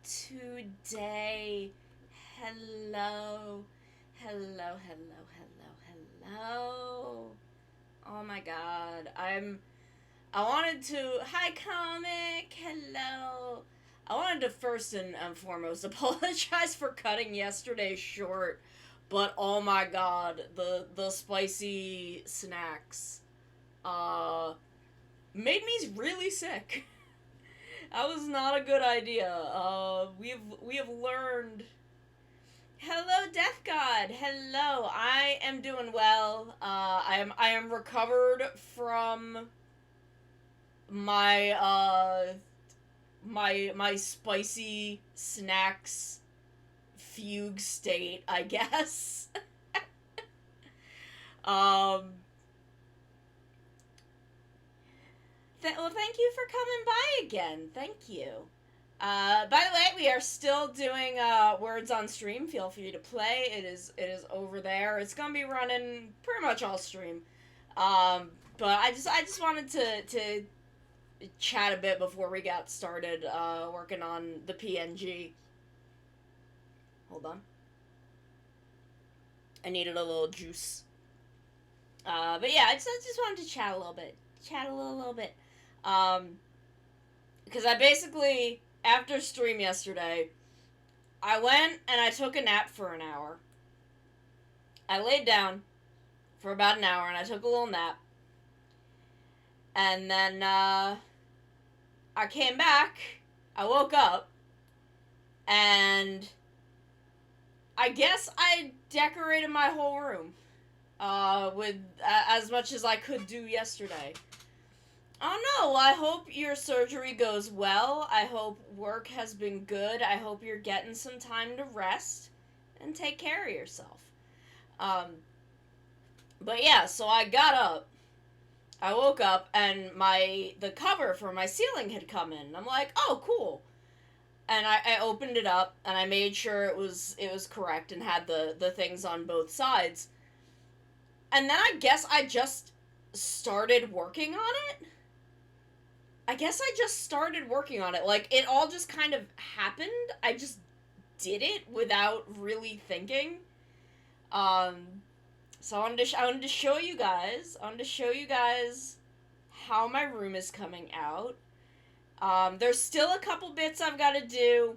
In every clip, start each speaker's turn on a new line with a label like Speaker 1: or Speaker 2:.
Speaker 1: today. Hello. Hello, hello, hello, hello. Oh my god. I wanted to hi comic. Hello. I wanted to first and foremost apologize for cutting yesterday short, but oh my god, the spicy snacks uh made me really sick. That was not a good idea. We have learned. Hello, Death God. Hello. I am doing well. I am recovered from my my spicy snacks fugue state, I guess. um. Well, thank you for coming by again. Thank you. By the way, we are still doing words on stream. Feel free to play. It is over there. It's gonna be running pretty much all stream. But I just wanted to chat a bit before we got started working on the PNG. Hold on. I needed a little juice. But yeah, I just wanted to chat a little bit. Chat a little bit. Because I basically, after stream yesterday, I went and I took a nap for an hour. I laid down for about an hour and I took a little nap. And then, I came back, I woke up, and I guess I decorated my whole room, with as much as I could do yesterday. Oh no, I hope your surgery goes well. I hope work has been good. I hope you're getting some time to rest and take care of yourself. Um, but yeah, so I got up. I woke up and the cover for my ceiling had come in. I'm like, oh cool. And I opened it up and I made sure it was correct and had the things on both sides. And then I guess I just started working on it. I guess I just started working on it. Like, it all just kind of happened. I just did it without really thinking. So I wanted to show you guys. I wanted to show you guys how my room is coming out. There's still a couple bits I've got to do.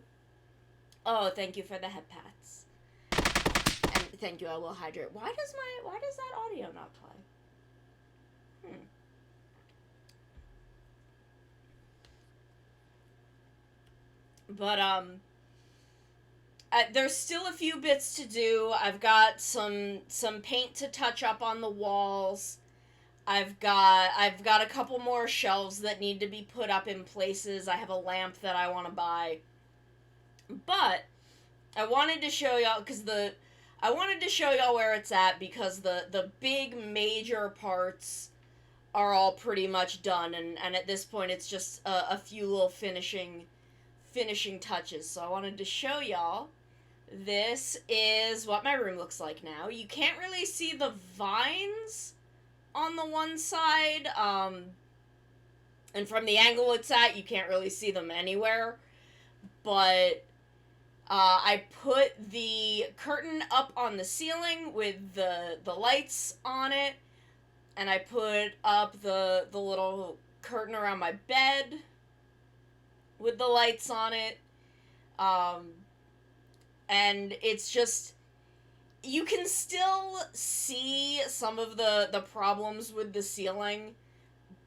Speaker 1: Oh, thank you for the head pats. And thank you, I will hydrate. Why does that audio not play? But, there's still a few bits to do. I've got some paint to touch up on the walls. I've got a couple more shelves that need to be put up in places. I have a lamp that I want to buy. But I wanted to show y'all where it's at because the big major parts are all pretty much done, and at this point it's just a few little finishing touches. So I wanted to show y'all. This is what my room looks like now. You can't really see the vines on the one side, and from the angle it's at, you can't really see them anywhere, but I put the curtain up on the ceiling with the lights on it, and I put up the little curtain around my bed with the lights on it, and it's just, you can still see some of the problems with the ceiling,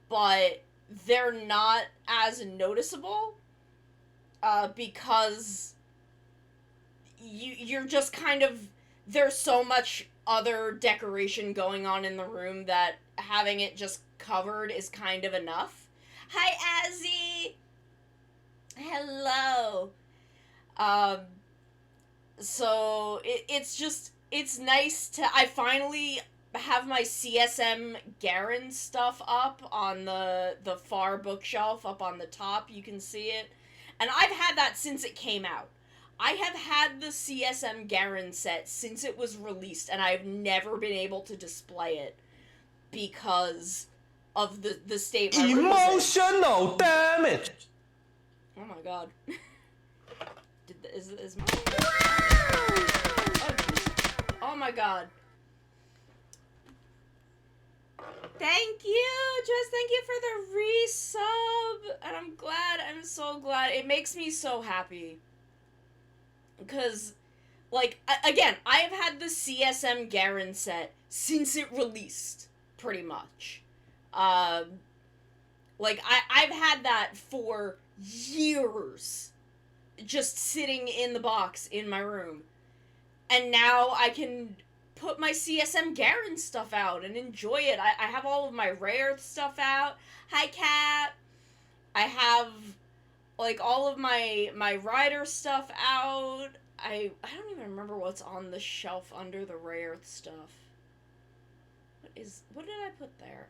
Speaker 1: but they're not as noticeable, because you're just kind of, there's so much other decoration going on in the room that having it just covered is kind of enough. Hi, Azzy! Hello! So, it's nice to, I finally have my CSM Garen stuff up on the far bookshelf up on the top, you can see it, and I've had that since it came out. I have had the CSM Garen set since it was released, and I've never been able to display it because of the state my room is in.
Speaker 2: Emotional damage!
Speaker 1: Oh my god. Is my... Oh my god. Thank you! Just thank you for the resub! And I'm so glad. It makes me so happy. Because, like, again, I have had the CSM Garen set since it released, pretty much. Like, I've had that for years, just sitting in the box in my room. And now I can put my CSM Garen stuff out and enjoy it. I have all of my rare stuff out. Hi, Cat. I have, like, all of my rider stuff out. I don't even remember what's on the shelf under the rare stuff. What did I put there?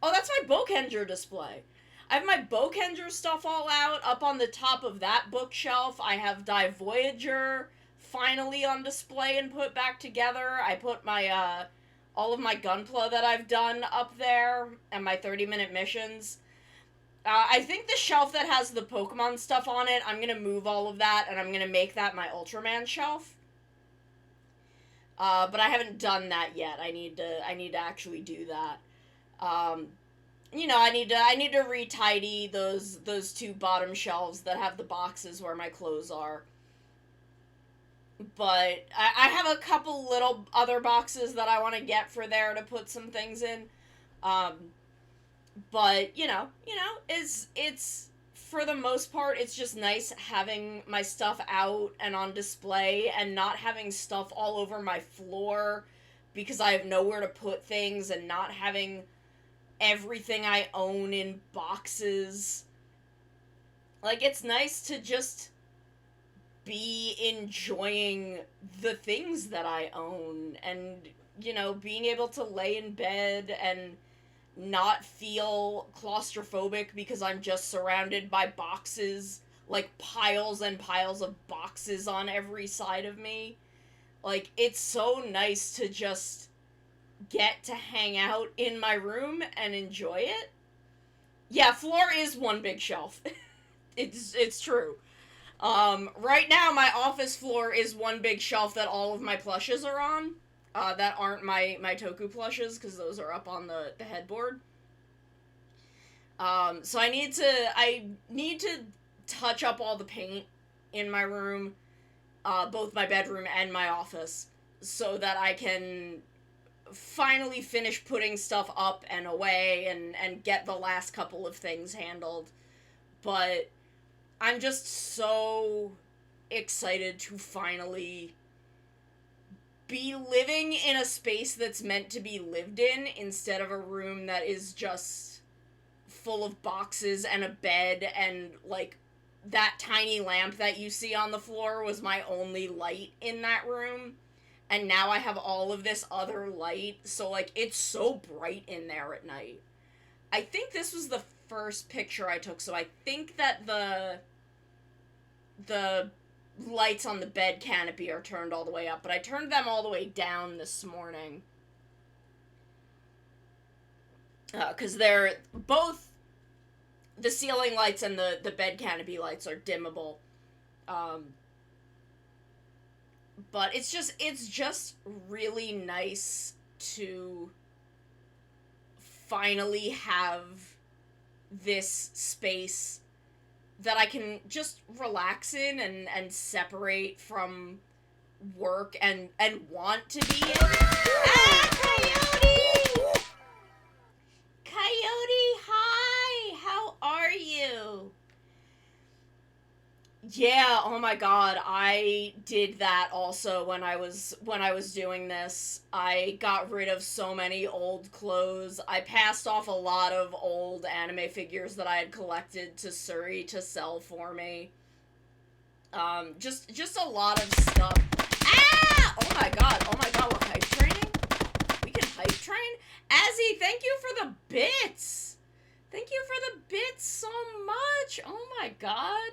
Speaker 1: Oh, that's my Bokenger display. I have my Bokenger stuff all out up on the top of that bookshelf. I have Die Voyager finally on display and put back together. I put my, all of my Gunpla that I've done up there, and my 30-minute missions. I think the shelf that has the Pokemon stuff on it, I'm gonna move all of that, and I'm gonna make that my Ultraman shelf. But I haven't done that yet. I need to actually do that. You know, I need to re-tidy those two bottom shelves that have the boxes where my clothes are. But I have a couple little other boxes that I want to get for there to put some things in. But it's for the most part, it's just nice having my stuff out and on display and not having stuff all over my floor because I have nowhere to put things, and not having everything I own in boxes. Like, it's nice to just be enjoying the things that I own, and, being able to lay in bed and not feel claustrophobic because I'm just surrounded by boxes, like piles and piles of boxes on every side of me. Like, it's so nice to just get to hang out in my room and enjoy it. Yeah, floor is one big shelf. It's true. Right now, my office floor is one big shelf that all of my plushes are on. That aren't my Toku plushes, because those are up on the headboard. So I need to touch up all the paint in my room, both my bedroom and my office, so that I can finally finish putting stuff up and away and get the last couple of things handled. But I'm just so excited to finally be living in a space that's meant to be lived in, instead of a room that is just full of boxes and a bed, and, like, that tiny lamp that you see on the floor was my only light in that room. And now I have all of this other light, so, like, it's so bright in there at night. I think this was the first picture I took, so I think that the lights on the bed canopy are turned all the way up, but I turned them all the way down this morning. Because they're both, the ceiling lights and the bed canopy lights are dimmable. But it's just really nice to finally have this space that I can just relax in and separate from work and want to be in. Ah, Coyote! Coyote, hi! How are you? Yeah, oh my god, I did that also when I was doing this. I got rid of so many old clothes. I passed off a lot of old anime figures that I had collected to Suri to sell for me. Just a lot of stuff. Ah! Oh my god, we're hype training? We can hype train? Azzy, thank you for the bits! Thank you for the bits so much! Oh my god.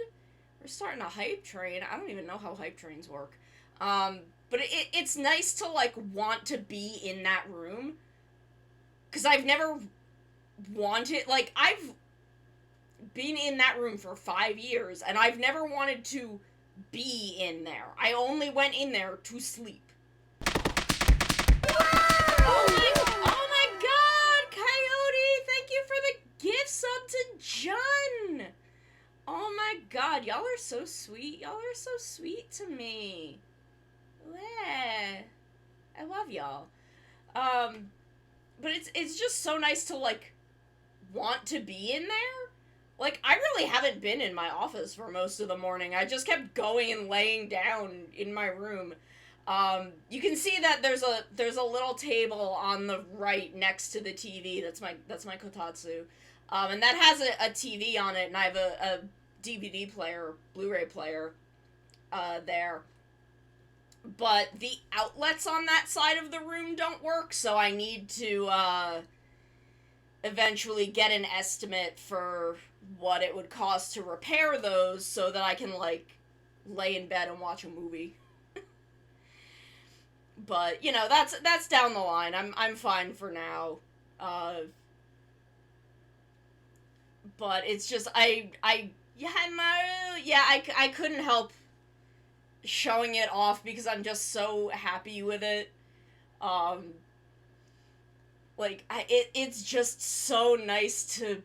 Speaker 1: We're starting a hype train. I don't even know how hype trains work. But it's nice to, like, want to be in that room. Because I've never wanted... Like, I've been in that room for 5 years, and I've never wanted to be in there. I only went in there to sleep. Oh my god, Coyote! Thank you for the gift sub to Jun! Oh my god, y'all are so sweet. Y'all are so sweet to me. Yeah. I love y'all. But it's just so nice to, like, want to be in there. Like, I really haven't been in my office for most of the morning. I just kept going and laying down in my room. You can see that there's a little table on the right next to the TV. That's my kotatsu. And that has a TV on it, and I have a DVD player, Blu-ray player, there. But the outlets on that side of the room don't work, so I need to, eventually get an estimate for what it would cost to repair those so that I can, like, lay in bed and watch a movie. But, you know, that's down the line. I'm fine for now. But it's just, I couldn't help showing it off because I'm just so happy with it. It's just so nice to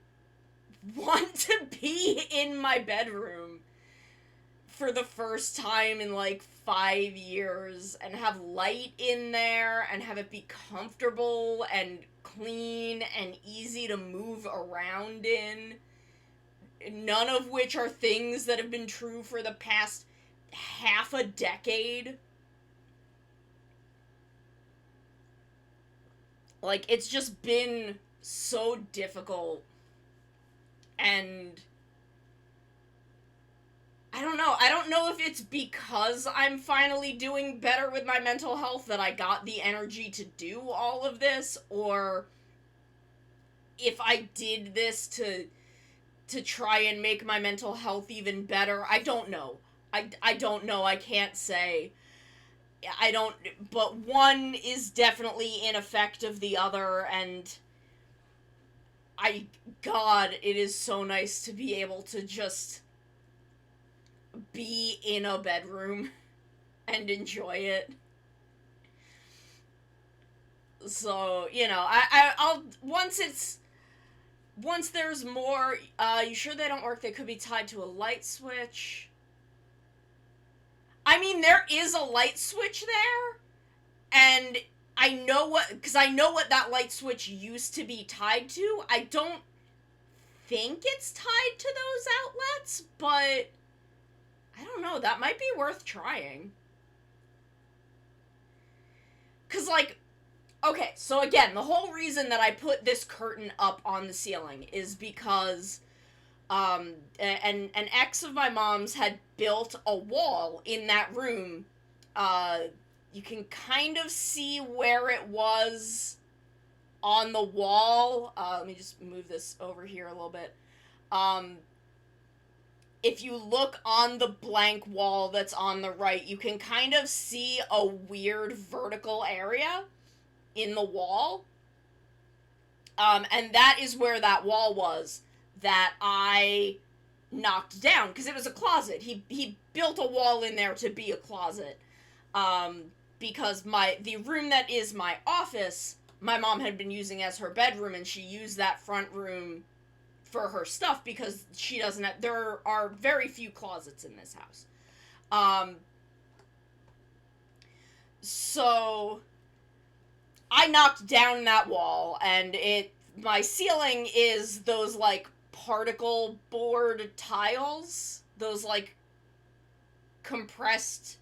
Speaker 1: want to be in my bedroom for the first time in, like, 5 years and have light in there and have it be comfortable and clean and easy to move around in. None of which are things that have been true for the past half a decade. Like, it's just been so difficult. And I don't know. I don't know if it's because I'm finally doing better with my mental health that I got the energy to do all of this, or if I did this to try and make my mental health even better. I don't know. I don't know. I can't say. But one is definitely in effect of the other, and God, it is so nice to be able to just be in a bedroom and enjoy it. So, you know, I'll once there's more, you sure they don't work? They could be tied to a light switch. I mean, there is a light switch there, and I know what that light switch used to be tied to. I don't think it's tied to those outlets, but I don't know, that might be worth trying. 'Cause, like, okay, so again, the whole reason that I put this curtain up on the ceiling is because an ex of my mom's had built a wall in that room. You can kind of see where it was on the wall. Let me just move this over here a little bit. If you look on the blank wall that's on the right, you can kind of see a weird vertical area in the wall. And that is where that wall was that I knocked down, because it was a closet. He built a wall in there to be a closet. Because the room that is my office, my mom had been using as her bedroom, and she used that front room for her stuff because she doesn't have, there are very few closets in this house. So I knocked down that wall, and my ceiling is those, like, particle board tiles, those, like, compressed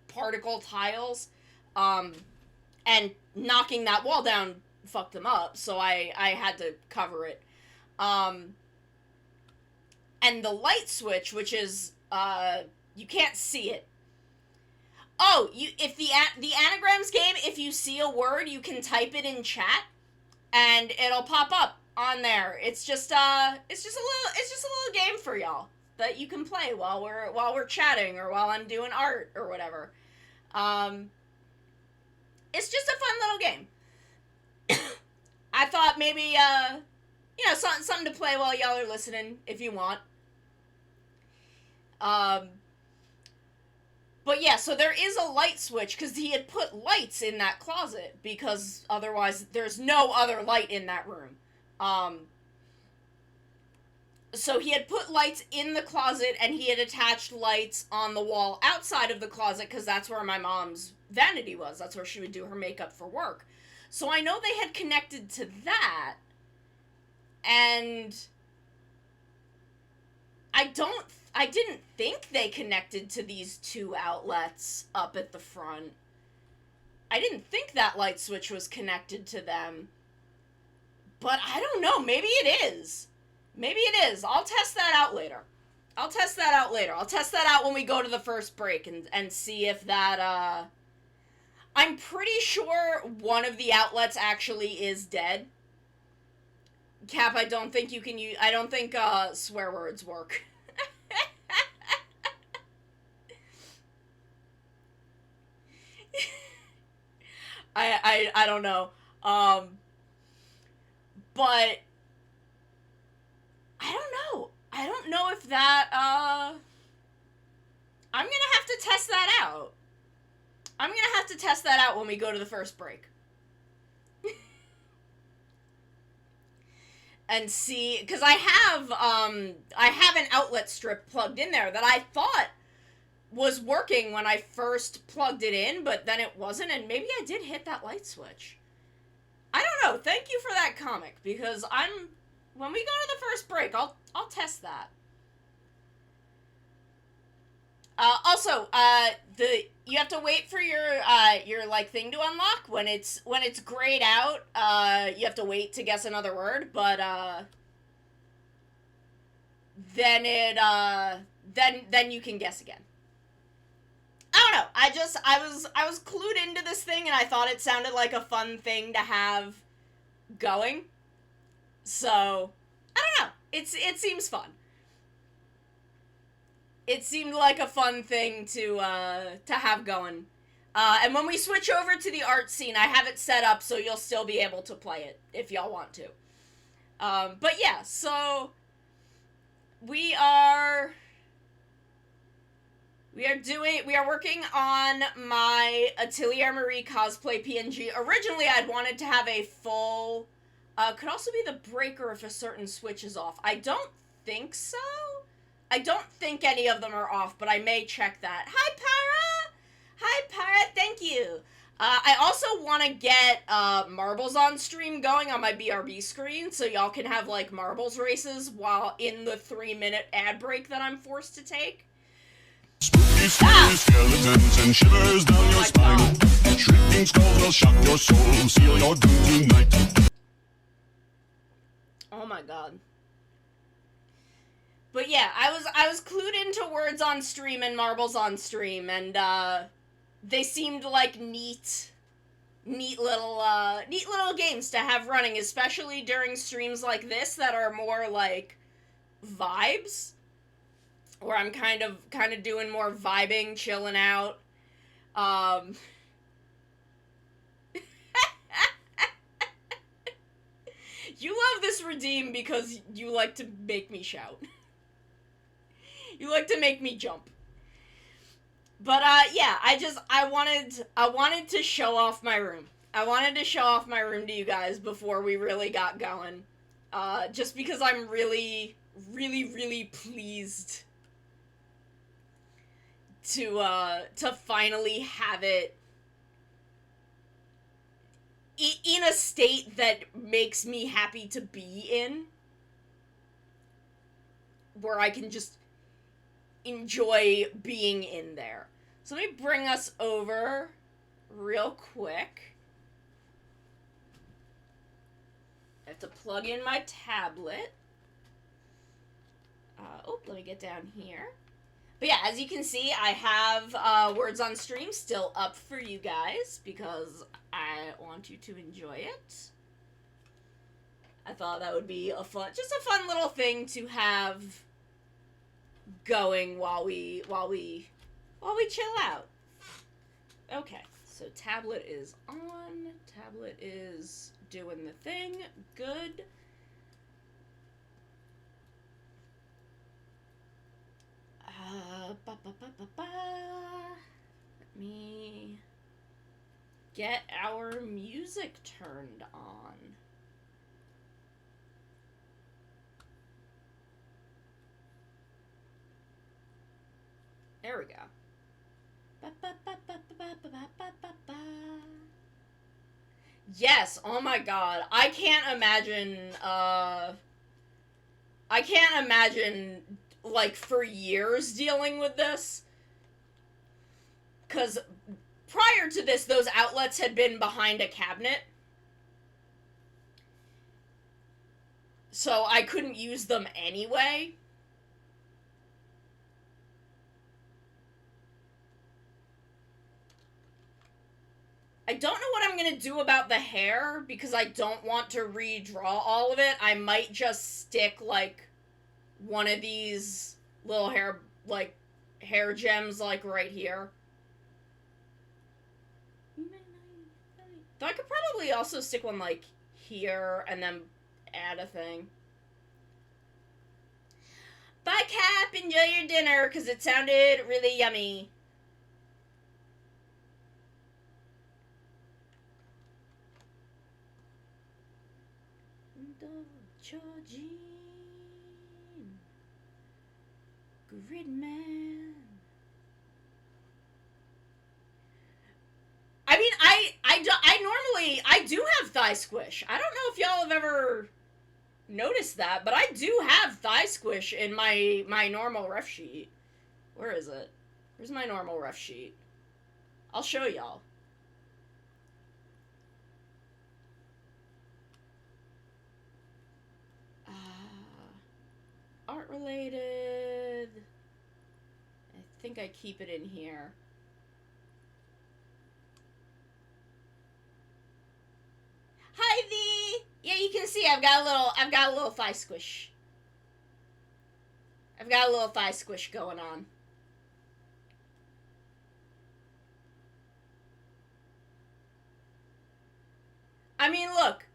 Speaker 1: particle tiles, and knocking that wall down fucked them up, so I had to cover it. And the light switch, which is, you can't see it. Oh, if the anagrams game, if you see a word, you can type it in chat, and it'll pop up on there. It's just a little game for y'all that you can play while we're chatting, or while I'm doing art or whatever. It's just a fun little game. I thought maybe something to play while y'all are listening if you want. But yeah, so there is a light switch, because he had put lights in that closet, because otherwise there's no other light in that room. So he had put lights in the closet, and he had attached lights on the wall outside of the closet, because that's where my mom's vanity was. That's where she would do her makeup for work. So I know they had connected to that, and I didn't think they connected to these two outlets up at the front. I didn't think that light switch was connected to them. But I don't know, maybe it is. Maybe it is. I'll test that out later. I'll test that out when we go to the first break and see if that, I'm pretty sure one of the outlets actually is dead. Cap, I don't think you can use... I don't think, swear words work. I don't know. But... I don't know. I don't know if that, I'm gonna have to test that out. I'm gonna have to test that out when we go to the first break. And see, because I have an outlet strip plugged in there that I thought was working when I first plugged it in, but then it wasn't, and maybe I did hit that light switch. I don't know. Thank you for that comic, because when we go to the first break, I'll test that. Also, you have to wait for your like thing to unlock when it's grayed out. You have to wait to guess another word, but then you can guess again. I don't know. I was clued into this thing, and I thought it sounded like a fun thing to have going. So I don't know. It seems fun. It seemed like a fun thing to have going. And when we switch over to the art scene, I have it set up so you'll still be able to play it if y'all want to. But yeah, so we are working on my Atelier Marie cosplay PNG. Originally, I'd wanted to have a full, could also be the breaker if a certain switch is off. I don't think so. I don't think any of them are off, but I may check that. Hi, Para! Hi, Para, thank you. I also want to get marbles on stream going on my BRB screen, so y'all can have, like, marbles races while in the 3-minute ad break that I'm forced to take.
Speaker 2: Spooky, scary skeletons and shivers down your spine. Shrieking skulls will shock your soul, seal your doom tonight.
Speaker 1: Oh my god. But yeah, I was clued into words on stream and marbles on stream, and they seemed like neat little games to have running, especially during streams like this that are more like vibes, where I'm kind of doing more vibing, chilling out. You love this redeem because you like to make me shout. You like to make me jump. But, yeah, I wanted to show off my room. I wanted to show off my room to you guys before we really got going. Just because I'm really, really, really pleased to finally have it in a state that makes me happy to be in. Where I can just enjoy being in there. So let me bring us over real quick. I have to plug in my tablet. Let me get down here. But yeah, as you can see, I have Words on Stream still up for you guys because I want you to enjoy it. I thought that would be just a fun little thing to have going while we chill out. Okay, so tablet is on. Tablet is doing the thing. Good. me get our music turned on. There we go. Yes, oh my god. I can't imagine, like, for years dealing with this. Because prior to this, those outlets had been behind a cabinet. So I couldn't use them anyway. I don't know what I'm going to do about the hair, because I don't want to redraw all of it. I might just stick, like, one of these little hair gems, like, right here. Though I could probably also stick one, like, here, and then add a thing. Bye, Cap! Enjoy your dinner, because it sounded really yummy. Gridman. I mean, I do have thigh squish. I don't know if y'all have ever noticed that, but I do have thigh squish in my normal ref sheet. Where is it? Where's my normal ref sheet? I'll show y'all. Art related. I think I keep it in here. Hi V! Yeah, you can see I've got a little thigh squish. I've got a little thigh squish going on. I mean, look,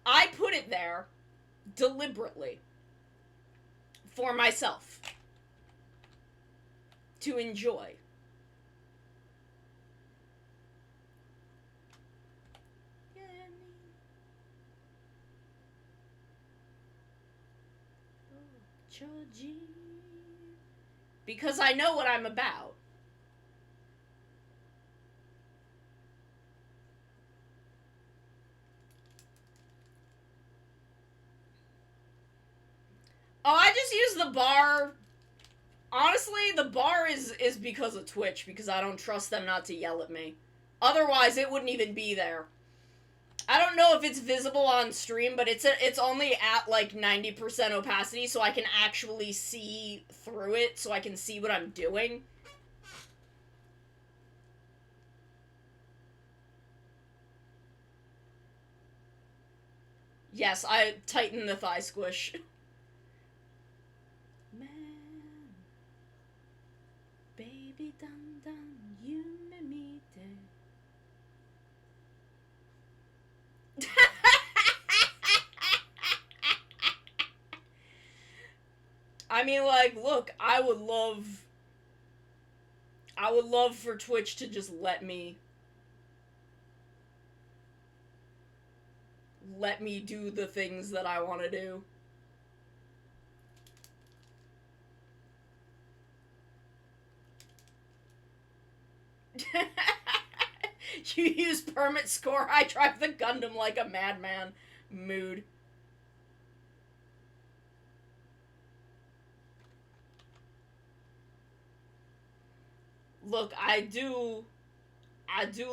Speaker 1: I put it there deliberately for myself to enjoy. Because I know what I'm about. Oh, I just use the bar. Honestly, the bar is because of Twitch, because I don't trust them not to yell at me. Otherwise, it wouldn't even be there. I don't know if it's visible on stream, but it's only at like 90% opacity, so I can actually see through it, so I can see what I'm doing. Yes, I tighten the thigh squish. Man, baby dun dun, you and me dead. I mean, like, look, I would love for Twitch to just let me do the things that I want to do. You use permit score, I drive the Gundam like a madman. Mood. Look, I do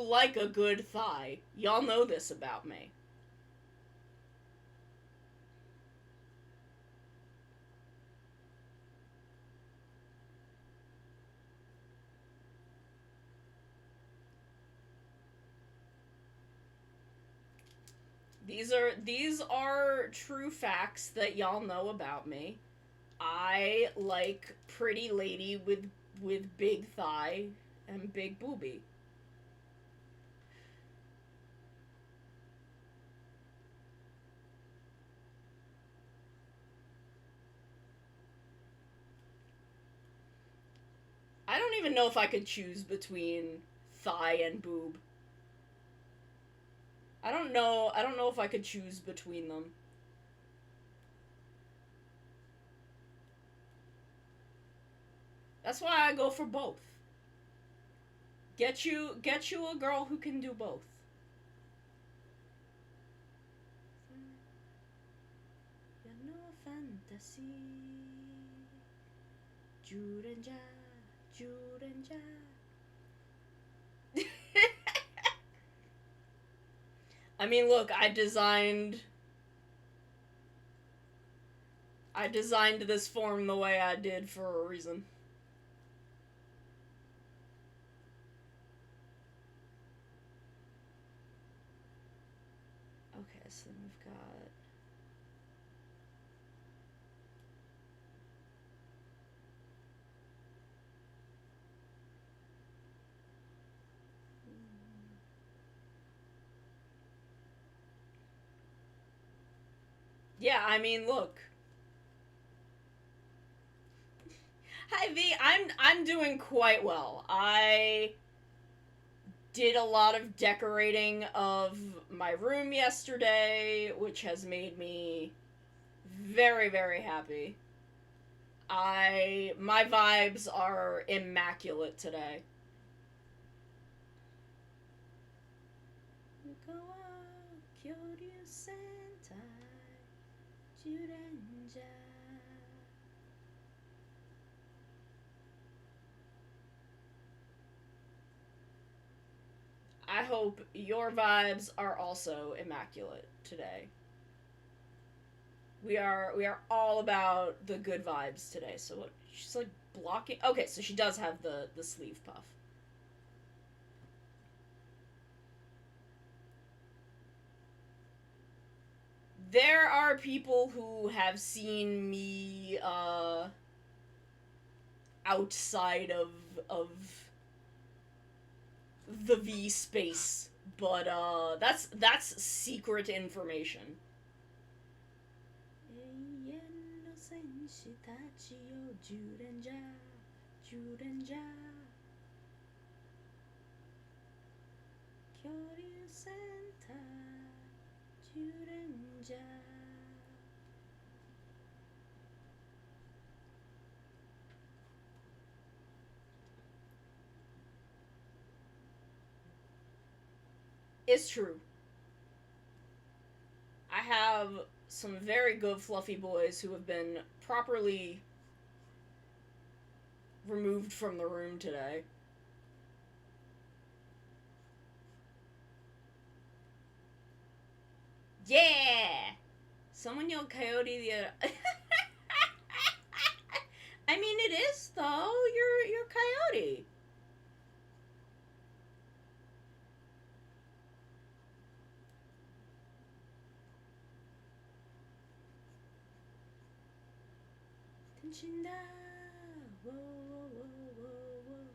Speaker 1: like a good thigh. Y'all know this about me. These are true facts that y'all know about me. I like pretty lady with big thigh and big boobie. I don't even know if I could choose between thigh and boob. I don't know if I could choose between them. That's why I go for both. Get you a girl who can do both. Fantasy. Jurenja, Jurenja. I mean, look, I designed this form the way I did for a reason. Okay, so then we've got... Yeah, I mean, look. Hi V, I'm doing quite well. I did a lot of decorating of my room yesterday, which has made me very, very happy. My vibes are immaculate today. I hope your vibes are also immaculate today. We are all about the good vibes today. So what, she's like blocking. Okay, so she does have the sleeve puff. There are people who have seen me outside of the V space, but that's secret information. It's true. I have some very good fluffy boys who have been properly removed from the room today. Yeah! Someone yelled coyote the other... I mean, it is, though. You're coyote. Whoa, whoa, whoa, whoa, whoa.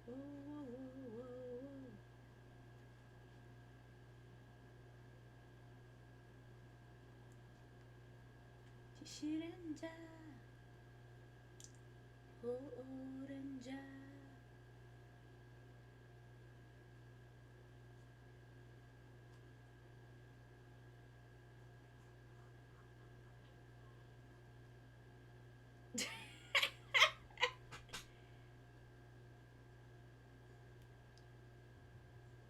Speaker 1: Whoa, whoa, whoa, whoa, whoa. Shirenja. Orenja.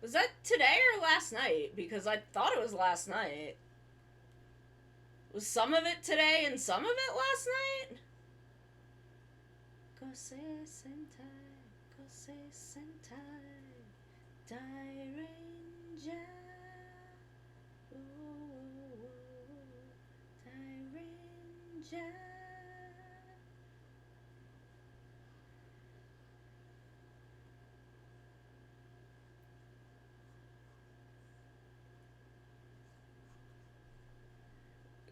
Speaker 1: Was that today or last night? Because I thought it was last night. Was some of it today and some of it last night? Kose sentai, kose sentai, Dairenja. Oh, Dairenja.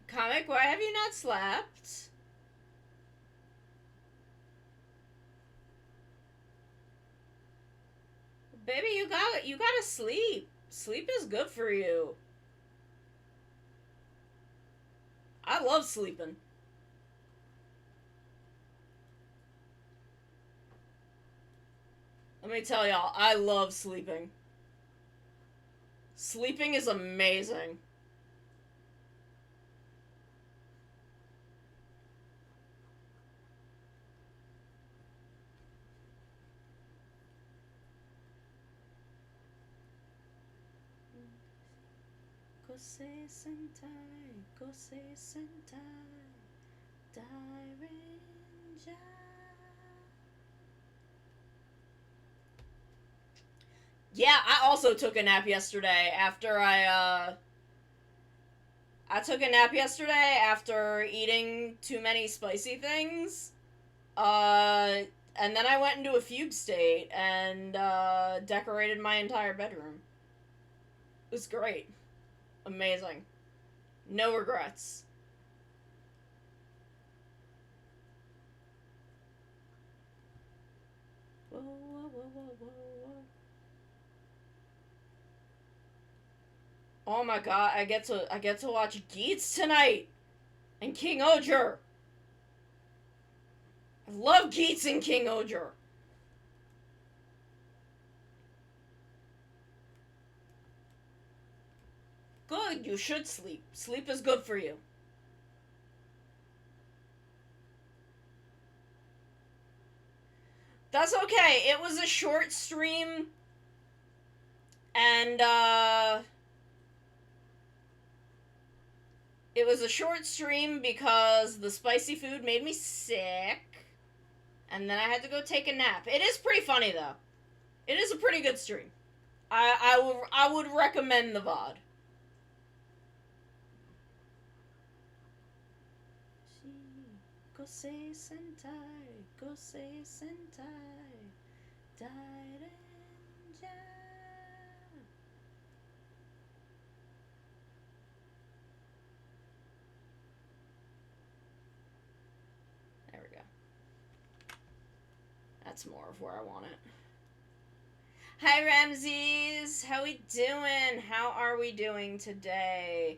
Speaker 1: Comic, why have you not slept? Baby, you gotta sleep. Sleep is good for you. I love sleeping. Let me tell y'all, I love sleeping. Sleeping is amazing. Kosei Sentai, Kosei Sentai, Dairenja. Yeah, I also took a nap yesterday after I took a nap yesterday after eating too many spicy things. Uh, and then I went into a fugue state and decorated my entire bedroom. It was great. Amazing. No regrets. Whoa, whoa, whoa, whoa, whoa, whoa. Oh my god, I get to watch Geats tonight and King Oger. I love Geats and King Oger. Good, you should sleep. Sleep is good for you. That's okay. It was a short stream and it was a short stream because the spicy food made me sick. And then I had to go take a nap. It is pretty funny though. It is a pretty good stream. I would recommend the VOD. Kosei Sentai, Kosei Sentai, Dairenja. There we go. That's more of where I want it. Hi Ramses, how we doing? How are we doing today?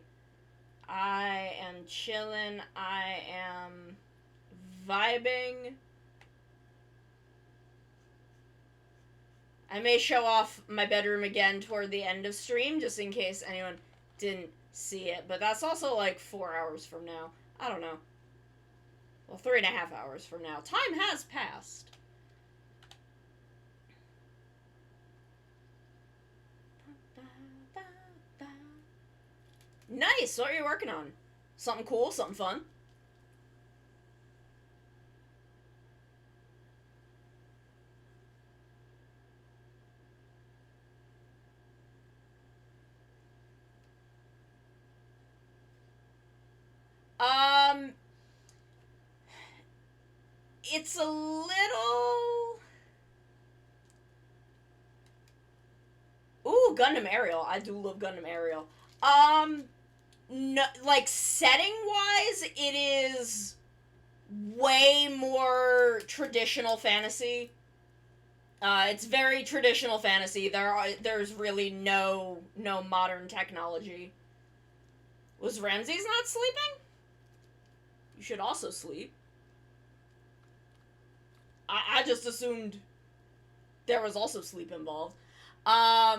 Speaker 1: I am chilling. I am vibing. I may show off my bedroom again toward the end of stream, just in case anyone didn't see it. But that's also like 4 hours from now. I don't know. Well, 3.5 hours from now. Time has passed. Nice! What are you working on? Something cool? Something fun? It's a little... Ooh, Gundam Aerial. I do love Gundam Aerial. No, like, setting-wise, it is way more traditional fantasy. It's very traditional fantasy. There's really no modern technology. Was Ramses not sleeping? You should also sleep. I just assumed there was also sleep involved. I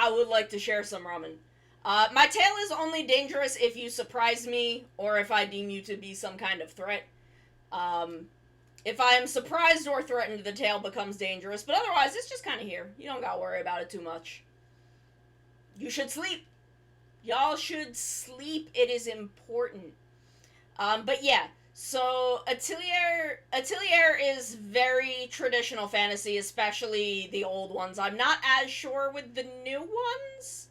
Speaker 1: would like to share some ramen. My tail is only dangerous if you surprise me or if I deem you to be some kind of threat. If I am surprised or threatened, the tail becomes dangerous, but otherwise, it's just kind of here. You don't gotta worry about it too much. You should sleep. Y'all should sleep. It is important. But yeah, so Atelier is very traditional fantasy, especially the old ones. I'm not as sure with the new ones.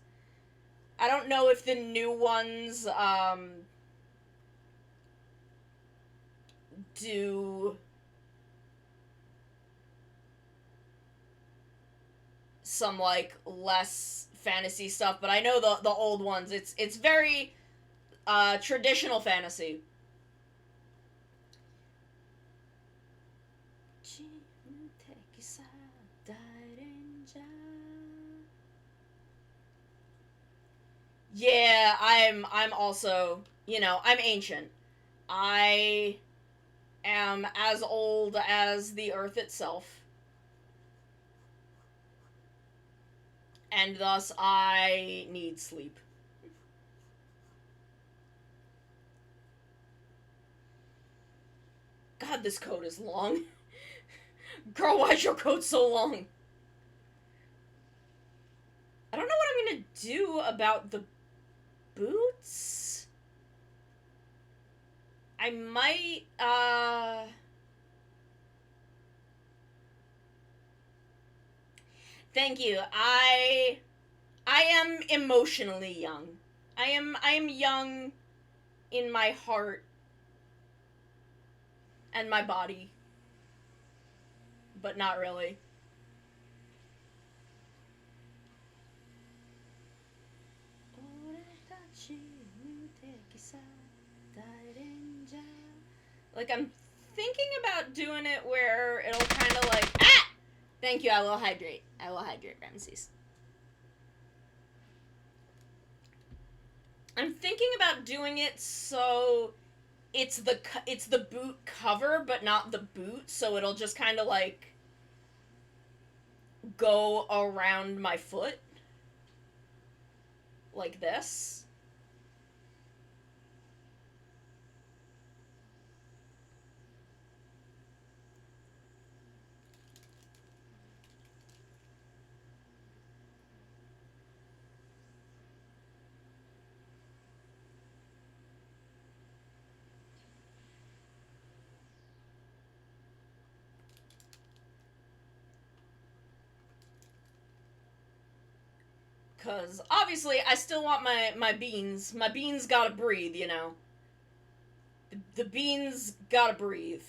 Speaker 1: I don't know if the new ones, do some, like, less fantasy stuff, but I know the old ones, it's very, traditional fantasy. Yeah, I'm also, I'm ancient. I am as old as the Earth itself. And thus I need sleep. God, this coat is long. Girl, why's your coat so long? I don't know what I'm gonna do about the boots. I might, Thank you. I am emotionally young. I am young in my heart and my body. But not really. Like, I'm thinking about doing it where it'll kind of like... Ah! Thank you, I will hydrate. I will hydrate, Ramses. I'm thinking about doing it so it's the boot cover, but not the boot, so it'll just kind of like go around my foot. Like this. Because, obviously, I still want my beans. My beans gotta breathe, you know. The beans gotta breathe.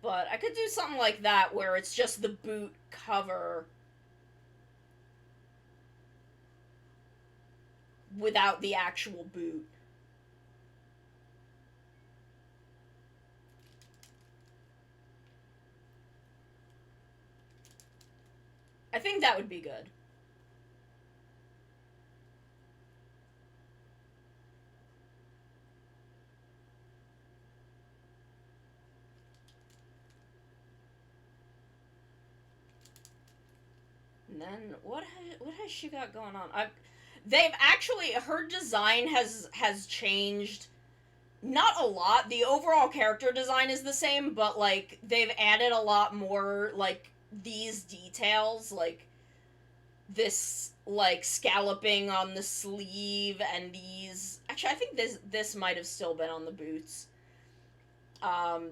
Speaker 1: But I could do something like that where it's just the boot cover without the actual boot. I think that would be good. And then what has she got going on? They've actually, her design has changed. Not a lot. The overall character design is the same, but like they've added a lot more like these details, like this like scalloping on the sleeve and these. Actually, I think this might have still been on the boots. Um,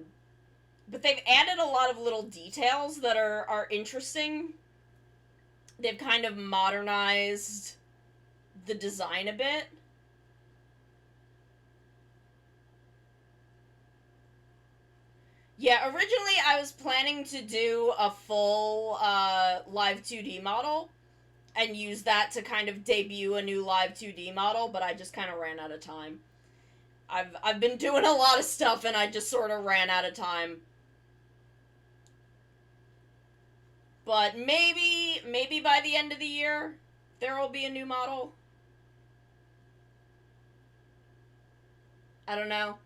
Speaker 1: but they've added a lot of little details that are interesting. They've kind of modernized the design a bit. Yeah, originally I was planning to do a full live 2D model and use that to kind of debut a new live 2D model, but I just kind of ran out of time. I've been doing a lot of stuff and I just sort of ran out of time. But maybe by the end of the year there will be a new model. I don't know.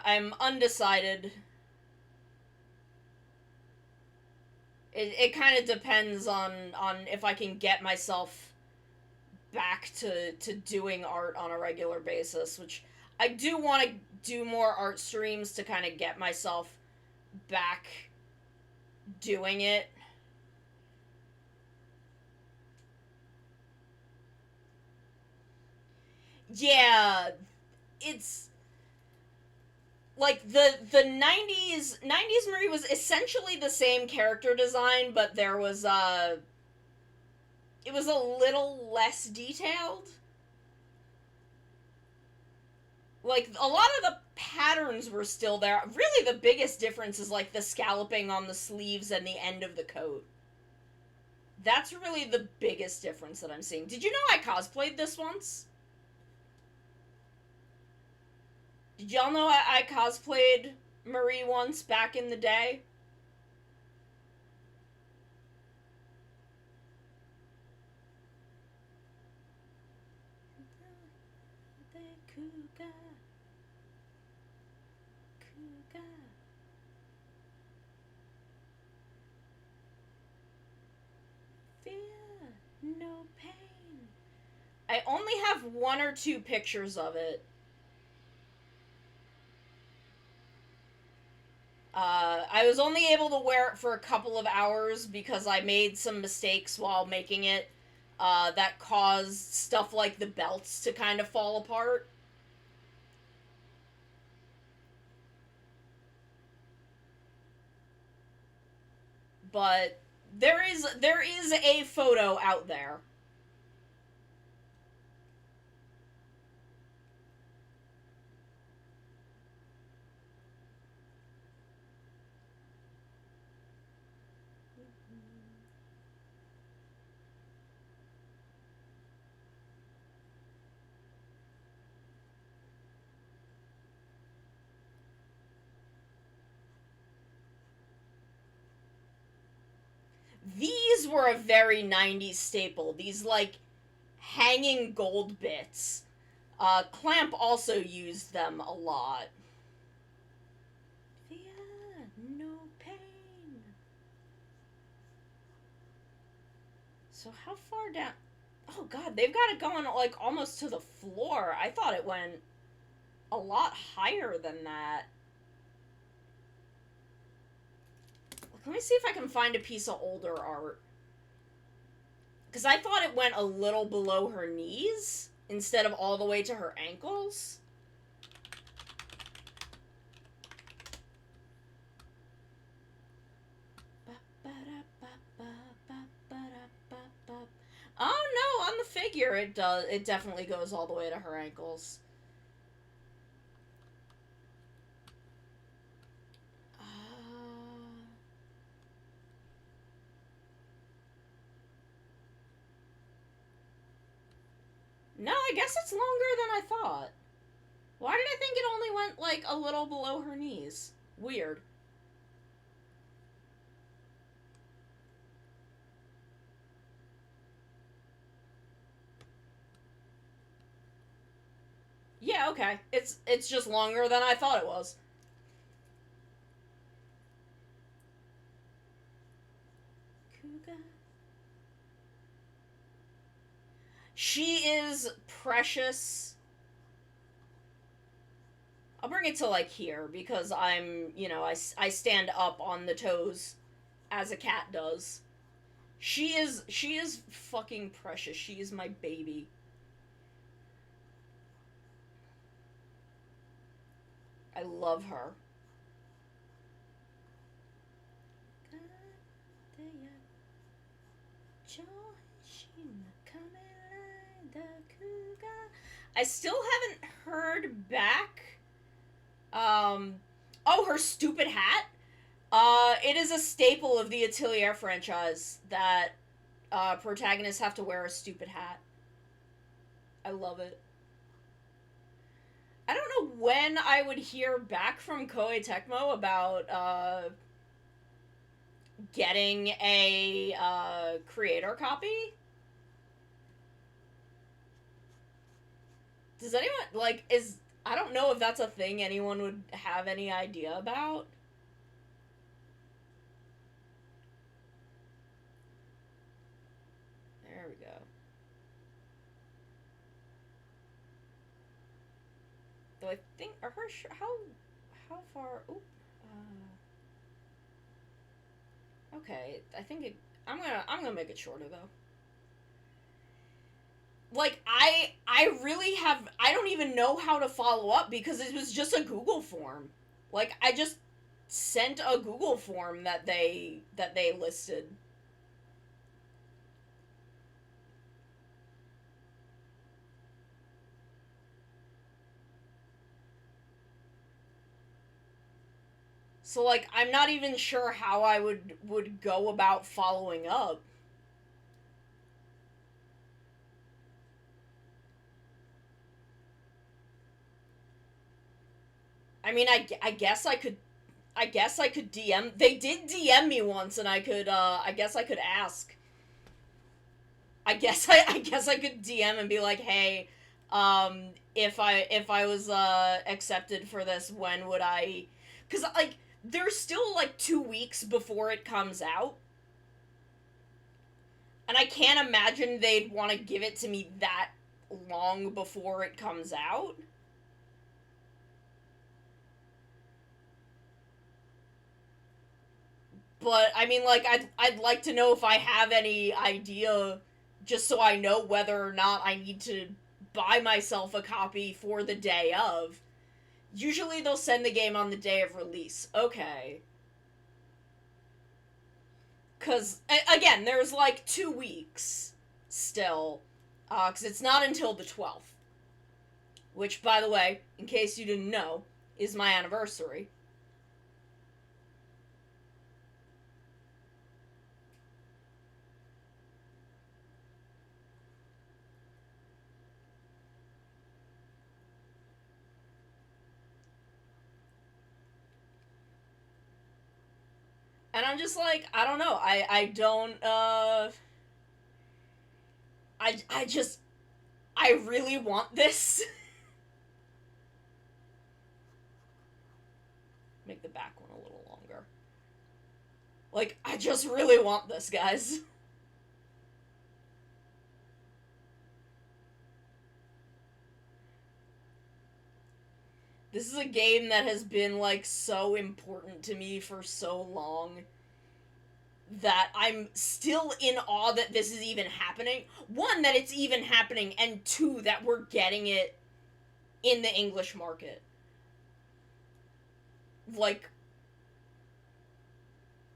Speaker 1: I'm undecided. It kind of depends on if I can get myself back to doing art on a regular basis, which I do want to do more art streams to kind of get myself back doing it. Yeah, it's like the 90s Marie was essentially the same character design, but there was it was a little less detailed. Like, a lot of the patterns were still there. Really, the biggest difference is, like, the scalloping on the sleeves and the end of the coat. That's really the biggest difference that I'm seeing. Did you know I cosplayed this once? Did y'all know I cosplayed Marie once back in the day? Fear, no pain. I only have 1 or 2 pictures of it. I was only able to wear it for a couple of hours because I made some mistakes while making it that caused stuff like the belts to kind of fall apart. But there is a photo out there. These were a very 90s staple. These, like, hanging gold bits. Clamp also used them a lot. Fear, no pain. So how far down? Oh god, they've got it going, like, almost to the floor. I thought it went a lot higher than that. Let me see if I can find a piece of older art. Because I thought it went a little below her knees instead of all the way to her ankles. Oh no, on the figure it does. It definitely goes all the way to her ankles. No, I guess it's longer than I thought. Why did I think it only went, like, a little below her knees? Weird. Yeah, okay. It's just longer than I thought it was. She is precious. I'll bring it to, like, here, because I'm, you know, I stand up on the toes as a cat does. She is fucking precious. She is my baby. I love her. I still haven't heard back. Oh, her stupid hat. It is a staple of the Atelier franchise that protagonists have to wear a stupid hat. I love it. I don't know when I would hear back from Koei Tecmo about getting a creator copy. Does anyone, like, I don't know if that's a thing anyone would have any idea about. There we go. Though I think, are her, how far, oop, okay, I think it, I'm gonna make it shorter, though. Like, I really have, I don't even know how to follow up because it was just a Google form. Like, I just sent a Google form that they listed. So, like, I'm not even sure how I would go about following up. I mean, I guess I could DM. They did DM me once, and I guess I could ask. I guess I could DM and be like, hey, If I was accepted for this, when would I? Because like there's still like 2 weeks before it comes out, and I can't imagine they'd want to give it to me that long before it comes out. But I mean, like, I'd like to know if I have any idea, just so I know whether or not I need to buy myself a copy for the day of. Usually they'll send the game on the day of release. Okay. Because, again, there's like 2 weeks still. Because it's not until the 12th. Which, by the way, in case you didn't know, is my anniversary. And I'm just like, I don't know. I don't, I really want this. Make the back one a little longer. Like, I just really want this, guys. This is a game that has been, like, so important to me for so long that I'm still in awe that this is even happening. One, that it's even happening, and two, that we're getting it in the English market. Like,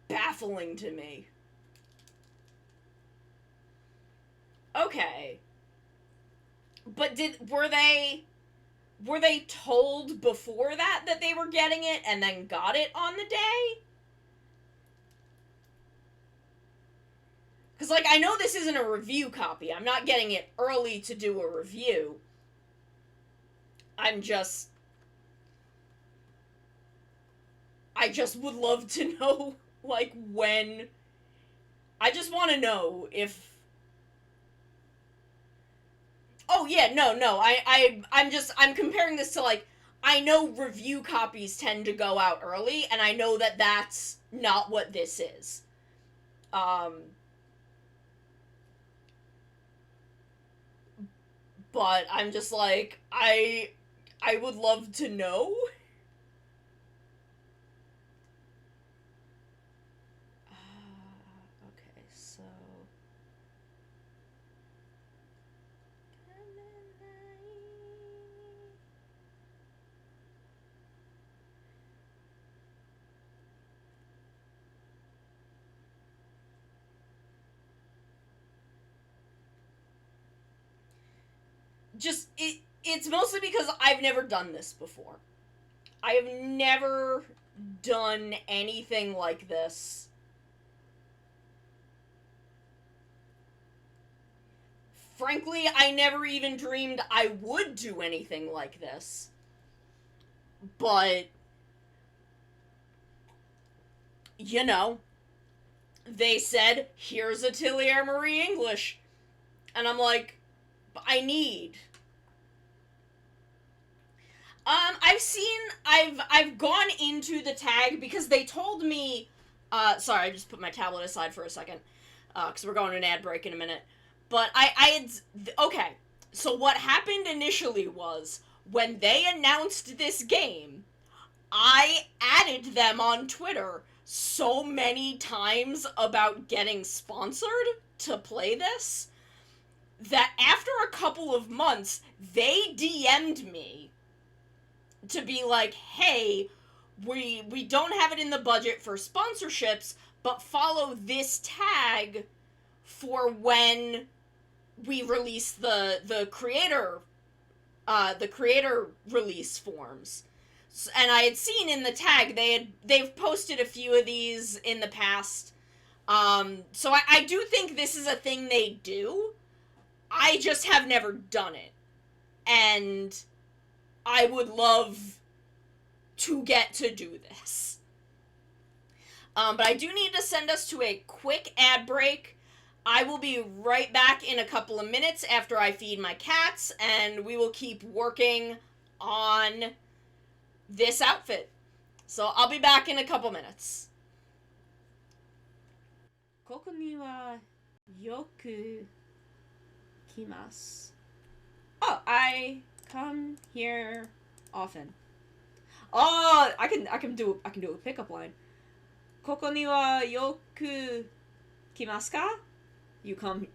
Speaker 1: baffling to me. Okay. But were they told before that they were getting it and then got it on the day? Because, like, I know this isn't a review copy. I'm not getting it early to do a review. I just would love to know, like, when. I just want to know if. Oh, yeah, no. I'm comparing this to, like, I know review copies tend to go out early, and I know that that's not what this is. But I'm just like, I would love to know. Okay, so. It's mostly because I've never done this before. I have never done anything like this. Frankly, I never even dreamed I would do anything like this. But, you know, they said, here's Atelier Marie English. And I'm like, I need. I've gone into the tag because they told me, sorry, I just put my tablet aside for a second, because we're going to an ad break in a minute. But okay, so what happened initially was, when they announced this game, I added them on Twitter so many times about getting sponsored to play this, that after a couple of months, they DM'd me to be like, hey, we don't have it in the budget for sponsorships, but follow this tag for when we release the creator release forms. And I had seen in the tag they've posted a few of these in the past. So I do think this is a thing they do. I just have never done it. And I would love to get to do this. But I do need to send us to a quick ad break. I will be right back in a couple of minutes after I feed my cats, and we will keep working on this outfit. So I'll be back in a couple minutes. ここにはよく来ます. Oh, I come here often. Oh, I can do a pickup line. ここにはよく来ますか? You come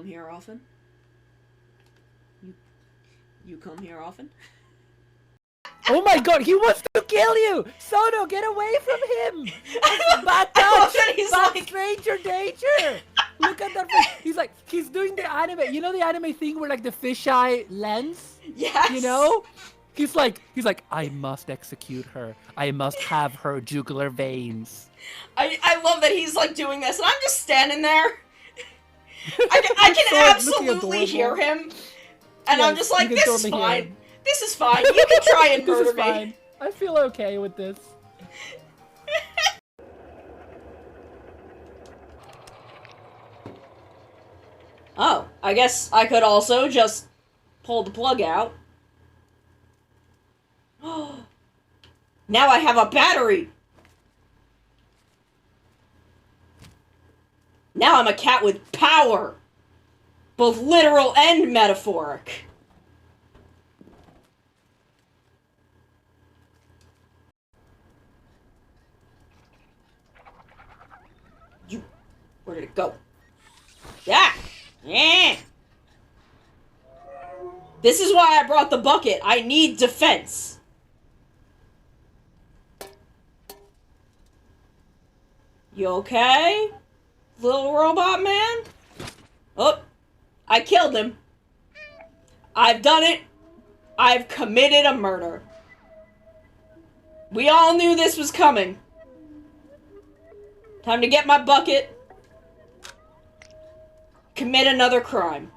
Speaker 1: here often? You come here often?
Speaker 3: Oh my god, he wants to kill you! Sono, get away from him! Back up!
Speaker 1: He's
Speaker 3: Back,
Speaker 1: like...
Speaker 3: stranger danger! Look at that face. He's doing the anime, you know the anime thing where like the fisheye lens?
Speaker 1: Yes!
Speaker 3: You know? He's like, I must execute her. I must have her jugular veins.
Speaker 1: I love that he's like doing this, and I'm just standing there. I can absolutely hear him, and yes, I'm just like, this is fine. This is fine. You can try and murder me.
Speaker 3: Fine. I feel okay with this.
Speaker 1: Oh, I guess I could also just pull the plug out. Now I have a battery. Now I'm a cat with power. Both literal and metaphoric. Where did it go? Yeah! Yeah! This is why I brought the bucket. I need defense. You okay? Little robot man? Oh, I killed him. I've done it. I've committed a murder. We all knew this was coming. Time to get my bucket. Commit another crime.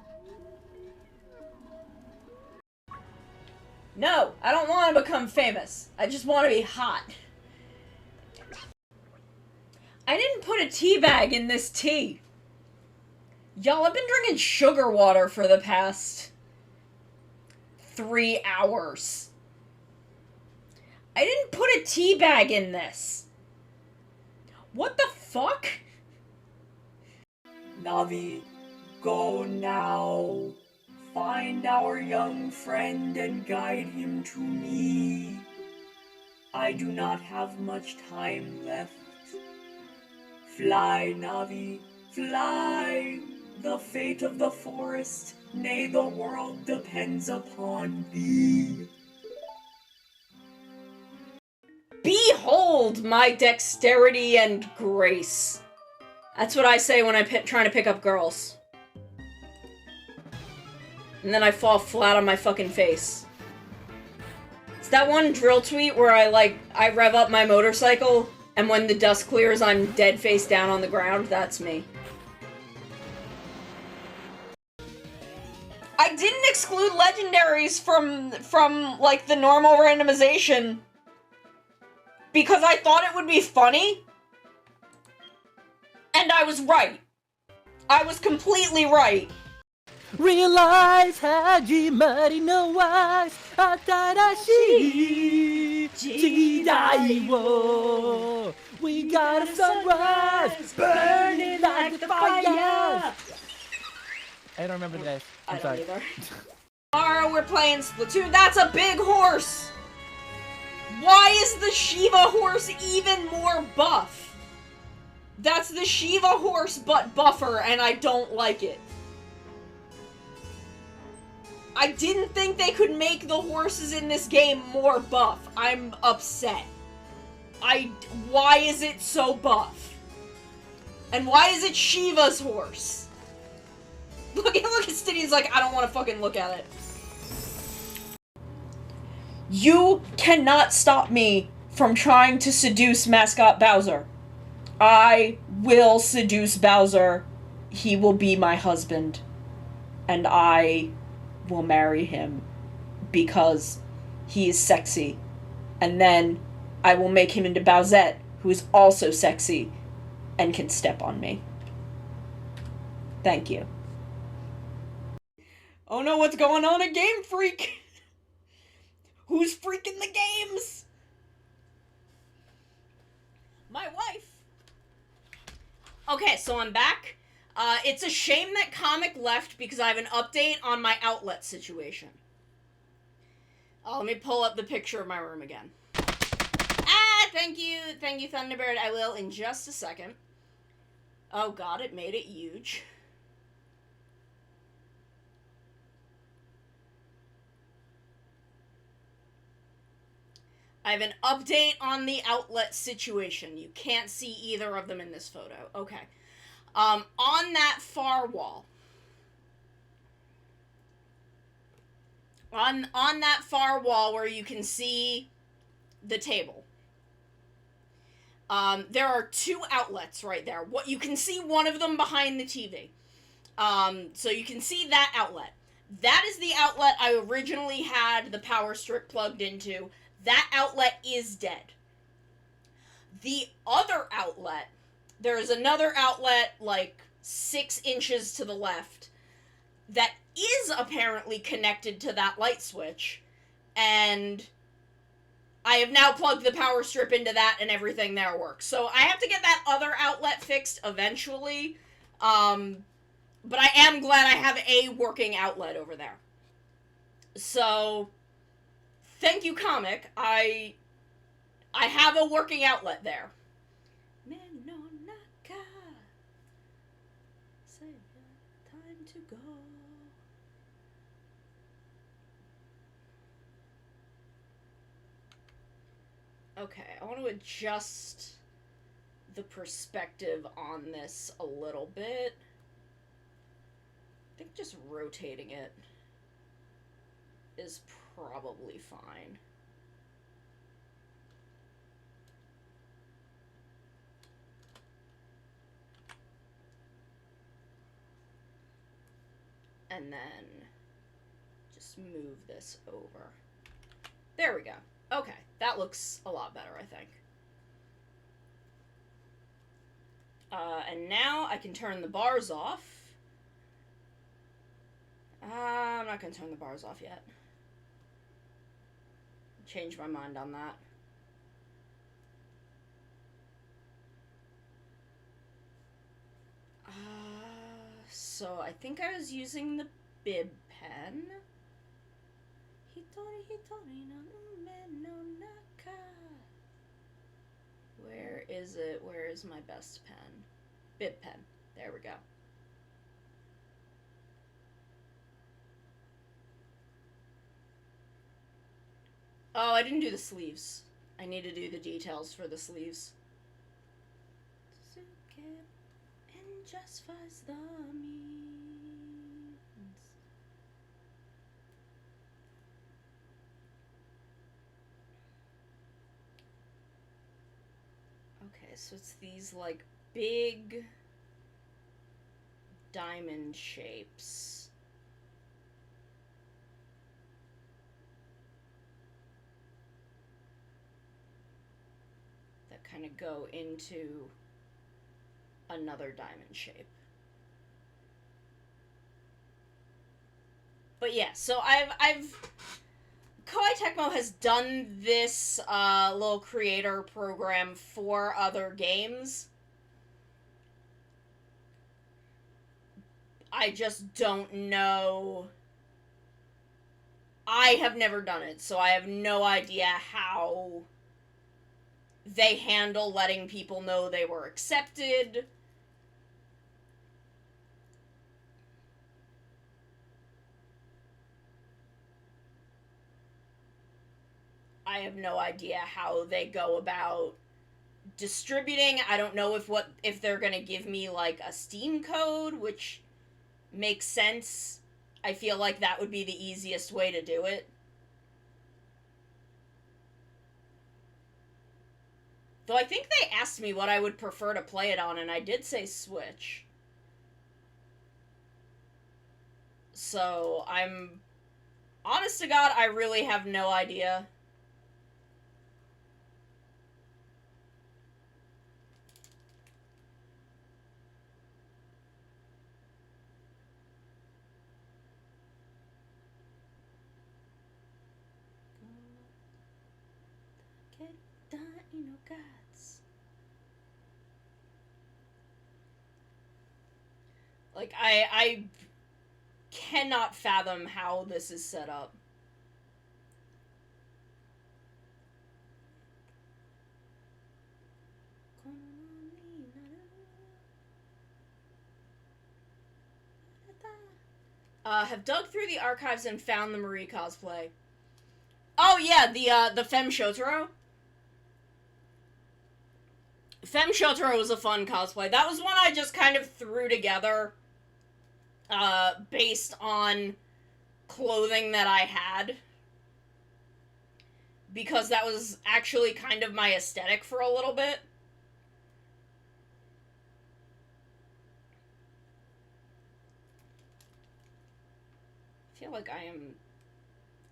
Speaker 1: No, I don't want to become famous. I just want to be hot. I didn't put a tea bag in this tea. Y'all, I've been drinking sugar water for the past 3 hours. I didn't put a tea bag in this. What the fuck?
Speaker 4: Navi, go now. Find our young friend and guide him to me. I do not have much time left. Fly, Navi, fly. The fate of the forest, nay, the world depends upon thee.
Speaker 1: Behold my dexterity and grace. That's what I say when I'm trying to pick up girls. And then I fall flat on my fucking face. It's that one drill tweet where I rev up my motorcycle, and when the dust clears, I'm dead face down on the ground. That's me. I didn't exclude legendaries from like, the normal randomization because I thought it would be funny. And I was right. I was completely right.
Speaker 3: Realize Hajimari no wa Atarashi Jidai wo. We got a sunrise burning like the fire. I don't remember the name. I'm sorry.
Speaker 1: Either. Tomorrow we're playing Splatoon. That's a big horse! Why is the Shiva horse even more buff? That's the Shiva horse but buffer, and I don't like it. I didn't think they could make the horses in this game more buff. I'm upset. Why is it so buff? And why is it Shiva's horse? Look at Stiddy's like, I don't want to fucking look at it. You cannot stop me from trying to seduce Mascot Bowser. I will seduce Bowser. He will be my husband. And I will marry him because he is sexy. And then I will make him into Bowsette, who is also sexy and can step on me. Thank you. Oh no, what's going on at Game Freak? Who's freaking the games? My wife. Okay, so I'm back. It's a shame that Comic left because I have an update on my outlet situation. Let me pull up the picture of my room again. Thank you, Thunderbird. I will in just a second. Oh god, it made it huge. I have an update on the outlet situation. You can't see either of them in this photo. Okay. On that far wall. On that far wall where you can see the table. There are two outlets right there. What you can see one of them behind the TV. So you can see that outlet. That is the outlet I originally had the power strip plugged into. That outlet is dead. The other outlet, there's another outlet like 6 inches to the left that is apparently connected to that light switch, and I have now plugged the power strip into that and everything there works. So I have to get that other outlet fixed eventually, but I am glad I have a working outlet over there. So thank you, Comic. I have a working outlet there. Time to go. Okay, I want to adjust the perspective on this a little bit. I think just rotating it is probably fine. And then just move this over. There we go. Okay, that looks a lot better, I think. And now I can turn the bars off. I'm not gonna turn the bars off yet. Change my mind on that. So I think I was using the bib pen. Where is it? Where is my best pen? Bib pen. There we go. Oh, I didn't do the sleeves. I need to do the details for the sleeves. And just faz the means. Okay, so it's these like big diamond shapes. That kind of go into another diamond shape. But yeah, so I've Koei Tecmo has done this little creator program for other games. I just don't know. I have never done it, so I have no idea how they handle letting people know they were accepted. I have no idea how they go about distributing. I don't know if they're gonna give me like a Steam code, which makes sense. I feel like that would be the easiest way to do it. Though I think they asked me what I would prefer to play it on, and I did say Switch. So, honest to God, I really have no idea. Like, I cannot fathom how this is set up. Have dug through the archives and found the Marie cosplay. Oh yeah, the Femme Shotaro. Femme Shotaro was a fun cosplay. That was one I just kind of threw together, based on clothing that I had. Because that was actually kind of my aesthetic for a little bit. I feel like I am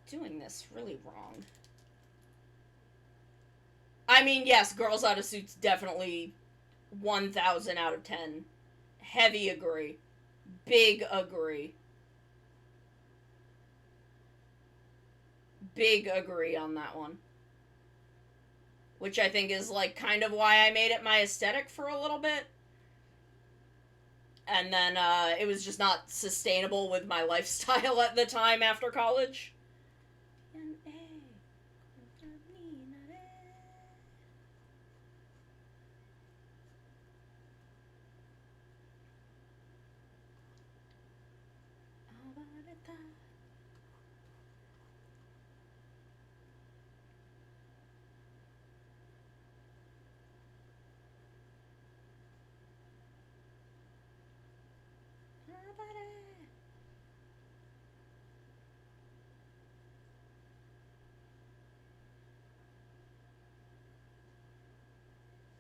Speaker 1: doing this really wrong. I mean, yes, Girls Out of Suits definitely 1,000 out of 10. Heavy agree. Big agree. Big agree on that one. Which I think is, like, kind of why I made it my aesthetic for a little bit. And then, it was just not sustainable with my lifestyle at the time after college.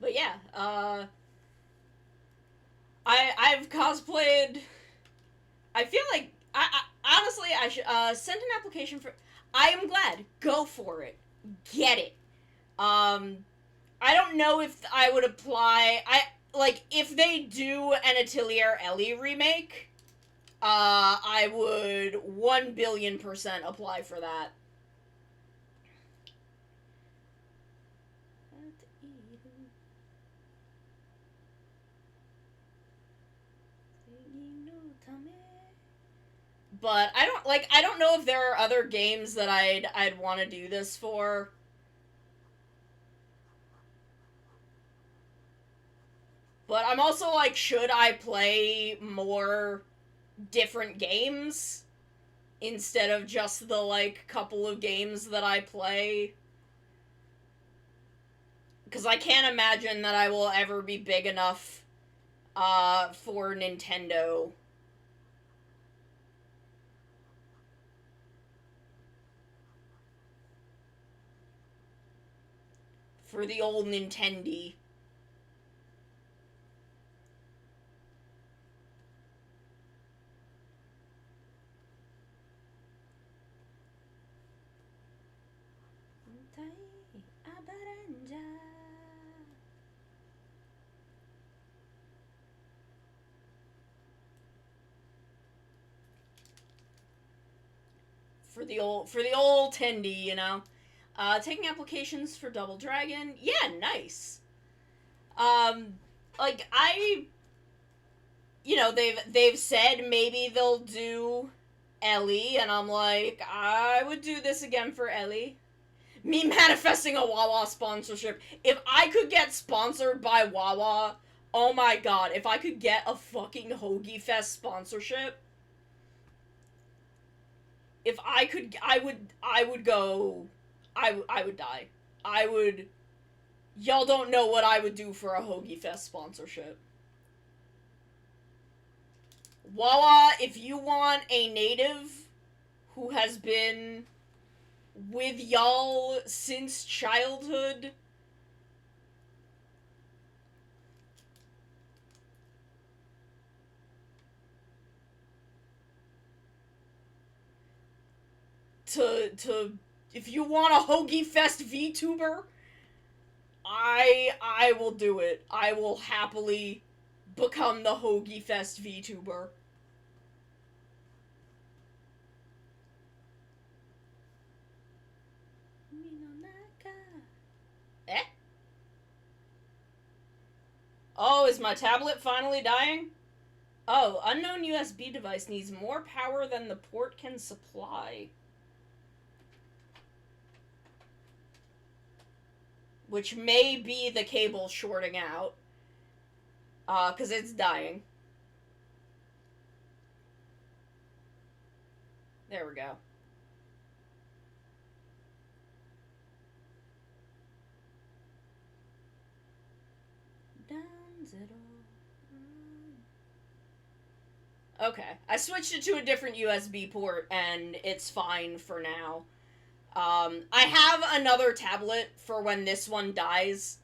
Speaker 1: But yeah, I've cosplayed. I feel like honestly I should send an application for. I am glad. Go for it. Get it. I don't know if I would apply. Like if they do an Atelier Ellie remake. I would 1,000,000,000% apply for that. But I don't know if there are other games that I'd want to do this for. But I'm also like, should I play more different games instead of just the like couple of games that I play? Because I can't imagine that I will ever be big enough for Nintendo. For the old Nintendy. For the old Tendy, you know. Taking applications for Double Dragon. Yeah, nice. Like you know, they've said maybe they'll do Ellie, and I'm like, I would do this again for Ellie. Me manifesting a Wawa sponsorship. If I could get sponsored by Wawa, oh my god, if I could get a fucking Hoagie Fest sponsorship, if I could, I would go, I would die. I would, y'all don't know what I would do for a Hoagie Fest sponsorship. Wawa, if you want a native who has been with y'all since childhood, if you want a Hoagie Fest VTuber, I will do it. I will happily become the Hoagie Fest VTuber. is my tablet finally dying? Oh, unknown USB device needs more power than the port can supply. Which may be the cable shorting out. Because it's dying. There we go. Okay, I switched it to a different USB port, and it's fine for now. I have another tablet for when this one dies.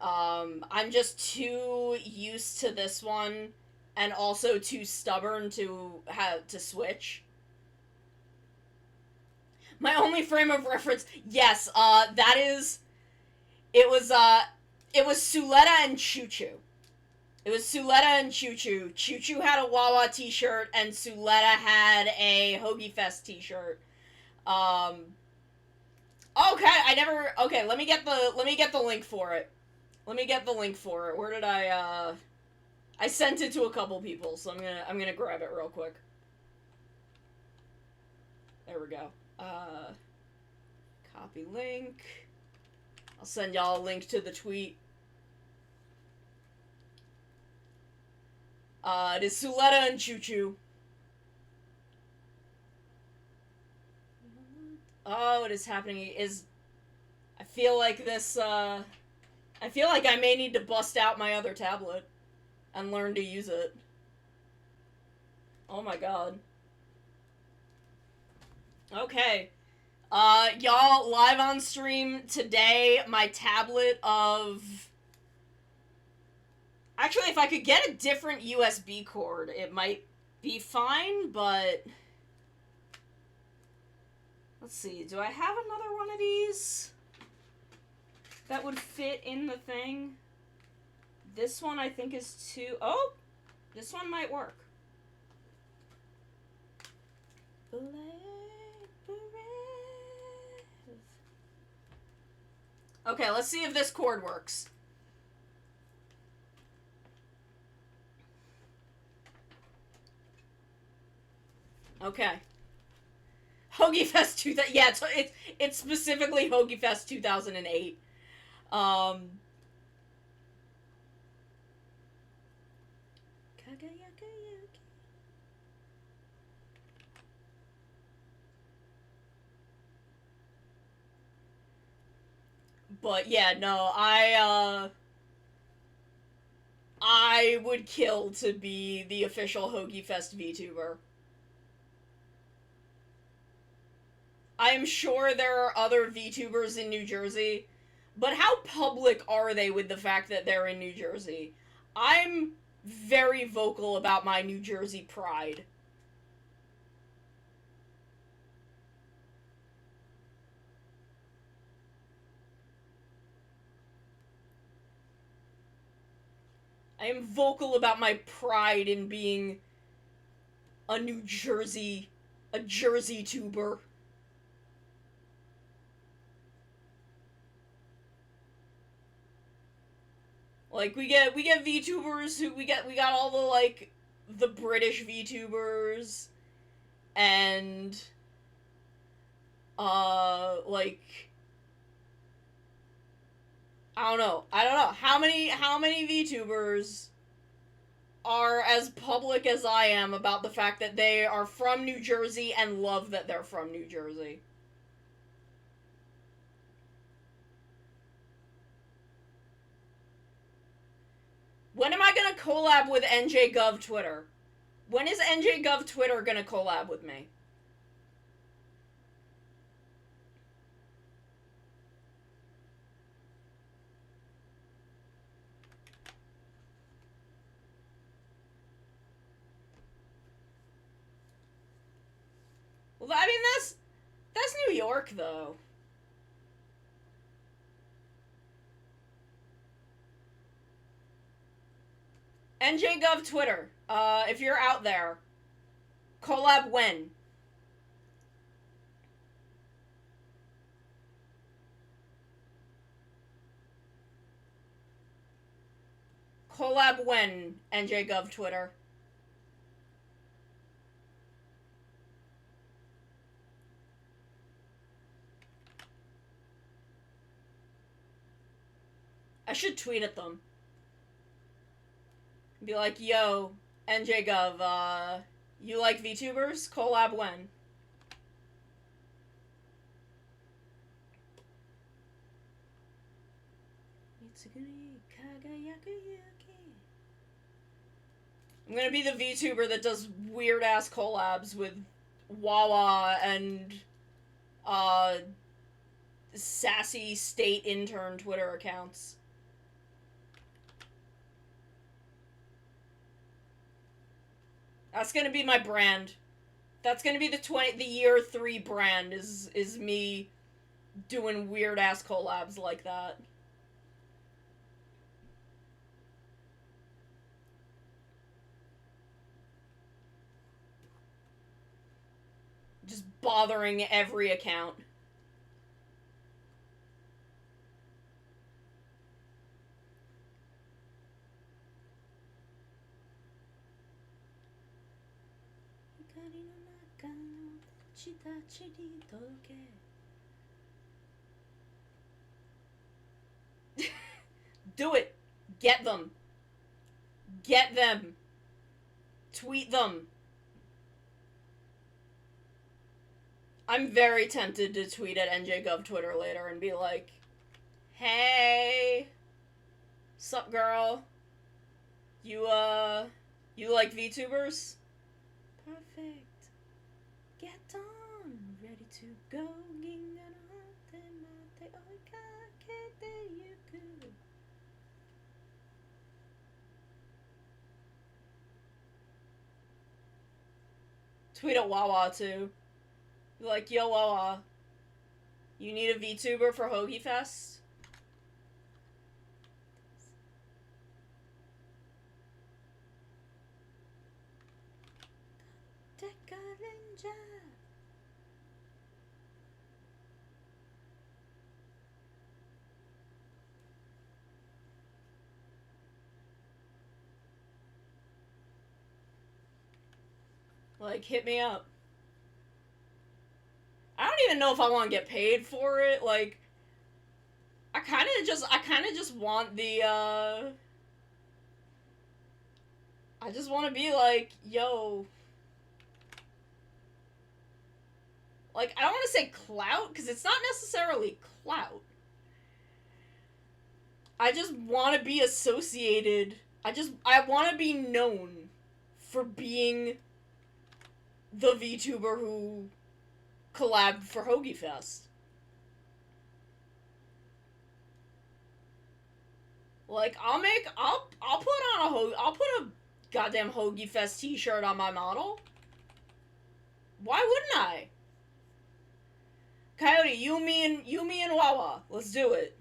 Speaker 1: I'm just too used to this one, and also too stubborn to have to switch. My only frame of reference, yes, that is, it was Suletta and Choo Choo. It was Suletta and Choo Choo. Choo Choo had a Wawa t-shirt, and Suletta had a Hoagie Fest t-shirt. Okay, let me get the link for it. Where did I sent it to a couple people, so I'm gonna grab it real quick. There we go. Copy link. I'll send y'all a link to the tweet. It is Suletta and Choo Choo. Oh, it is happening. I feel like this, I feel like I may need to bust out my other tablet and learn to use it. Oh my god. Okay. Y'all, live on stream today, my tablet of... Actually, if I could get a different USB cord, it might be fine, but... Let's see, do I have another one of these that would fit in the thing? This one I think is too... Oh! This one might work. Okay, let's see if this cord works. Okay. Hoagie Fest 2000. Yeah, it's specifically Hoagie Fest 2008. But yeah, no, I would kill to be the official Hoagie Fest VTuber. I am sure there are other VTubers in New Jersey, but how public are they with the fact that they're in New Jersey? I'm very vocal about my New Jersey pride. I am vocal about my pride in being a Jersey tuber. Like, we get VTubers who, we got all the, like, the British VTubers, and, like, I don't know, how many VTubers are as public as I am about the fact that they are from New Jersey and love that they're from New Jersey? When am I gonna collab with NJGov Twitter? When is NJGov Twitter gonna collab with me? Well, I mean, that's New York, though. NJGov Twitter, if you're out there, collab when? Collab when, NJGov Twitter. I should tweet at them. Be like, yo, NJGov, you like VTubers? Collab when? I'm gonna be the VTuber that does weird-ass collabs with Wawa and, sassy state intern Twitter accounts. That's gonna be my brand. That's gonna be the year 3 brand, is me doing weird-ass collabs like that. Just bothering every account. Do it. Get them. Get them. Tweet them. I'm very tempted to tweet at NJGov Twitter later and be like, hey, sup girl, you like VTubers? Perfect. Get on, ready to go. Tweet at Wawa too. Be like, yo Wawa, you need a VTuber for Hoagie Fest? Like, hit me up. I don't even know if I want to get paid for it. Like, I kind of just want the, I just want to be like, yo. Like, I don't want to say clout, because it's not necessarily clout. I just want to be associated. I want to be known for being the VTuber who collabed for Hoagie Fest. Like, I'll put a goddamn Hoagie Fest t-shirt on my model. Why wouldn't I? Coyote, you, me, and Wawa. Let's do it.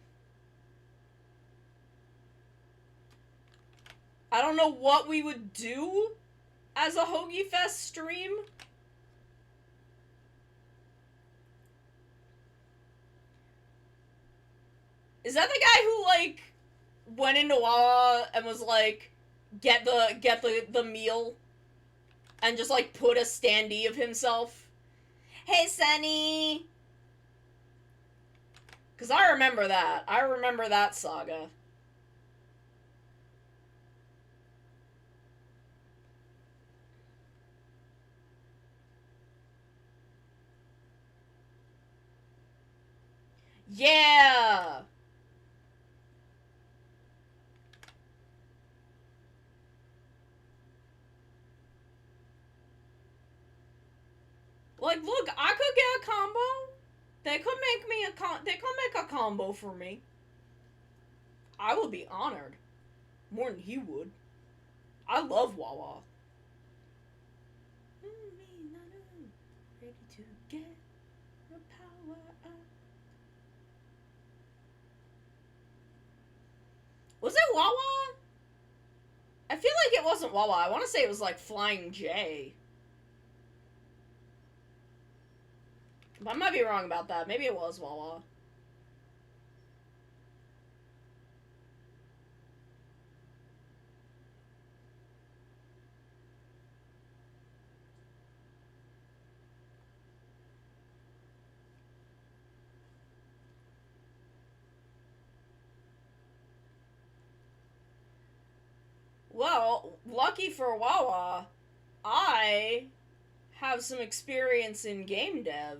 Speaker 1: I don't know what we would do as a Hoagie Fest stream. Is that the guy who, like, went into Wawa and was like, get the meal, and just, like, put a standee of himself? Hey, Sunny! Because I remember that. I remember that saga. Yeah! Like, look, I could get a combo. They could make me they could make a combo for me. I would be honored. More than he would. I love Wawa. Ready to get the power up. Was it Wawa? I feel like it wasn't Wawa. I want to say it was like Flying J. I might be wrong about that. Maybe it was Wawa. Well, lucky for Wawa, I have some experience in game dev.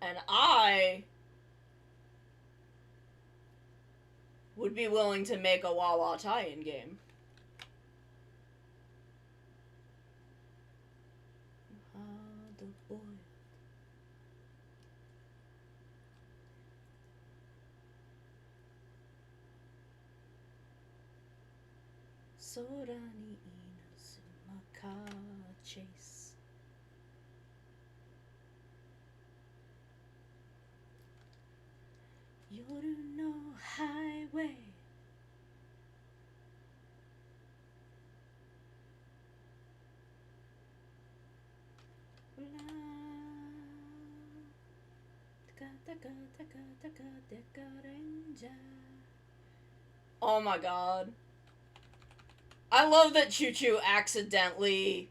Speaker 1: And I would be willing to make a Wawa tie-in game. Sorani inazumaka chase. Yoru no highway. Oh my god. I love that Choo Choo accidentally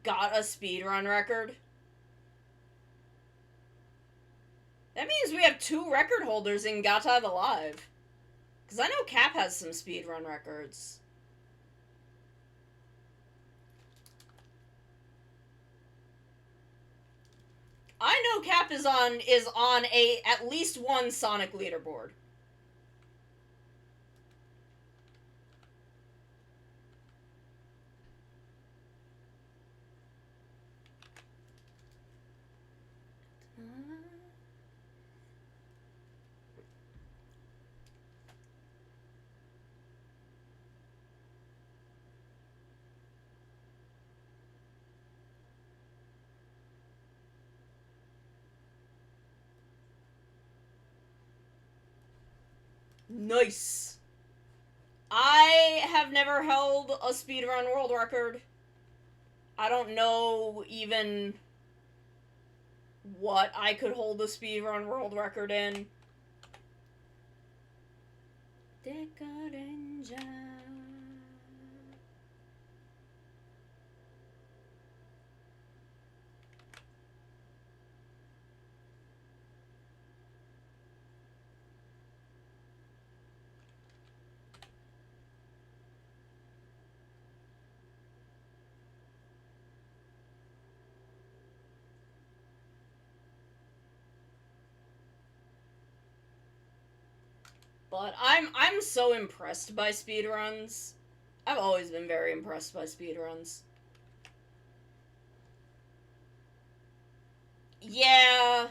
Speaker 1: got a speedrun record. That means we have 2 record holders in Gata the Live. Because I know Cap has some speedrun records. I know Cap is on at least one Sonic leaderboard. Nice. I have never held a speedrun world record. I don't know even what I could hold a speedrun world record in. But I'm so impressed by speedruns. I've always been very impressed by speedruns. Yeah.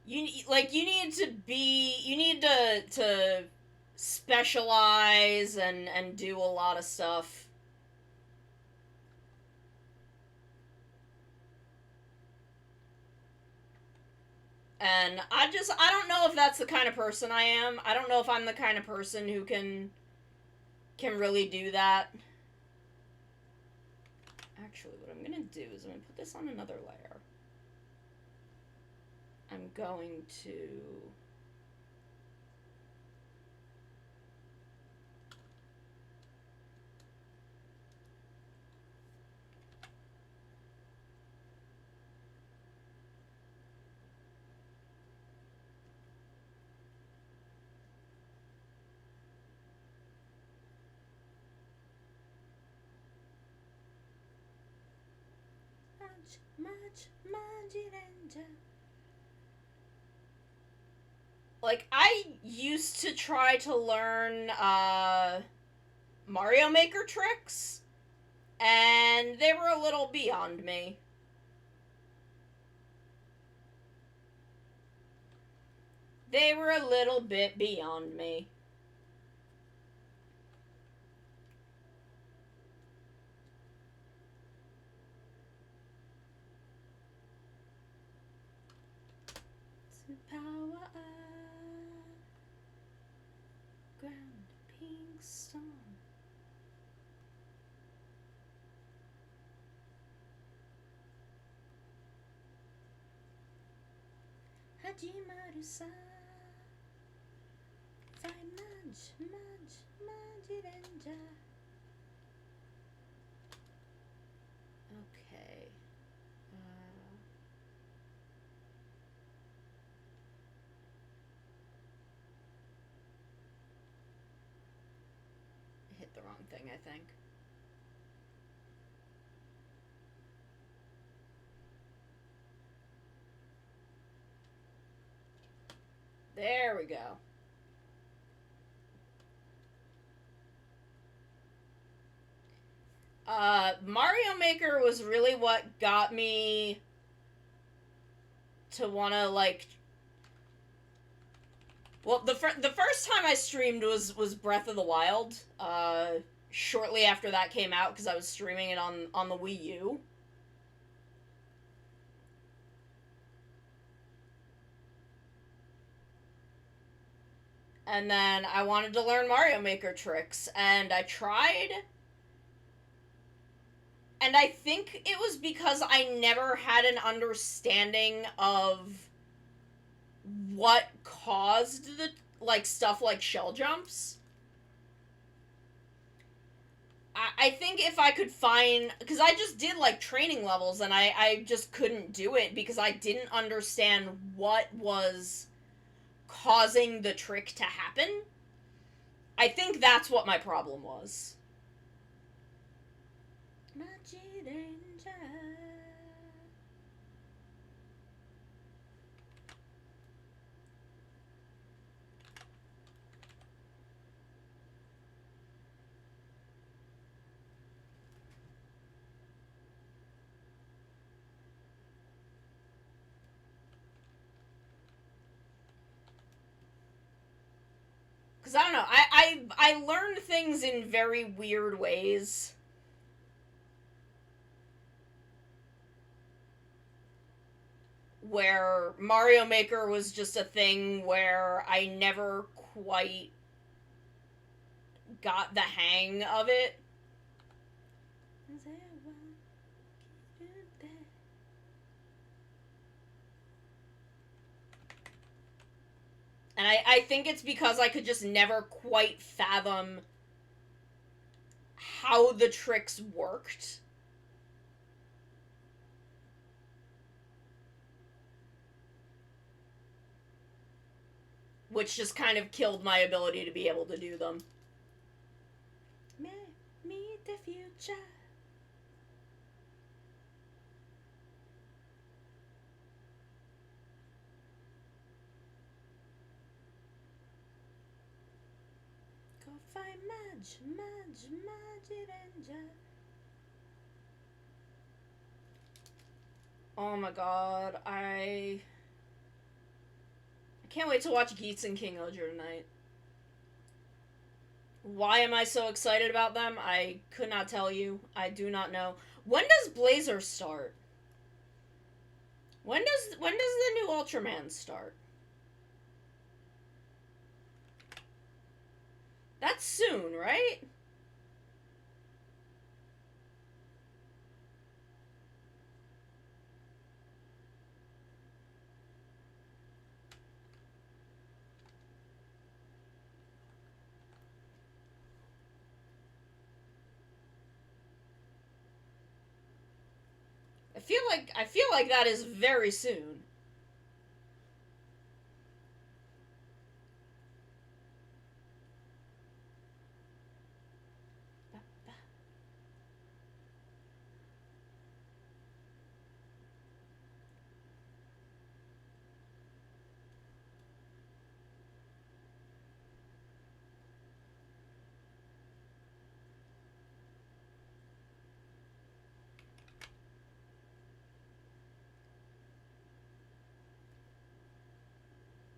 Speaker 1: You need to specialize and do a lot of stuff. And I don't know if that's the kind of person I am. I don't know if I'm the kind of person who can really do that. Actually, what I'm gonna do is I'm gonna put this on another layer. I'm going to... Like, I used to try to learn, Mario Maker tricks, and they were a little beyond me. They were a little bit beyond me. Power up, ground pink stone. Hajimaru sa, fai maji renja. hit the wrong thing, I think. There we go. Mario Maker was really what got me to want to, like... Well, the first time I streamed was Breath of the Wild, shortly after that came out, because I was streaming it on the Wii U. And then I wanted to learn Mario Maker tricks, and I tried... And I think it was because I never had an understanding of what caused the, like, stuff like shell jumps. I think if I could find... Because I just did, like, training levels, and I just couldn't do it because I didn't understand what was causing the trick to happen. I think that's what my problem was. Because I don't know, I learned things in very weird ways. Where Mario Maker was just a thing where I never quite got the hang of it. And I think it's because I could just never quite fathom how the tricks worked. Which just kind of killed my ability to be able to do them. Meet the future. Go find Madge Ranger. Oh my god, I can't wait to watch Geats and King Oger tonight. Why am I so excited about them? I could not tell you. I do not know. When does Blazer start? When does the new Ultraman start? That's soon, right? I feel like that is very soon.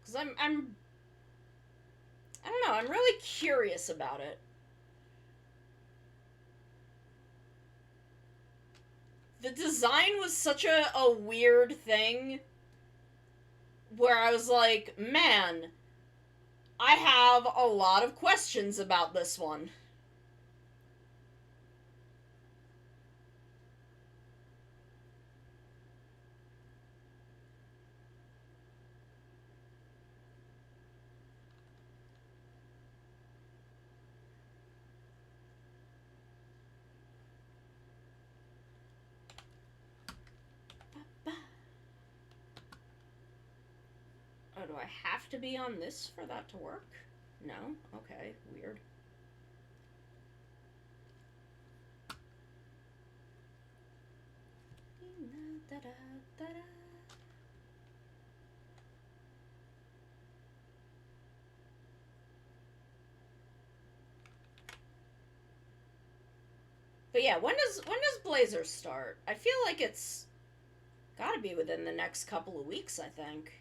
Speaker 1: Cause I don't know, I'm really curious about it. The design was such a weird thing where I was like, man, I have a lot of questions about this one. Oh, do I have to be on this for that to work? No? Okay, weird. But yeah, when does Blazer start? I feel like it's gotta be within the next couple of weeks, I think.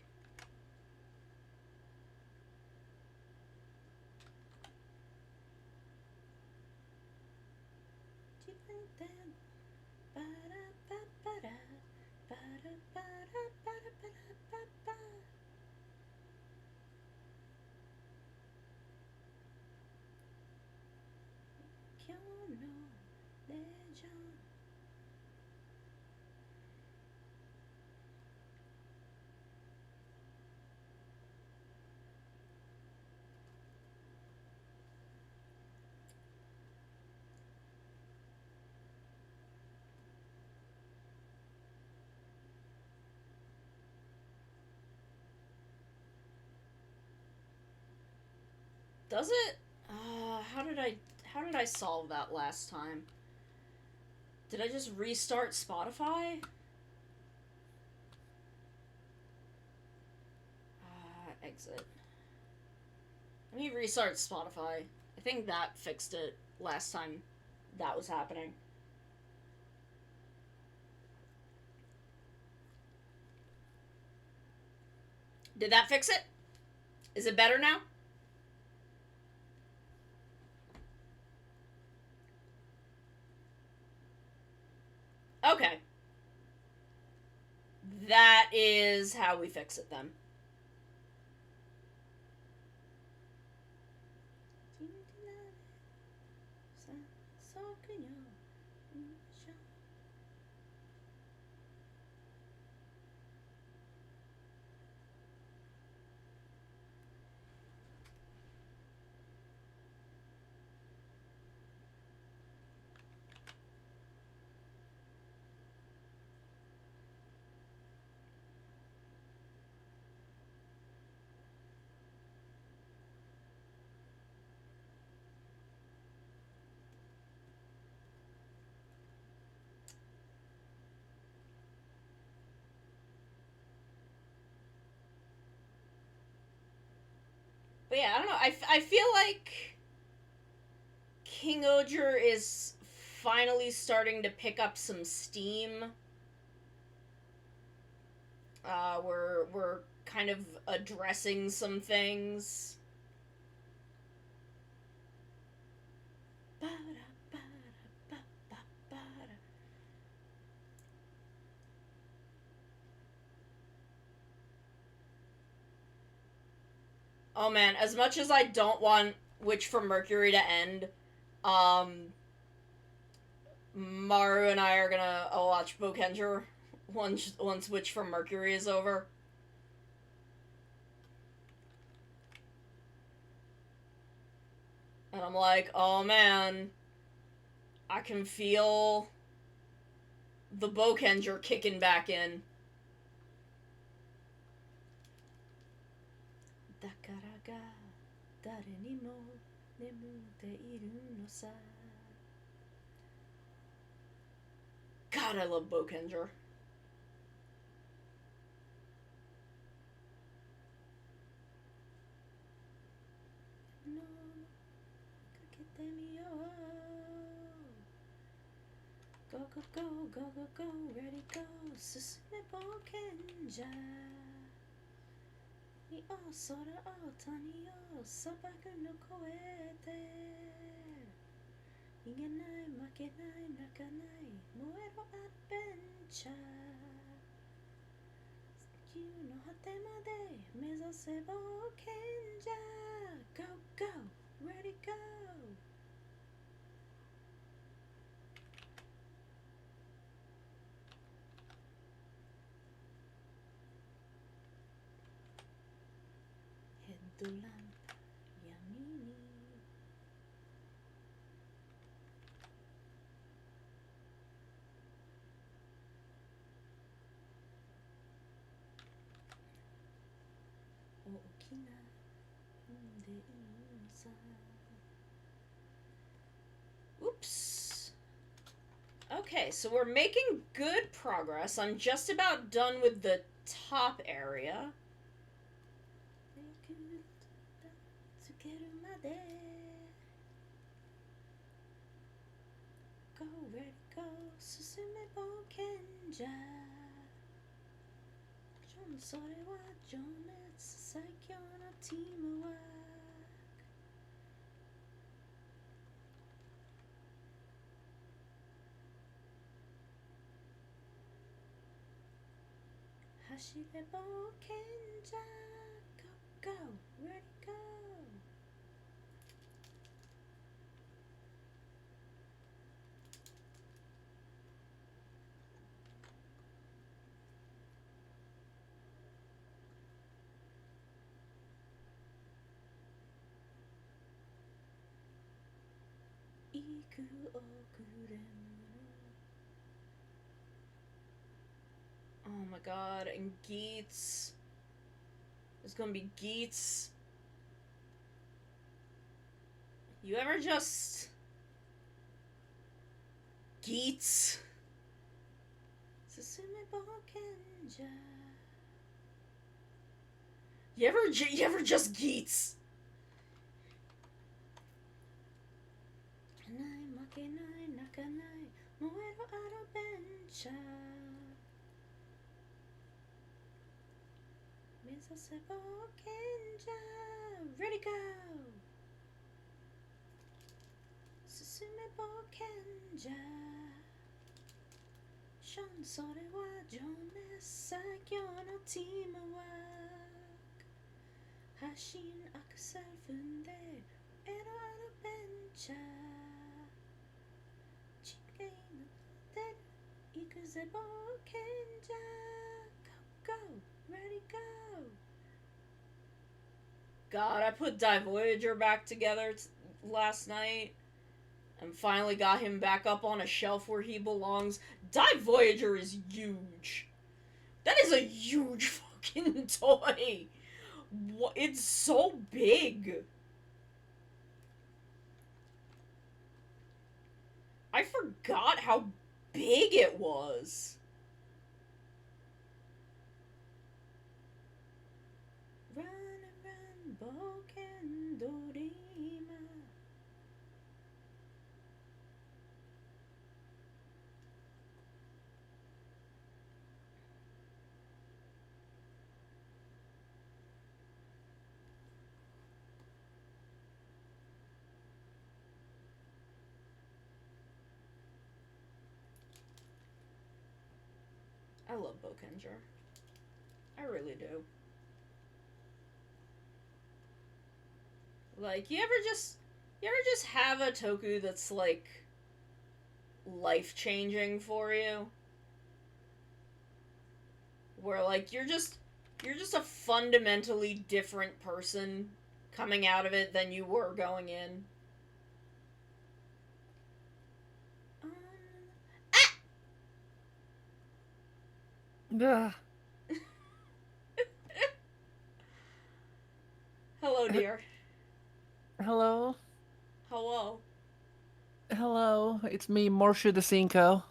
Speaker 1: Does it? How did I solve that last time? Did I just restart Spotify? Exit. Let me restart Spotify. I think that fixed it last time that was happening. Did that fix it? Is it better now? Okay. That is how we fix it then. But yeah, I don't know. I feel like King Oger is finally starting to pick up some steam. We're kind of addressing some things. Oh man, as much as I don't want Witch from Mercury to end, Maru and I are gonna watch Bokenger once Witch from Mercury is over. And I'm like, oh man, I can feel the Bokenger kicking back in. God, I love Bokenger. Go, go, go, go, go, go, ready, go, Susume Bokenja. Ni o sora o tani o sabaku no koete. Igenai, makenai, nakanai, moero adventure. Yu no hate made, mezase Bokenja. Go, go, ready, go. Headlamp, yamini. O okina, de insa. Oops. Okay, so we're making good progress. I'm just about done with the top area. Go, ready, go, Susume Bokenja. John Sorewa, John, it's Saikyo no teamwork. Hashire Bokenja. Go, go, ready, go. Iku okuremu. Oh my god, and Geets. There's gonna be Geets. You ever just... Geets? Susume Bokenja. You ever just Geets? Kanai, makenai, nakanai, moero aro bencha. Misase Bokenja. Ready, go! Susume Bokenja. Shon sore wa jone saikyo no teamwork. Hashin akusel funde ero aro bencha. Chikei no teru ikuze Bokenja. Go, go, ready, go! God, I put Die Voyager back together last night and finally got him back up on a shelf where he belongs. Die Voyager is huge. That is a huge fucking toy. What? It's so big. I forgot how big it was. Run and run, Boken Dorima. I love Bokenger. I really do. Like, you ever just have a toku that's, like, life-changing for you? Where, like, you're just a fundamentally different person coming out of it than you were going in.
Speaker 3: Ugh.
Speaker 1: Hello, dear.
Speaker 3: Hello?
Speaker 1: Hello.
Speaker 3: Hello, it's me, Morsha the Cinco.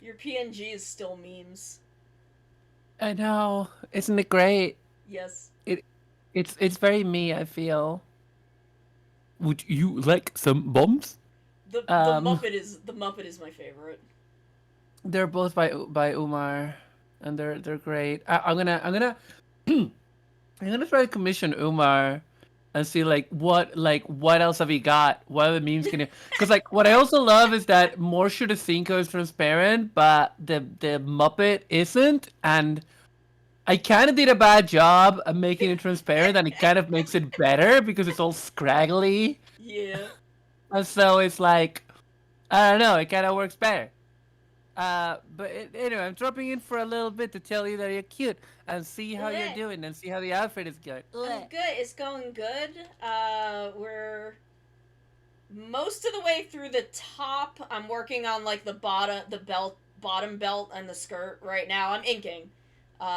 Speaker 1: Your PNG is still memes.
Speaker 3: I know, isn't it great?
Speaker 1: Yes.
Speaker 3: It's very me, I feel. Would you like some bombs?
Speaker 1: The Muppet is my favorite.
Speaker 3: They're both by Umar, and they're great. I'm gonna I'm gonna try to commission Umar and see what else have he got? What other memes can you? Because like what I also love is that Morsha the Cinco is transparent, but the Muppet isn't, and I kind of did a bad job of making it transparent, and it kind of makes it better because it's all scraggly,
Speaker 1: Yeah.
Speaker 3: and so it's like I don't know, it kind of works better. Anyway, I'm dropping in for a little bit to tell you that you're cute and see how you're doing and see how the outfit is going.
Speaker 1: It's good. It's going good. We're most of the way through the top. I'm working on like the bottom belt, and the skirt right now. I'm inking.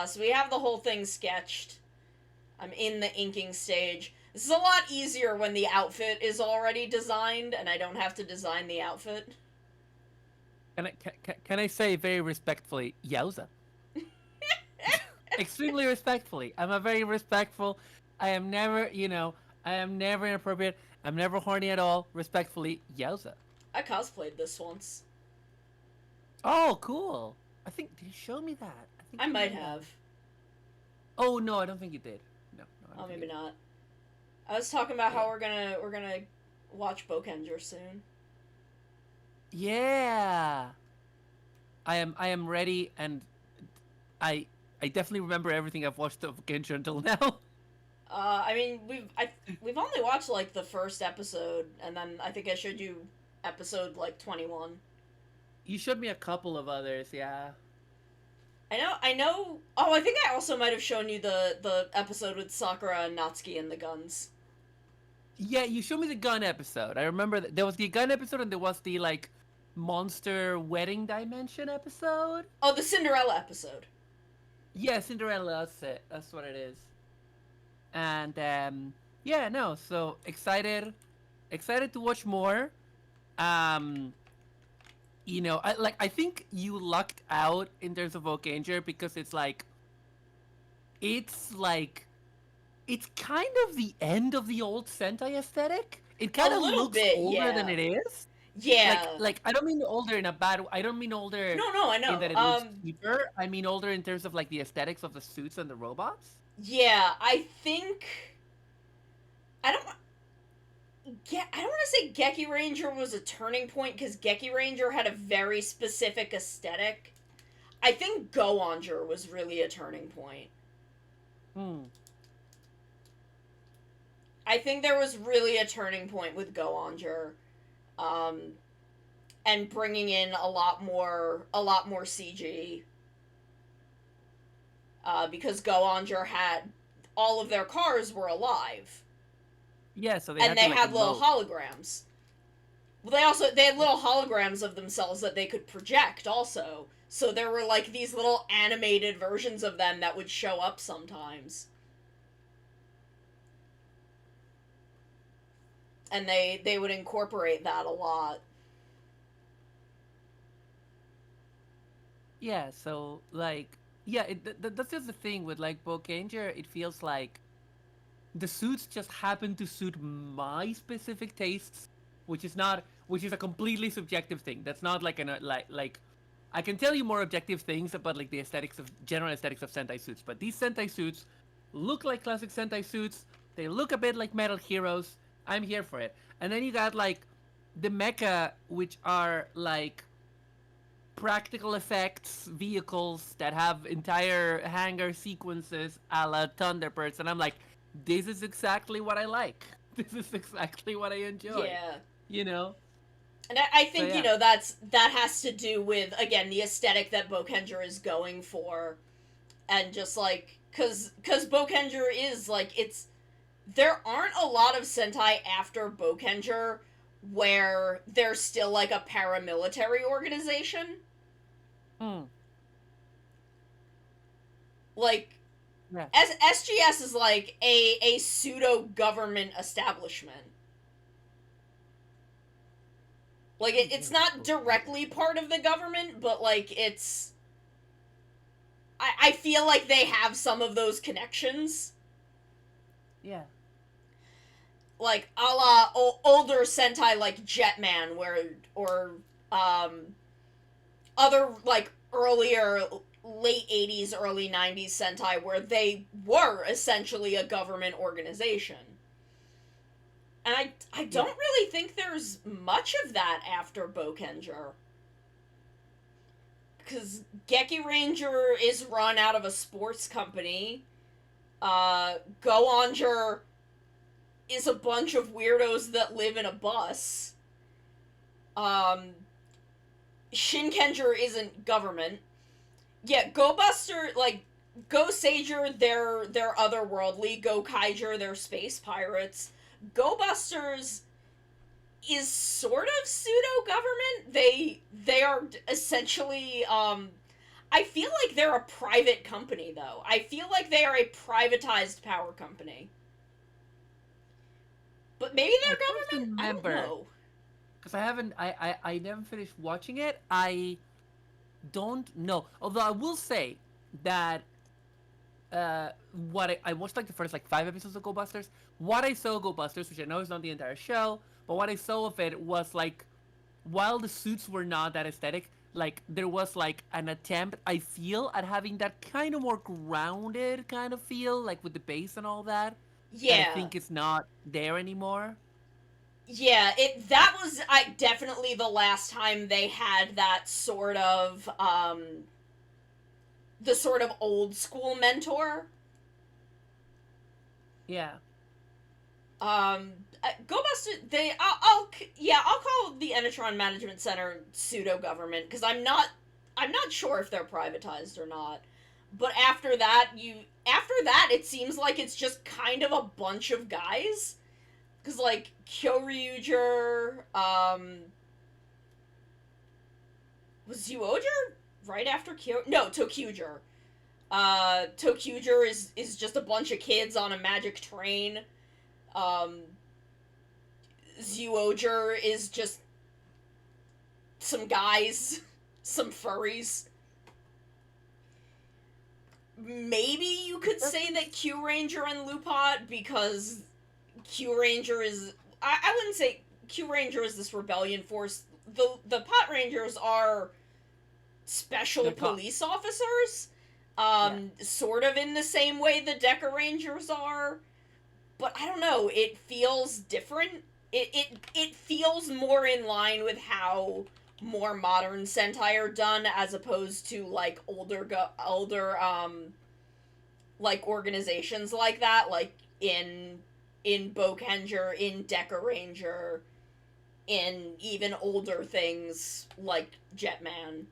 Speaker 1: So we have the whole thing sketched. I'm in the inking stage. This is a lot easier when the outfit is already designed and I don't have to design the outfit.
Speaker 3: Can I say very respectfully, yowza? Extremely respectfully. I'm a very respectful. I am never, I am never inappropriate. I'm never horny at all. Respectfully, yowza.
Speaker 1: I cosplayed this once.
Speaker 3: Oh, cool. Did you show me that?
Speaker 1: I might have.
Speaker 3: Oh no, I don't think you did. No, I don't think
Speaker 1: Maybe
Speaker 3: you did.
Speaker 1: not. I was talking about how we're gonna watch Bokenger soon.
Speaker 3: Yeah. I am ready, and I definitely remember everything I've watched of Genji until now.
Speaker 1: I mean, we've only watched like the first episode, and then I think I showed you episode like 21.
Speaker 3: You showed me a couple of others, yeah.
Speaker 1: I know. Oh, I think I also might have shown you the episode with Sakura and Natsuki and the guns.
Speaker 3: Yeah, you showed me the gun episode. I remember that there was the gun episode and there was the like monster wedding dimension episode.
Speaker 1: Oh, the Cinderella episode.
Speaker 3: Yeah, Cinderella. That's it. That's what it is. And yeah, no. So excited to watch more. I think you lucked out in terms of Vocanger because it's kind of the end of the old Sentai aesthetic. It kind of looks
Speaker 1: bit,
Speaker 3: older
Speaker 1: yeah.
Speaker 3: than it is.
Speaker 1: Yeah.
Speaker 3: Like I don't mean older in a bad. I don't mean older.
Speaker 1: No, I know.
Speaker 3: In that it looks cheaper. I mean older in terms of like the aesthetics of the suits and the robots.
Speaker 1: Yeah, I think. I don't want to say Geki Ranger was a turning point because Geki Ranger had a very specific aesthetic. I think Go Onger was really a turning point. I think there was really a turning point with Go Onger, and bringing in a lot more CG. Because Go Onger had all of their cars were alive.
Speaker 3: Yeah, so
Speaker 1: they had little holograms. Well, they had little holograms of themselves that they could project also. So there were like these little animated versions of them that would show up sometimes. And they would incorporate that a lot.
Speaker 3: Yeah, so that's just the thing with like Bokanger. It feels like the suits just happen to suit my specific tastes, which is a completely subjective thing. That's not like I can tell you more objective things about like the general aesthetics of Sentai suits, but these Sentai suits look like classic Sentai suits. They look a bit like Metal Heroes. I'm here for it. And then you got like the mecha, which are like practical effects vehicles that have entire hangar sequences a la Thunderbirds, and I'm like, this is exactly what I like. This is exactly what I enjoy.
Speaker 1: Yeah.
Speaker 3: You know?
Speaker 1: And I think,
Speaker 3: so, yeah.
Speaker 1: that has to do with, again, the aesthetic that Bokenger is going for. And just, like, because Bokenger is, like, there aren't a lot of Sentai after Bokenger where there's still, like, a paramilitary organization. Like,
Speaker 3: yeah.
Speaker 1: SGS is, like, a pseudo-government establishment. Like, it's not directly part of the government, but, like, it's... I feel like they have some of those connections.
Speaker 3: Yeah.
Speaker 1: Like, a la older Sentai like Jetman, or other, like, earlier, late 80s, early 90s Sentai, where they were essentially a government organization. And I don't really think there's much of that after Bokenger. Because Geki Ranger is run out of a sports company. Go Onger is a bunch of weirdos that live in a bus. Shinkenger isn't government. Yeah, Go Buster, like, Go Sager, they're otherworldly. Go Kaiger, they're space pirates. Go Busters is sort of pseudo-government. They are essentially, I feel like they're a private company, though. I feel like they are a privatized power company. But maybe
Speaker 3: I
Speaker 1: they're
Speaker 3: can't
Speaker 1: government? I don't
Speaker 3: remember.
Speaker 1: know.
Speaker 3: Because I never finished watching it. I don't know. Although I will say that what I watched like the first like 5 episodes of Go Busters. What I saw of Go Busters, which I know is not the entire show, but what I saw of it was like, while the suits were not that aesthetic, like there was like an attempt, I feel, at having that kind of more grounded kind of feel, like with the bass and all that. That I
Speaker 1: Yeah.
Speaker 3: think is not there anymore.
Speaker 1: Yeah, that was definitely the last time they had that sort of the sort of old school mentor.
Speaker 3: Yeah.
Speaker 1: Go Buster. I'll call the Enetron Management Center pseudo government because I'm not sure if they're privatized or not. But after that, it seems like it's just kind of a bunch of guys. Because like Kyoryuger, was Zyuohger right after Kyo? No, Tokyuger. Tokyuger is just a bunch of kids on a magic train. Um, Zyuohger is just some guys, some furries. Maybe you could say that Q Ranger and Lupot, because Q Ranger is. I wouldn't say Q Ranger is this rebellion force. The Pot Rangers are special police officers. Sort of in the same way the Deca Rangers are. But I don't know, it feels different. It feels more in line with how more modern Sentai are done, as opposed to like older like organizations like that, like in Bokenger, in Deca Ranger, in even older things like Jetman.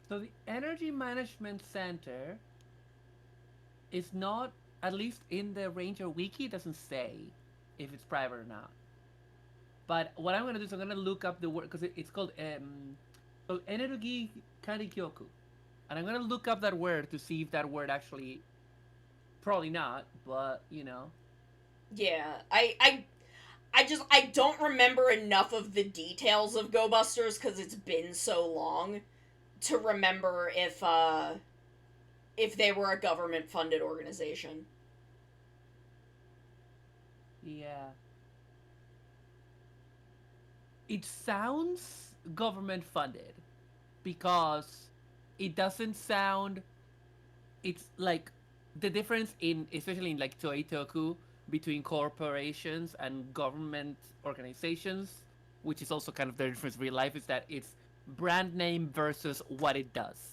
Speaker 3: So the Energy Management Center is not, at least in the Ranger Wiki, it doesn't say if it's private or not. But what I'm gonna do is I'm gonna look up the word, because it's called so Energy Karikyoku, and I'm gonna look up that word to see if that word actually, probably not, but you know.
Speaker 1: Yeah, I don't remember enough of the details of Go Busters because it's been so long to remember if they were a government funded organization.
Speaker 3: Yeah. It sounds government funded because it doesn't sound, it's like the difference in, especially in like Toei Toku, between corporations and government organizations, which is also kind of the difference in real life, is that it's brand name versus what it does.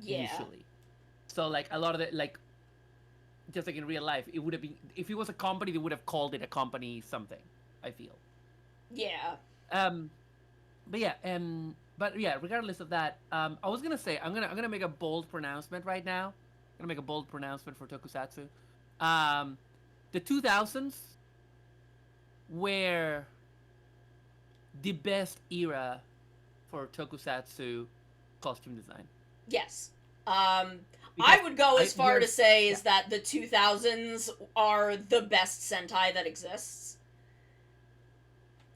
Speaker 1: Yeah.
Speaker 3: Usually. So like a lot of it, like just like in real life, it would have been, if it was a company, they would have called it a company something, I feel.
Speaker 1: Yeah.
Speaker 3: But yeah, regardless of that, I was gonna say I'm gonna make a bold pronouncement right now. I'm gonna make a bold pronouncement for Tokusatsu. The 2000s were the best era for Tokusatsu costume design.
Speaker 1: Yes. I would go as far to say is that the 2000s are the best Sentai that exists.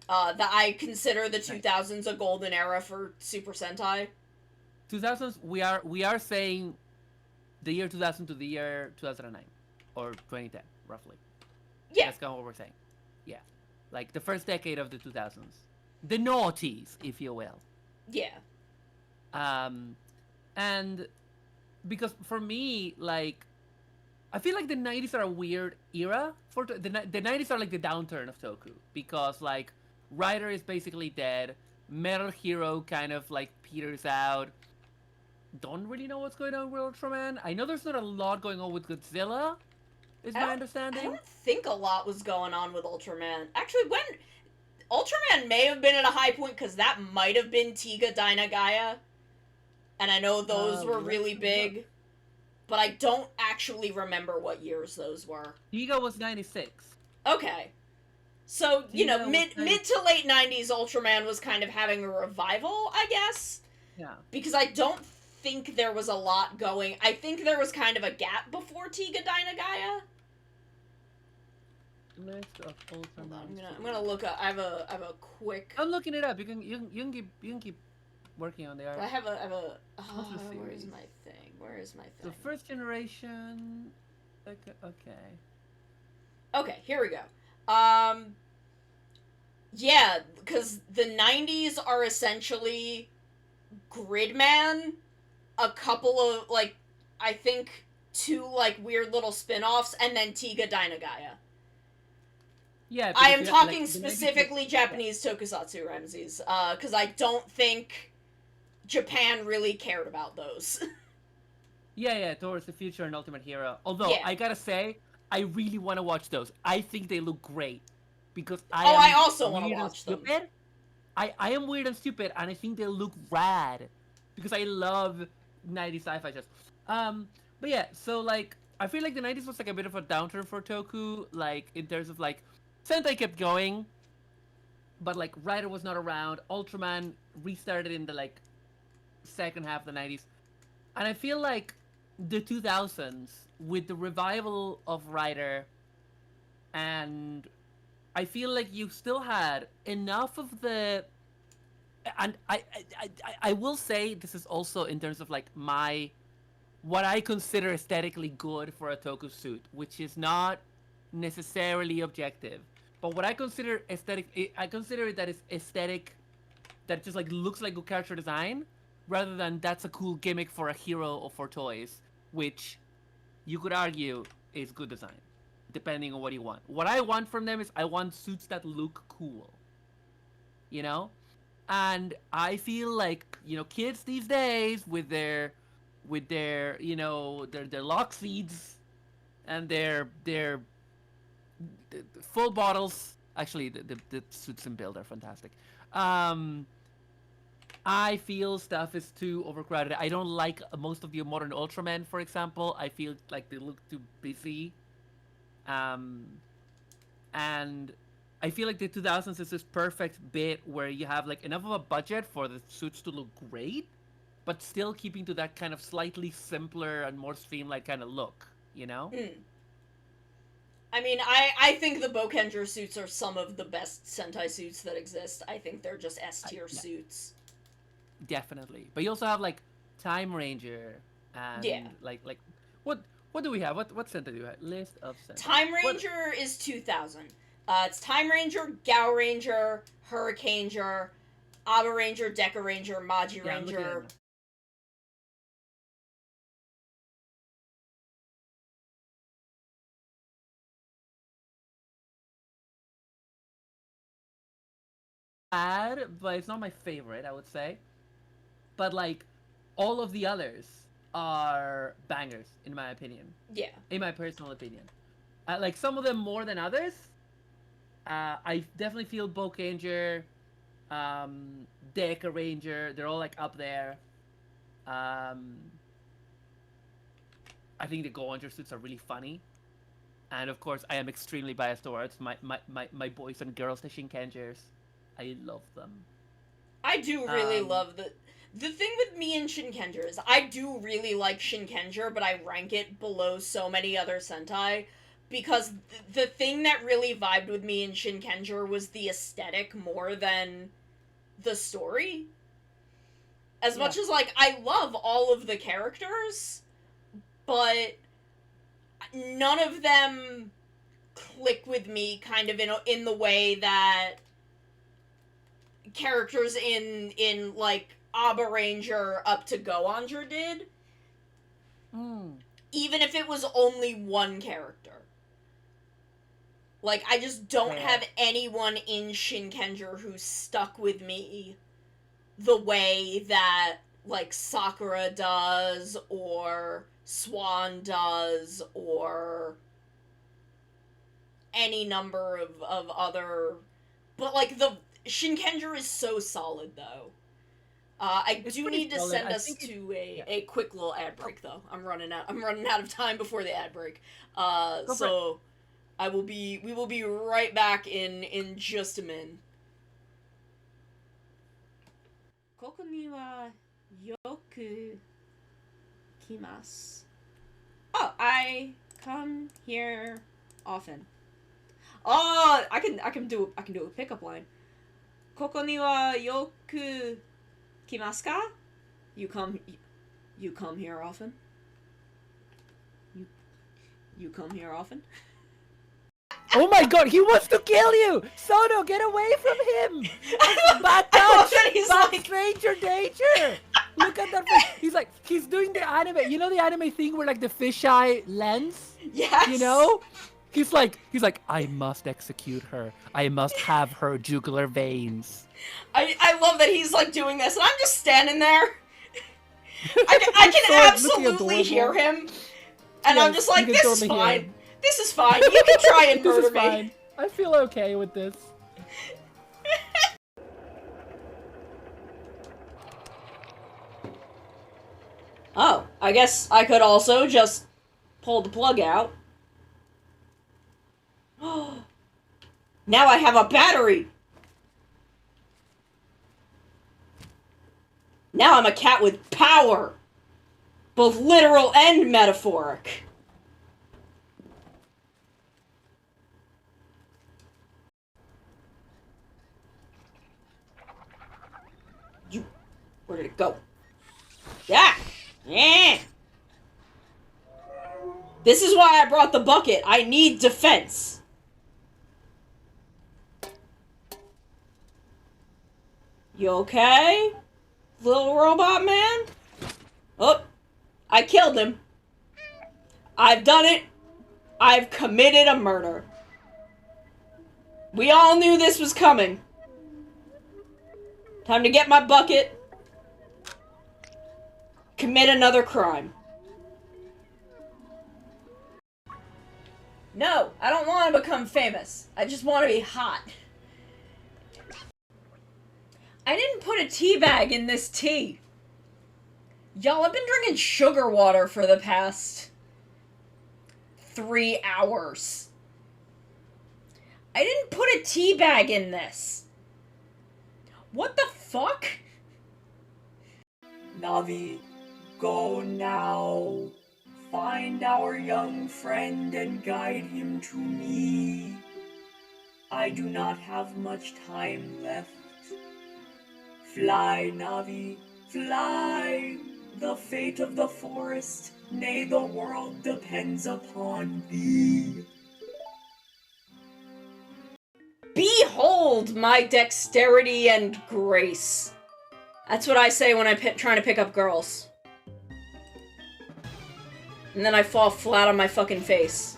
Speaker 1: That I consider the 2000s a golden era for Super Sentai.
Speaker 3: 2000s, we are saying the year 2000 to the year 2009 or 2010, roughly.
Speaker 1: Yeah,
Speaker 3: that's kind of what we're saying. Yeah, like the first decade of the 2000s, the noughties, if you will.
Speaker 1: Yeah.
Speaker 3: And because for me, like, I feel like the 90s are a weird era for the 90s are like the downturn of Toku, because like Rider is basically dead, Metal Hero kind of like peters out. Don't really know what's going on with Ultraman. I know there's not a lot going on with Godzilla, is my understanding.
Speaker 1: I don't think a lot was going on with Ultraman. Actually, when Ultraman may have been at a high point, because that might have been Tiga Dynagaya, and I know those were really big, but I don't actually remember what years those were.
Speaker 3: Tiga was 96.
Speaker 1: Okay. So, you know, mid to late 90s, Ultraman was kind of having a revival, I guess.
Speaker 3: Yeah.
Speaker 1: Because I don't think there was a lot going. I think there was kind of a gap before Tiga Dynagaya.
Speaker 3: List of all
Speaker 1: Hold on,
Speaker 3: time.
Speaker 1: I'm gonna look up. I have a quick.
Speaker 3: I'm looking it up. You can keep working on the art.
Speaker 1: I have a.
Speaker 3: What's the
Speaker 1: Where
Speaker 3: series?
Speaker 1: is my thing? Where is my
Speaker 3: The
Speaker 1: thing?
Speaker 3: first generation. Okay.
Speaker 1: Okay, here we go. Yeah, because the 90s are essentially Gridman, a couple of, like, I think 2, like, weird little spin-offs, and then Tiga Dynagaya.
Speaker 3: Yeah,
Speaker 1: I am
Speaker 3: because
Speaker 1: talking
Speaker 3: like, the 90s
Speaker 1: specifically Japanese tokusatsu, Ramses, because I don't think Japan really cared about those.
Speaker 3: Yeah, towards the future and Ultimate Hero. Although
Speaker 1: Yeah.
Speaker 3: I gotta say, I really want to watch those. I think they look great because I
Speaker 1: Oh,
Speaker 3: am
Speaker 1: I also want to
Speaker 3: weird and
Speaker 1: watch them.
Speaker 3: stupid. I am weird and stupid, and I think they look rad because I love 90s sci-fi shows. But yeah, so like I feel like the 90s was like a bit of a downturn for Toku, like in terms of like Sentai kept going, but like Rider was not around. Ultraman restarted in the like second half of the 90s, and I feel like the 2000s with the revival of Rider, and I feel like you still had enough of the, and I will say this is also in terms of like my what I consider aesthetically good for a toku suit, which is not necessarily objective, but what I consider aesthetic, I consider it that is aesthetic, that just like looks like good character design, rather than that's a cool gimmick for a hero or for toys, which you could argue is good design, depending on what you want. What I want from them is I want suits that look cool, you know? And I feel like, kids these days with their their lock seeds and their full bottles. Actually, the suits and build are fantastic. Um, I feel stuff is too overcrowded. I don't like most of the modern Ultramen, for example. I feel like they look too busy. Um, and I feel like the 2000s is this perfect bit where you have like enough of a budget for the suits to look great, but still keeping to that kind of slightly simpler and more streamlined kind of look, you know?
Speaker 1: I mean, I think the Bokenger suits are some of the best Sentai suits that exist. I think they're just S tier
Speaker 3: Yeah,
Speaker 1: suits.
Speaker 3: definitely. But you also have like Time Ranger
Speaker 1: Yeah.
Speaker 3: and like what do we have? What center do you have? List of centers.
Speaker 1: Time
Speaker 3: What?
Speaker 1: Ranger is 2000. It's Time Ranger, Gao Ranger, Hurricaneger, Aba Ranger, Deca Ranger, Maji
Speaker 3: Yeah, I'm looking at it
Speaker 1: Ranger.
Speaker 3: now. Bad, but it's not my favorite, I would say. But like all of the others are bangers in my opinion.
Speaker 1: Yeah.
Speaker 3: In my personal opinion. Like some of them more than others. I definitely feel Bokanger, Deca Ranger, they're all like up there. Um, I think the Go suits are really funny. And of course, I am extremely biased towards my boys and girls, the Shinkangers. I love them.
Speaker 1: I do really
Speaker 3: Um,
Speaker 1: love the thing with me and Shinkenger is I do really like Shinkenger, but I rank it below so many other Sentai because the thing that really vibed with me in Shinkenger was the aesthetic more than the story. As
Speaker 3: yeah,
Speaker 1: much as like I love all of the characters, but none of them click with me kind of in the way that characters in like Aba Ranger up to Goanger did,
Speaker 3: mm,
Speaker 1: even if it was only one character. Like, I just don't
Speaker 3: fair.
Speaker 1: have anyone in Shinkenger who stuck with me the way that, like, Sakura does, or Swan does, or any number of other. But, like, the Shinkenger is so solid, though. I
Speaker 3: It's
Speaker 1: do
Speaker 3: pretty
Speaker 1: need to
Speaker 3: solid.
Speaker 1: send
Speaker 3: I
Speaker 1: us
Speaker 3: think it.
Speaker 1: to
Speaker 3: Yeah.
Speaker 1: a quick little ad
Speaker 3: Oh,
Speaker 1: break though. I'm running out of time before the ad break.
Speaker 3: go for it.
Speaker 1: So we will be right back in just a minute. ここにはよく ikimasu. Oh, I come here often. Oh, I can do a pickup line. Koko ni wa yoku kimasu ka? You come here often? You come here often?
Speaker 3: Oh my god, he wants to kill you! Sono, get away from him! Bad
Speaker 1: I love
Speaker 3: touch!
Speaker 1: that he's
Speaker 3: Bad
Speaker 1: like-
Speaker 3: stranger danger! Look at that face. He's like, he's doing the anime. You know the anime thing where like the fisheye lens?
Speaker 1: Yes.
Speaker 3: You know? He's like, I must execute her. I must have her jugular veins.
Speaker 1: I love that he's like doing this, and I'm just standing there. I can
Speaker 3: So looking
Speaker 1: absolutely hear
Speaker 3: adorable.
Speaker 1: him, and
Speaker 3: Yeah,
Speaker 1: I'm just like,
Speaker 3: you can
Speaker 1: this
Speaker 3: totally
Speaker 1: is
Speaker 3: hear
Speaker 1: fine.
Speaker 3: him.
Speaker 1: This is fine. You can try and
Speaker 3: This
Speaker 1: murder
Speaker 3: is
Speaker 1: me.
Speaker 3: fine. I feel okay with this.
Speaker 1: Oh, I guess I could also just pull the plug out. Now I have a battery! Now I'm a cat with power! Both literal and metaphoric. You... Where did it go? Yeah! Yeah! This is why I brought the bucket. I need defense. You okay? Little robot man? Oh, I killed him. I've done it. I've committed a murder. We all knew this was coming. Time to get my bucket. Commit another crime. No, I don't want to become famous. I just want to be hot. I didn't put a tea bag in this tea. Y'all, I've been drinking sugar water for the past 3 hours. I didn't put a tea bag in this. What the fuck?
Speaker 4: Navi, go now. Find our young friend and guide him to me. I do not have much time left. Fly, Navi, fly. The fate of the forest, nay, the world depends upon thee.
Speaker 1: Behold my dexterity and grace. That's what I say when I'm trying to pick up girls. And then I fall flat on my fucking face.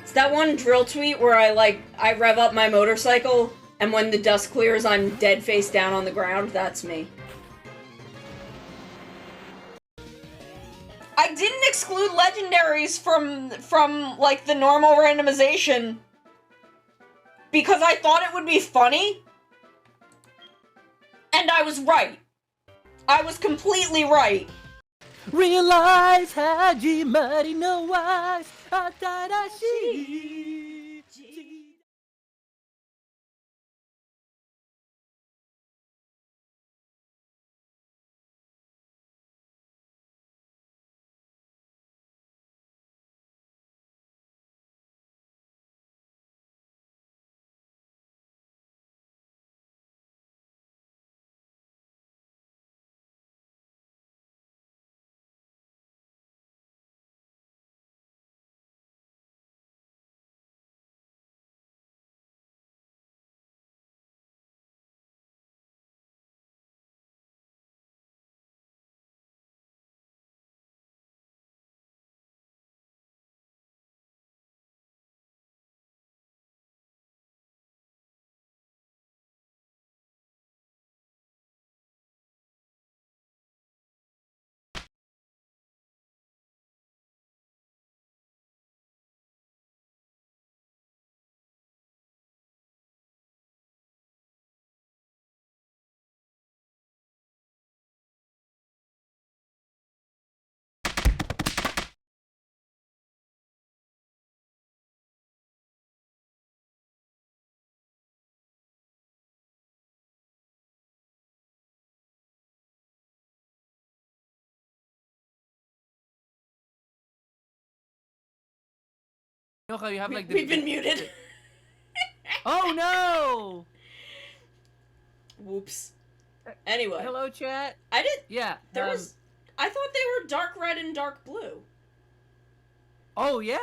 Speaker 1: It's that one drill tweet where I rev up my motorcycle, and when the dust clears, I'm dead face down on the ground. That's me. I didn't exclude legendaries from like the normal randomization because I thought it would be funny. And I was right. I was completely right.
Speaker 3: Realize Hajimari no wa atarashi Okay, you have like
Speaker 1: We've been muted.
Speaker 3: Oh no!
Speaker 1: Whoops. Anyway.
Speaker 3: Hello, chat.
Speaker 1: I did.
Speaker 3: Yeah.
Speaker 1: There was. I thought they were dark red and dark blue.
Speaker 3: Oh yeah.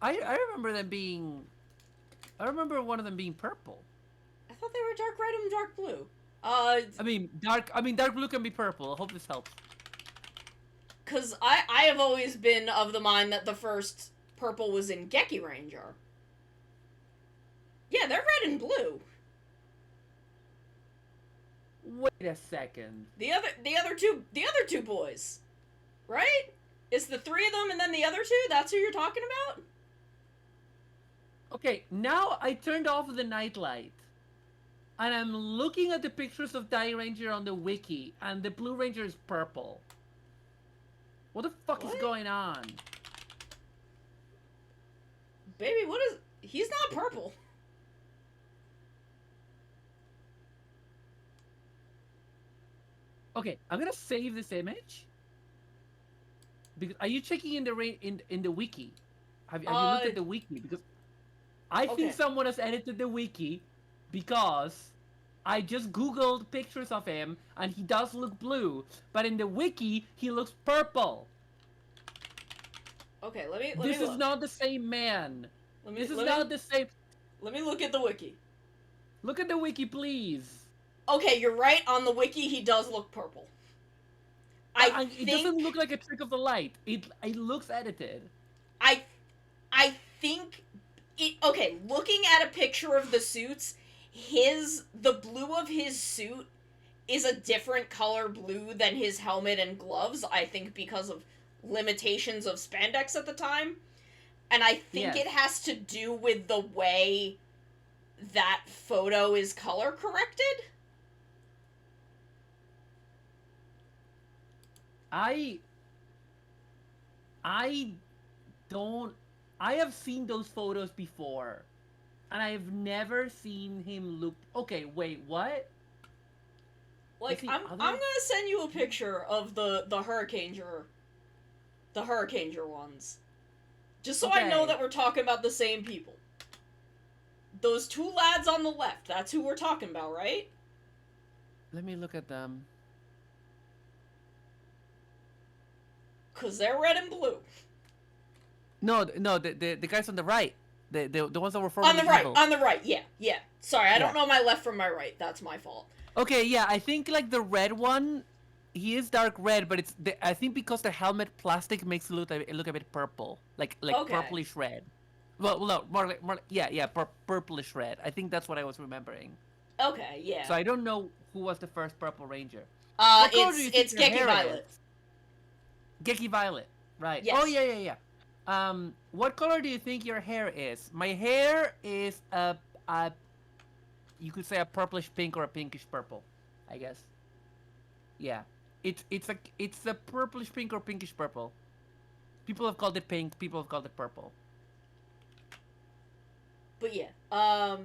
Speaker 3: I remember them being. I remember one of them being purple.
Speaker 1: I thought they were dark red and dark blue.
Speaker 3: I mean, dark blue can be purple. I hope this helps.
Speaker 1: Cause I have always been of the mind that the first purple was in Geki Ranger. Yeah, they're red and blue.
Speaker 3: Wait a second.
Speaker 1: The other two boys, right? It's the three of them and then the other two. That's who you're talking about.
Speaker 3: Okay, now I turned off the nightlight, and I'm looking at the pictures of Die Ranger on the wiki, and the Blue Ranger is purple. What the fuck is going on?
Speaker 1: Baby, what is... He's not purple.
Speaker 3: Okay, I'm gonna save this image. Because are you checking in the wiki? Have you looked at the wiki? Because I think someone has edited the wiki because I just googled pictures of him and he does look blue, but in the wiki he looks purple.
Speaker 1: Okay, let me
Speaker 3: This
Speaker 1: look.
Speaker 3: is not the same man. This is
Speaker 1: let
Speaker 3: not the same.
Speaker 1: Let me look at the wiki.
Speaker 3: Look at the wiki, please.
Speaker 1: Okay, you're right. On the wiki, he does look purple.
Speaker 3: It doesn't look like a trick of the light. It looks edited.
Speaker 1: I think it. Okay, looking at a picture of the suits, the blue of his suit is a different color blue than his helmet and gloves. I think because of limitations of spandex at the time, and I think it has to do with the way that photo is color corrected.
Speaker 3: I have seen those photos before, and I have never seen him look. Okay, wait, what?
Speaker 1: Like, I'm gonna send you a picture of the Hurricaneer ones, just so I know that we're talking about the same people. Those two lads on the left, that's who we're talking about, right?
Speaker 3: Let me look at them.
Speaker 1: 'Cause they're red and blue.
Speaker 3: No, the guys on the right. The ones that were formerly
Speaker 1: on the right, yeah. Sorry, I don't know my left from my right. That's my fault.
Speaker 3: Okay, yeah, I think like the red one, he is dark red, but I think because the helmet plastic makes it look a bit purple, like purplish red. Well, no, more purplish red. I think that's what I was remembering.
Speaker 1: Okay, yeah.
Speaker 3: So I don't know who was the first Purple Ranger.
Speaker 1: It's Geki Violet.
Speaker 3: Geki Violet, right?
Speaker 1: Yes.
Speaker 3: Oh yeah. What color do you think your hair is? My hair is you could say a purplish pink or a pinkish purple, I guess. Yeah, it's a purplish pink or pinkish purple. People have called it pink. People have called it purple.
Speaker 1: But yeah, I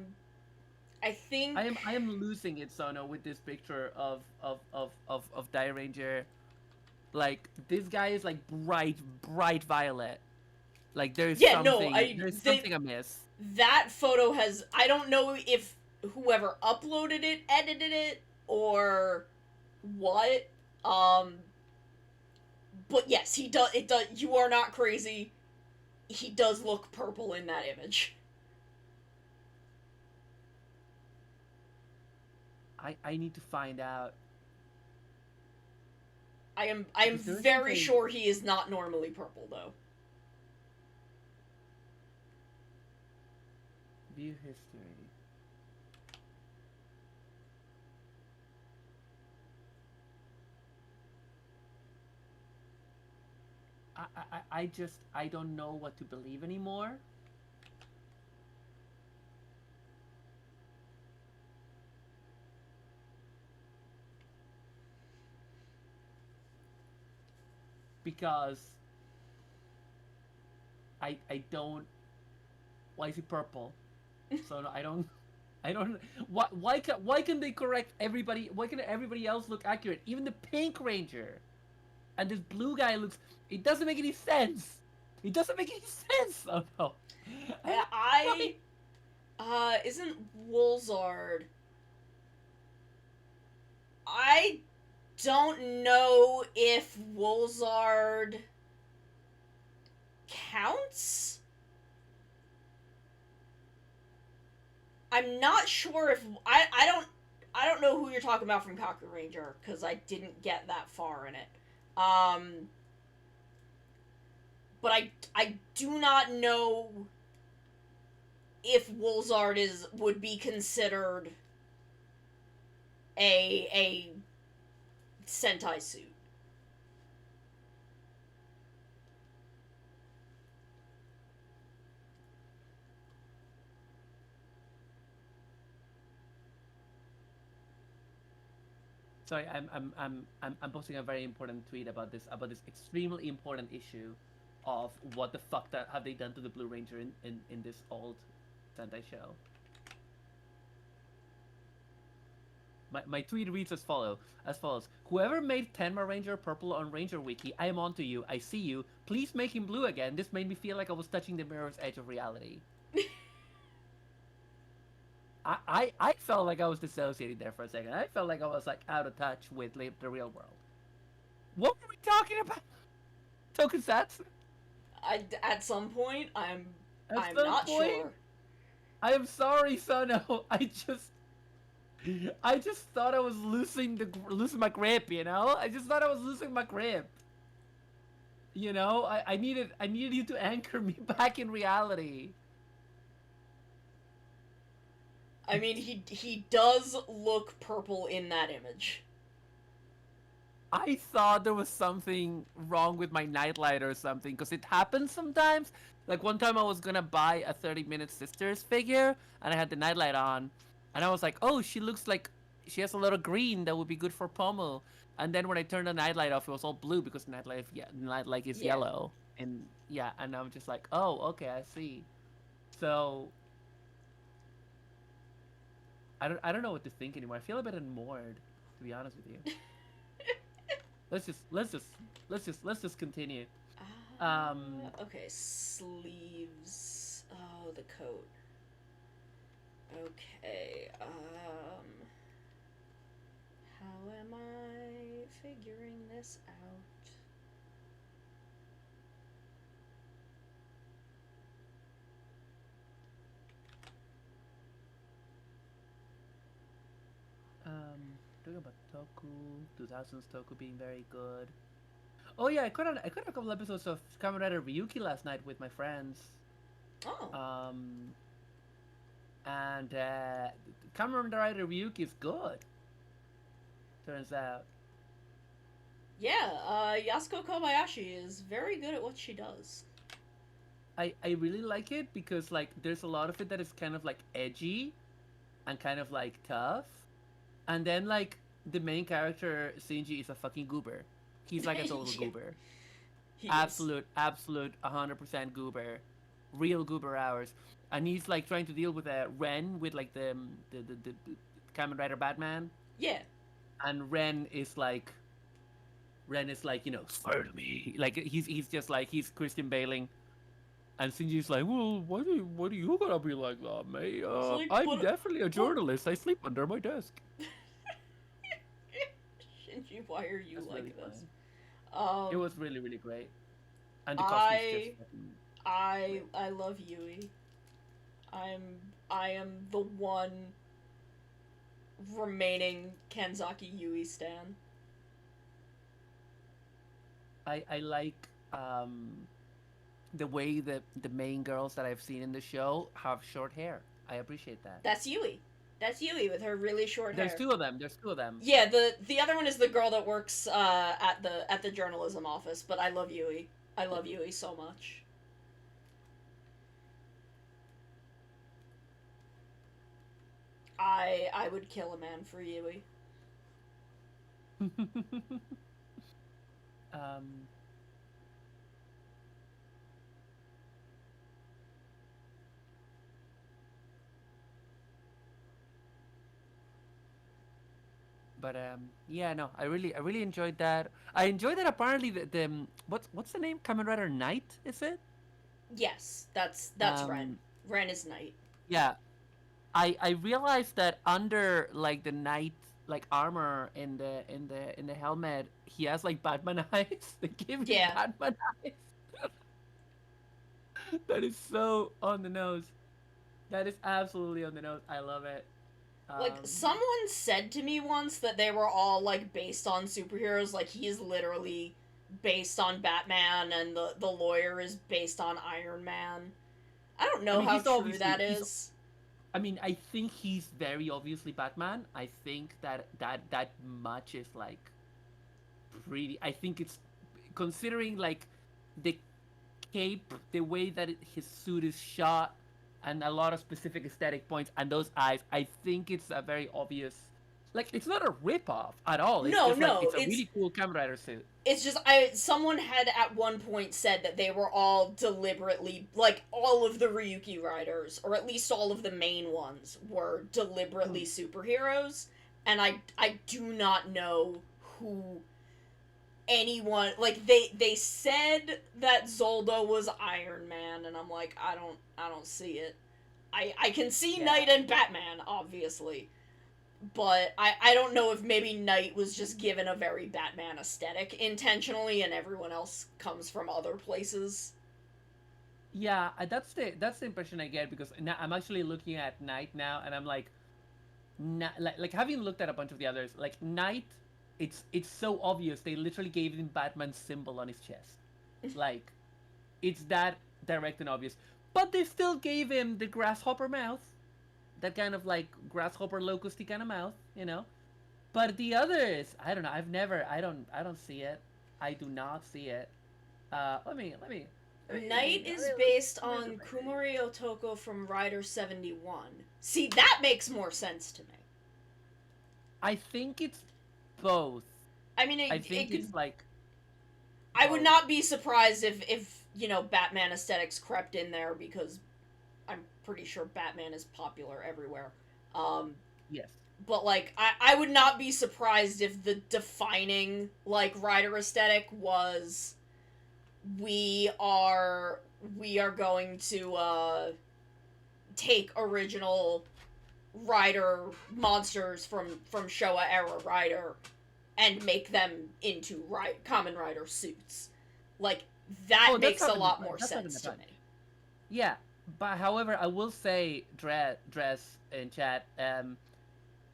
Speaker 1: think
Speaker 3: I am losing it, Sono, with this picture of Die Ranger. Like, this guy is like bright violet. Like, there's something amiss.
Speaker 1: That photo has, I don't know if whoever uploaded it edited it or what. But yes, he does. It does. You are not crazy. He does look purple in that image.
Speaker 3: I need to find out.
Speaker 1: I am very sure he is not normally purple, though.
Speaker 3: View history. I don't know what to believe anymore. Because I don't. Why is he purple? So no, I don't. Why can they correct everybody? Why can everybody else look accurate? Even the Pink Ranger, and this blue guy looks. It doesn't make any sense. It doesn't make any sense. Oh no.
Speaker 1: Isn't Woolzard? I don't know if Woolzard counts. I'm not sure if I don't know who you're talking about from Kaku Ranger because I didn't get that far in it. But I do not know if Woolzard would be considered a Sentai suit.
Speaker 3: Sorry, I'm posting a very important tweet about this extremely important issue of what the fuck that have they done to the Blue Ranger in this old Sentai show. My tweet reads as follows. Whoever made Tenma Ranger purple on Ranger Wiki, I am onto you. I see you. Please make him blue again. This made me feel like I was touching the mirror's edge of reality. I felt like I was dissociating there for a second. I felt like I was like out of touch with the real world. What were we talking about? Tokusatsu?
Speaker 1: At some point, I'm
Speaker 3: At some
Speaker 1: not
Speaker 3: point?
Speaker 1: sure.
Speaker 3: I am sorry, Sono. I just thought I was losing my grip, you know? I just thought I was losing my grip. You know, I needed you to anchor me back in reality.
Speaker 1: I mean, he does look purple in that image.
Speaker 3: I thought there was something wrong with my nightlight or something, because it happens sometimes. Like one time I was gonna buy a 30-minute Sisters figure, and I had the nightlight on, and I was like, oh, she looks like she has a lot of green that would be good for Pommel. And then when I turned the nightlight off, it was all blue because nightlight is
Speaker 1: Yeah.
Speaker 3: yellow. And yeah, and I'm just like, oh, okay, I see. So I don't know what to think anymore. I feel a bit unmoored, to be honest with you. Let's just continue.
Speaker 1: Okay, sleeves. Oh, the coat. Okay, how am I figuring this out?
Speaker 3: Talking about Toku, 2000s Toku being very good. Oh yeah, I caught a couple episodes of Kamen Rider Ryuki last night with my friends.
Speaker 1: Oh.
Speaker 3: And Kamen Rider Ryuki is good. Turns out.
Speaker 1: Yeah, Yasuko Kobayashi is very good at what she does.
Speaker 3: I really like it because like there's a lot of it that is kind of like edgy and kind of like tough. And then like the main character Shinji is a fucking goober. He's like a total
Speaker 1: Yeah.
Speaker 3: goober.
Speaker 1: He
Speaker 3: Absolute 100% goober. Real goober hours. And he's like trying to deal with Ren with like the Kamen Rider Batman.
Speaker 1: Yeah.
Speaker 3: And Ren is like, you know, swear to me. Like he's just like he's Christian Bailing. And Shinji's like, well, why do you gotta be like that, mate?
Speaker 1: like,
Speaker 3: I'm definitely a journalist. I sleep under my desk.
Speaker 1: Shinji, why are you
Speaker 3: That's
Speaker 1: like
Speaker 3: really
Speaker 1: this?
Speaker 3: It was really, really great. And the costume's just fucking
Speaker 1: I love Yui. I am the one remaining Kanzaki Yui stan.
Speaker 3: I like the way that the main girls that I've seen in the show have short hair. I appreciate that.
Speaker 1: That's Yui. That's Yui with her really short hair.
Speaker 3: There's two of them.
Speaker 1: Yeah, the other one is the girl that works at the journalism office, but I love Yui. I love Yui so much. I would kill a man for Yui.
Speaker 3: um, but yeah, no, I really enjoyed that. I enjoyed that. Apparently, the what's the name? Kamen Rider Knight, is it?
Speaker 1: Yes, that's Ren.
Speaker 3: Um,
Speaker 1: Ren is Knight.
Speaker 3: yeah, I realized that under like the knight like armor in the helmet, he has like Batman eyes. They give him
Speaker 1: Yeah.
Speaker 3: Batman eyes. That is so on the nose. That is absolutely on the nose. I love it.
Speaker 1: Like,
Speaker 3: Um,
Speaker 1: someone said to me once that they were all, like, based on superheroes. Like, he is literally based on Batman, and the lawyer is based on Iron Man. I don't
Speaker 3: I
Speaker 1: know
Speaker 3: mean,
Speaker 1: how true that
Speaker 3: he's.
Speaker 1: is.
Speaker 3: I mean, I think he's very obviously Batman. I think that much is like pretty. I think it's considering like the cape, the way that his suit is shot, and a lot of specific aesthetic points, and those eyes. I think it's a very obvious. Like it's not a rip off at all. It's
Speaker 1: No,
Speaker 3: just like
Speaker 1: no,
Speaker 3: it's a really cool Kamen Rider suit.
Speaker 1: it's just someone had at one point said that they were all deliberately, like, all of the Ryuki riders, or at least all of the main ones, were deliberately superheroes, and I do not know who anyone, like, they said that Zoldo was Iron Man, and I'm like, I don't see it. I can see
Speaker 3: Yeah.
Speaker 1: Knight and Batman, obviously, but I don't know if maybe Knight was just given a very Batman aesthetic intentionally, and everyone else comes from other places.
Speaker 3: Yeah, that's the impression I get because now I'm actually looking at Knight now, and I'm like, like having looked at a bunch of the others, like Knight, it's so obvious. They literally gave him Batman's symbol on his chest, like it's that direct and obvious. But they still gave him the grasshopper mouth, that kind of like grasshopper locusty kind of mouth, you know. But the others, I don't know. I don't see it. I do not see it.
Speaker 1: Knight is based on Kumari Otoko from Rider 71. See, that makes more sense to me.
Speaker 3: I think it's both.
Speaker 1: I mean,
Speaker 3: I think
Speaker 1: it could.
Speaker 3: it's like.
Speaker 1: I would
Speaker 3: Both.
Speaker 1: not be surprised if Batman aesthetics crept in there, because I'm pretty sure Batman is popular everywhere. Um,
Speaker 3: Yes.
Speaker 1: but like I would not be surprised if the defining like rider aesthetic was we are we are going to take original rider monsters from Showa era rider and make them into common rider suits. Like that
Speaker 3: Oh,
Speaker 1: makes a lot more
Speaker 3: that's happened
Speaker 1: sense
Speaker 3: a
Speaker 1: to
Speaker 3: bunch.
Speaker 1: me.
Speaker 3: Yeah, but however, I will say, dress in chat.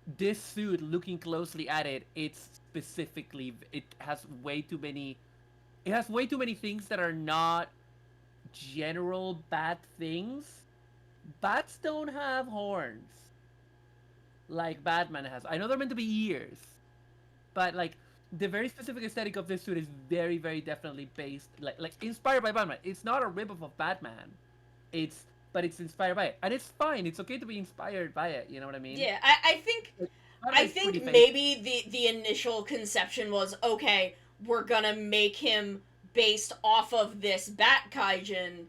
Speaker 3: This suit, looking closely at it, it's specifically it has way too many. It has way too many things that are not general bad things. Bats don't have horns like Batman has. I know they're meant to be ears, but like the very specific aesthetic of this suit is very, very definitely based like inspired by Batman. It's not a ripoff of Batman. It's but it's inspired by it, and it's fine. It's okay to be inspired by it. You know what I mean?
Speaker 1: Yeah, I think
Speaker 3: Like,
Speaker 1: I
Speaker 3: Batman is pretty
Speaker 1: think
Speaker 3: faithful.
Speaker 1: maybe the initial conception was, okay, we're gonna make him based off of this Bat Kaijin,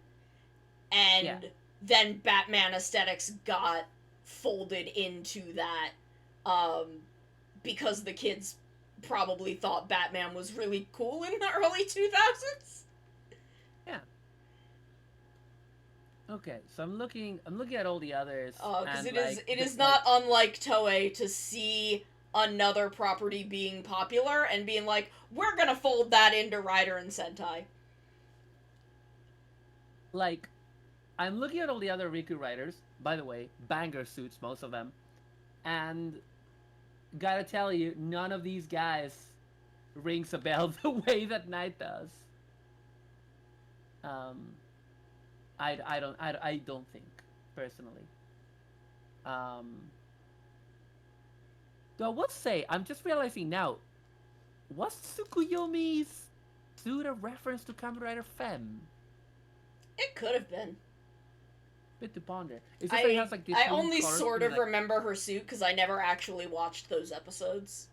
Speaker 3: Yeah.
Speaker 1: and then Batman aesthetics got folded into that, um, because the kids probably thought Batman was really cool in the early 2000s.
Speaker 3: Yeah. Okay, so I'm looking. I'm looking at all the others,
Speaker 1: Because
Speaker 3: and
Speaker 1: it is not unlike Toei to see another property being popular and being like, we're gonna fold that into Rider and Sentai.
Speaker 3: like I'm looking at all the other Riku writers. By the way, banger suits, most of them, and gotta tell you, none of these guys rings a bell the way that Knight does. Um, I don't think personally. Um, though I will say, I'm just realizing now, was Tsukuyomi's suit a reference to Kamen Rider Femme?
Speaker 1: It could have been.
Speaker 3: Bit to ponder. It's just that it has like this
Speaker 1: I
Speaker 3: whole
Speaker 1: only
Speaker 3: color
Speaker 1: sort
Speaker 3: scheme,
Speaker 1: of
Speaker 3: like,
Speaker 1: remember her suit because I never actually watched those episodes.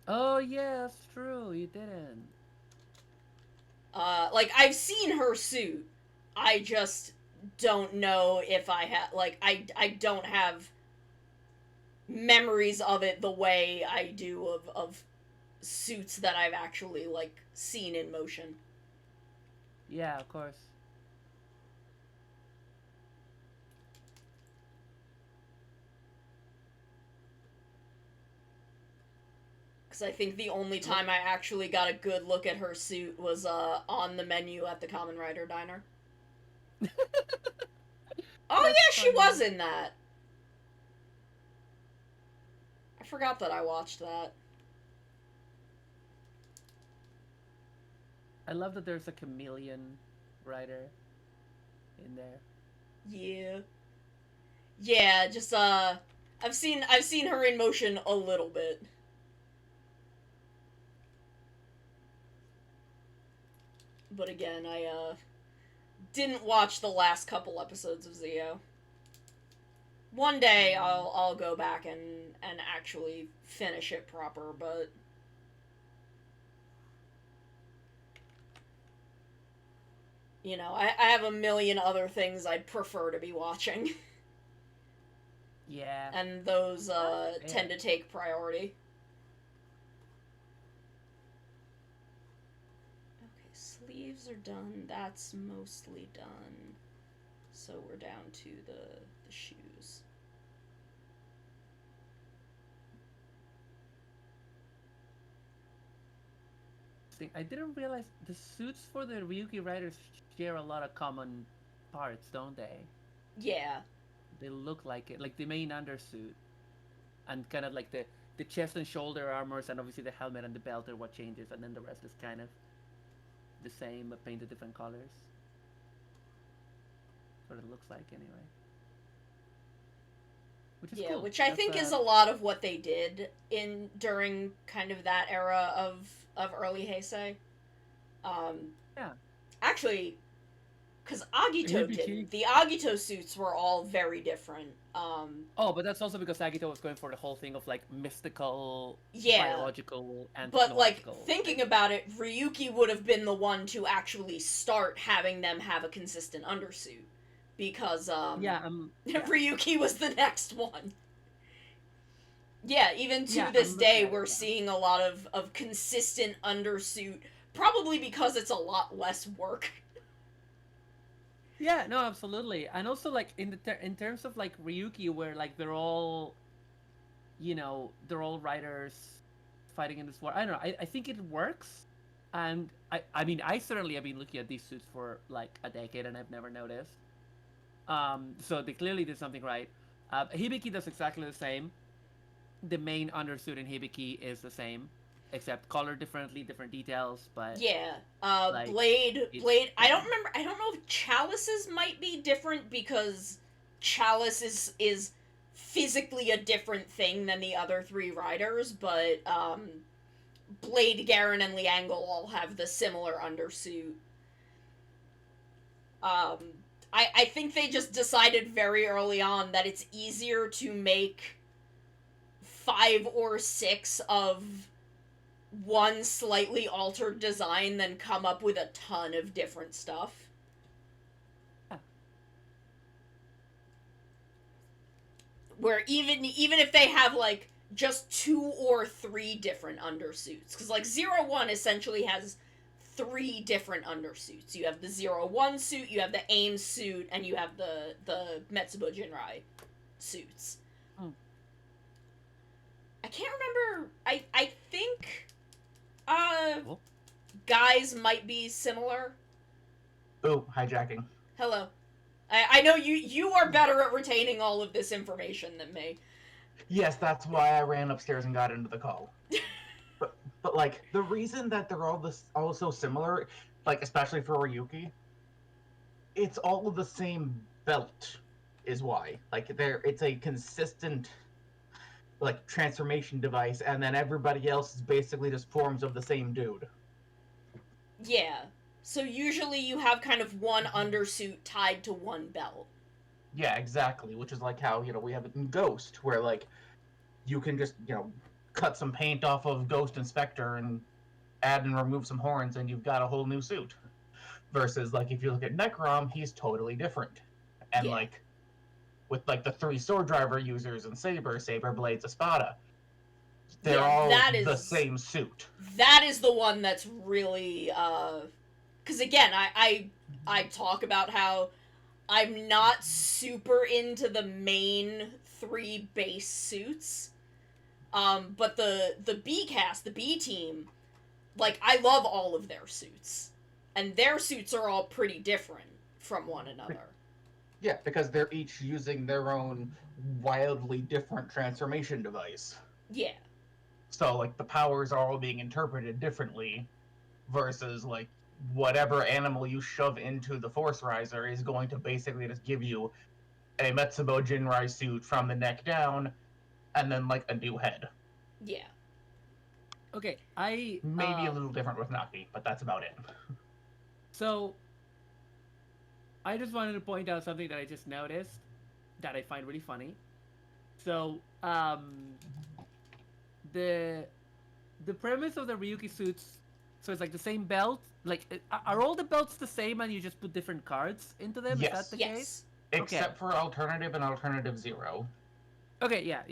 Speaker 3: oh yeah, that's true. You didn't.
Speaker 1: Like, I've seen her suit. I just don't know if I have, like, I don't have memories of it the way I do of suits that I've actually, like, seen in motion.
Speaker 3: Yeah, of course.
Speaker 1: Because I think the only time I actually got a good look at her suit was on the menu at the Kamen Rider Diner. Oh
Speaker 3: That's
Speaker 1: yeah, she
Speaker 3: funny.
Speaker 1: was in that. I forgot that I watched that.
Speaker 3: I love that there's a chameleon rider in there.
Speaker 1: Yeah. Yeah, just I've seen her in motion a little bit. But again, I didn't watch the last couple episodes of Zio. One day I'll go back and actually finish it proper, but you know, I have a million other things I'd prefer to be watching.
Speaker 3: Yeah.
Speaker 1: And those tend to take priority. Okay, sleeves are done. That's mostly done. So we're down to the shoes.
Speaker 3: I didn't realize the suits for the Ryuki riders share a lot of common parts, don't they?
Speaker 1: Yeah.
Speaker 3: They look like it, like the main undersuit, and kind of like the chest and shoulder armors, and obviously the helmet and the belt are what changes, and then the rest is kind of the same but painted different colors. That's what it looks like anyway. Which is
Speaker 1: Yeah,
Speaker 3: cool.
Speaker 1: which I think is a lot of what they did in during kind of that era of early Heisei.
Speaker 3: Yeah.
Speaker 1: Actually, because Agito didn't. The Agito suits were all very different.
Speaker 3: Oh, but that's also because Agito was going for the whole thing of like mystical,
Speaker 1: Yeah.
Speaker 3: biological, and
Speaker 1: But like
Speaker 3: technological.
Speaker 1: thinking about it, Ryuki would have been the one to actually start having them have a consistent undersuit, because
Speaker 3: yeah.
Speaker 1: Ryuki was the next one. Yeah, even to
Speaker 3: Yeah,
Speaker 1: this
Speaker 3: I'm
Speaker 1: day,
Speaker 3: looking at
Speaker 1: we're
Speaker 3: it now.
Speaker 1: seeing a lot of consistent undersuit, probably because it's a lot less work.
Speaker 3: Yeah, no, absolutely, and also like in terms of like Ryuki, where like they're all, they're all writers fighting in this war. I don't know. I think it works, and I mean I certainly have been looking at these suits for like a decade and I've never noticed. So they clearly did something right. Hibiki does exactly the same. The main undersuit in Hibiki is the same, except colored differently, different details, but
Speaker 1: Yeah,
Speaker 3: like
Speaker 1: Blade.
Speaker 3: it's
Speaker 1: I don't remember. I don't know if Chalice's might be different because Chalice is physically a different thing than the other three riders, but Blade, Garen, and Liangle all have the similar undersuit. Um, I think they just decided very early on that it's easier to make 5 or 6 of one slightly altered design than come up with a ton of different stuff.
Speaker 3: Yeah.
Speaker 1: Where even if they have like just 2 or 3 different undersuits, because like 01 essentially has 3 different undersuits. You have the 01 suit, you have the AIM suit, and you have the Metsubo Jinrai suits. I can't remember. I think guys might be similar.
Speaker 5: Oh, hijacking.
Speaker 1: Hello. I know you are better at retaining all of this information than me.
Speaker 5: Yes, that's why I ran upstairs and got into the call. but like the reason that they're all so similar, like especially for Ryuki, it's all the same belt, is why. Like it's a consistent like transformation device, and then everybody else is basically just forms of the same dude.
Speaker 1: Yeah. So usually you have kind of one undersuit tied to one belt.
Speaker 5: Yeah, exactly. Which is like how we have it in Ghost, where like you can just cut some paint off of Ghost Inspector and add and remove some horns, and you've got a whole new suit. Versus like if you look at Necrom, he's totally different, and
Speaker 1: Yeah.
Speaker 5: like with like the 3 sword driver users and Saber Blades, Espada, they're all the same suit.
Speaker 1: That is the one that's really because again, I talk about how I'm not super into the main 3 base suits. But the B cast, the B team, like, I love all of their suits. And their suits are all pretty different from one another.
Speaker 5: Yeah, because they're each using their own wildly different transformation device.
Speaker 1: Yeah.
Speaker 5: So, like, the powers are all being interpreted differently versus, like, whatever animal you shove into the Force Riser is going to basically just give you a Metsubo Jinrai suit from the neck down and then, like, a new head.
Speaker 1: Yeah.
Speaker 3: Okay,
Speaker 5: Maybe a little different with Naki, but that's about it.
Speaker 3: So, I just wanted to point out something that I just noticed that I find really funny. So, the premise of the Ryuki suits, so it's like the same belt. Like, are all the belts the same, and you just put different cards into them?
Speaker 5: Yes.
Speaker 3: Is that the
Speaker 1: Yes.
Speaker 3: case?
Speaker 5: Except for Alternative and Alternative Zero.
Speaker 3: Okay, yeah.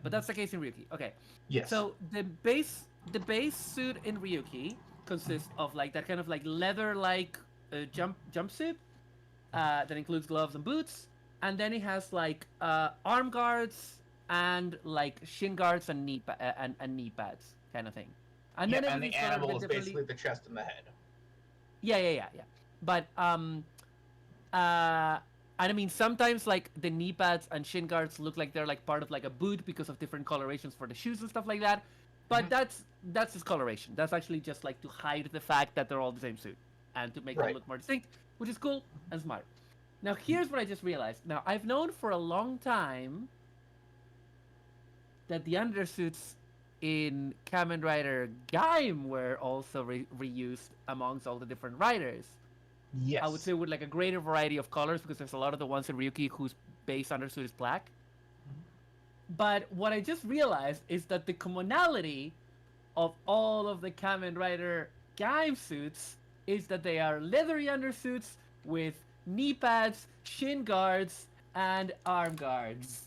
Speaker 3: But that's the case in Ryuki. Okay.
Speaker 5: Yes.
Speaker 3: So the base suit in Ryuki consists of like that kind of like leather-like jumpsuit that includes gloves and boots, and then it has like arm guards and like shin guards and knee pads kind of thing. And then
Speaker 5: and the
Speaker 3: everything's sort of
Speaker 5: animal is
Speaker 3: differently.
Speaker 5: basically the chest and the head.
Speaker 3: Yeah. But and I mean sometimes like the knee pads and shin guards look like they're like part of like a boot because of different colorations for the shoes and stuff like that. But that's just coloration. That's actually just like to hide the fact that they're all the same suit and to make them look more distinct, which is cool and smart. Now here's what I just realized. Now I've known for a long time that the undersuits in Kamen Rider Gaim were also reused amongst all the different riders.
Speaker 5: Yes.
Speaker 3: I would say with like a greater variety of colors because there's a lot of the ones in Ryuki whose base undersuit is black. But what I just realized is that the commonality of all of the Kamen Rider Gaim suits is that they are leathery undersuits with knee pads, shin guards, and arm guards.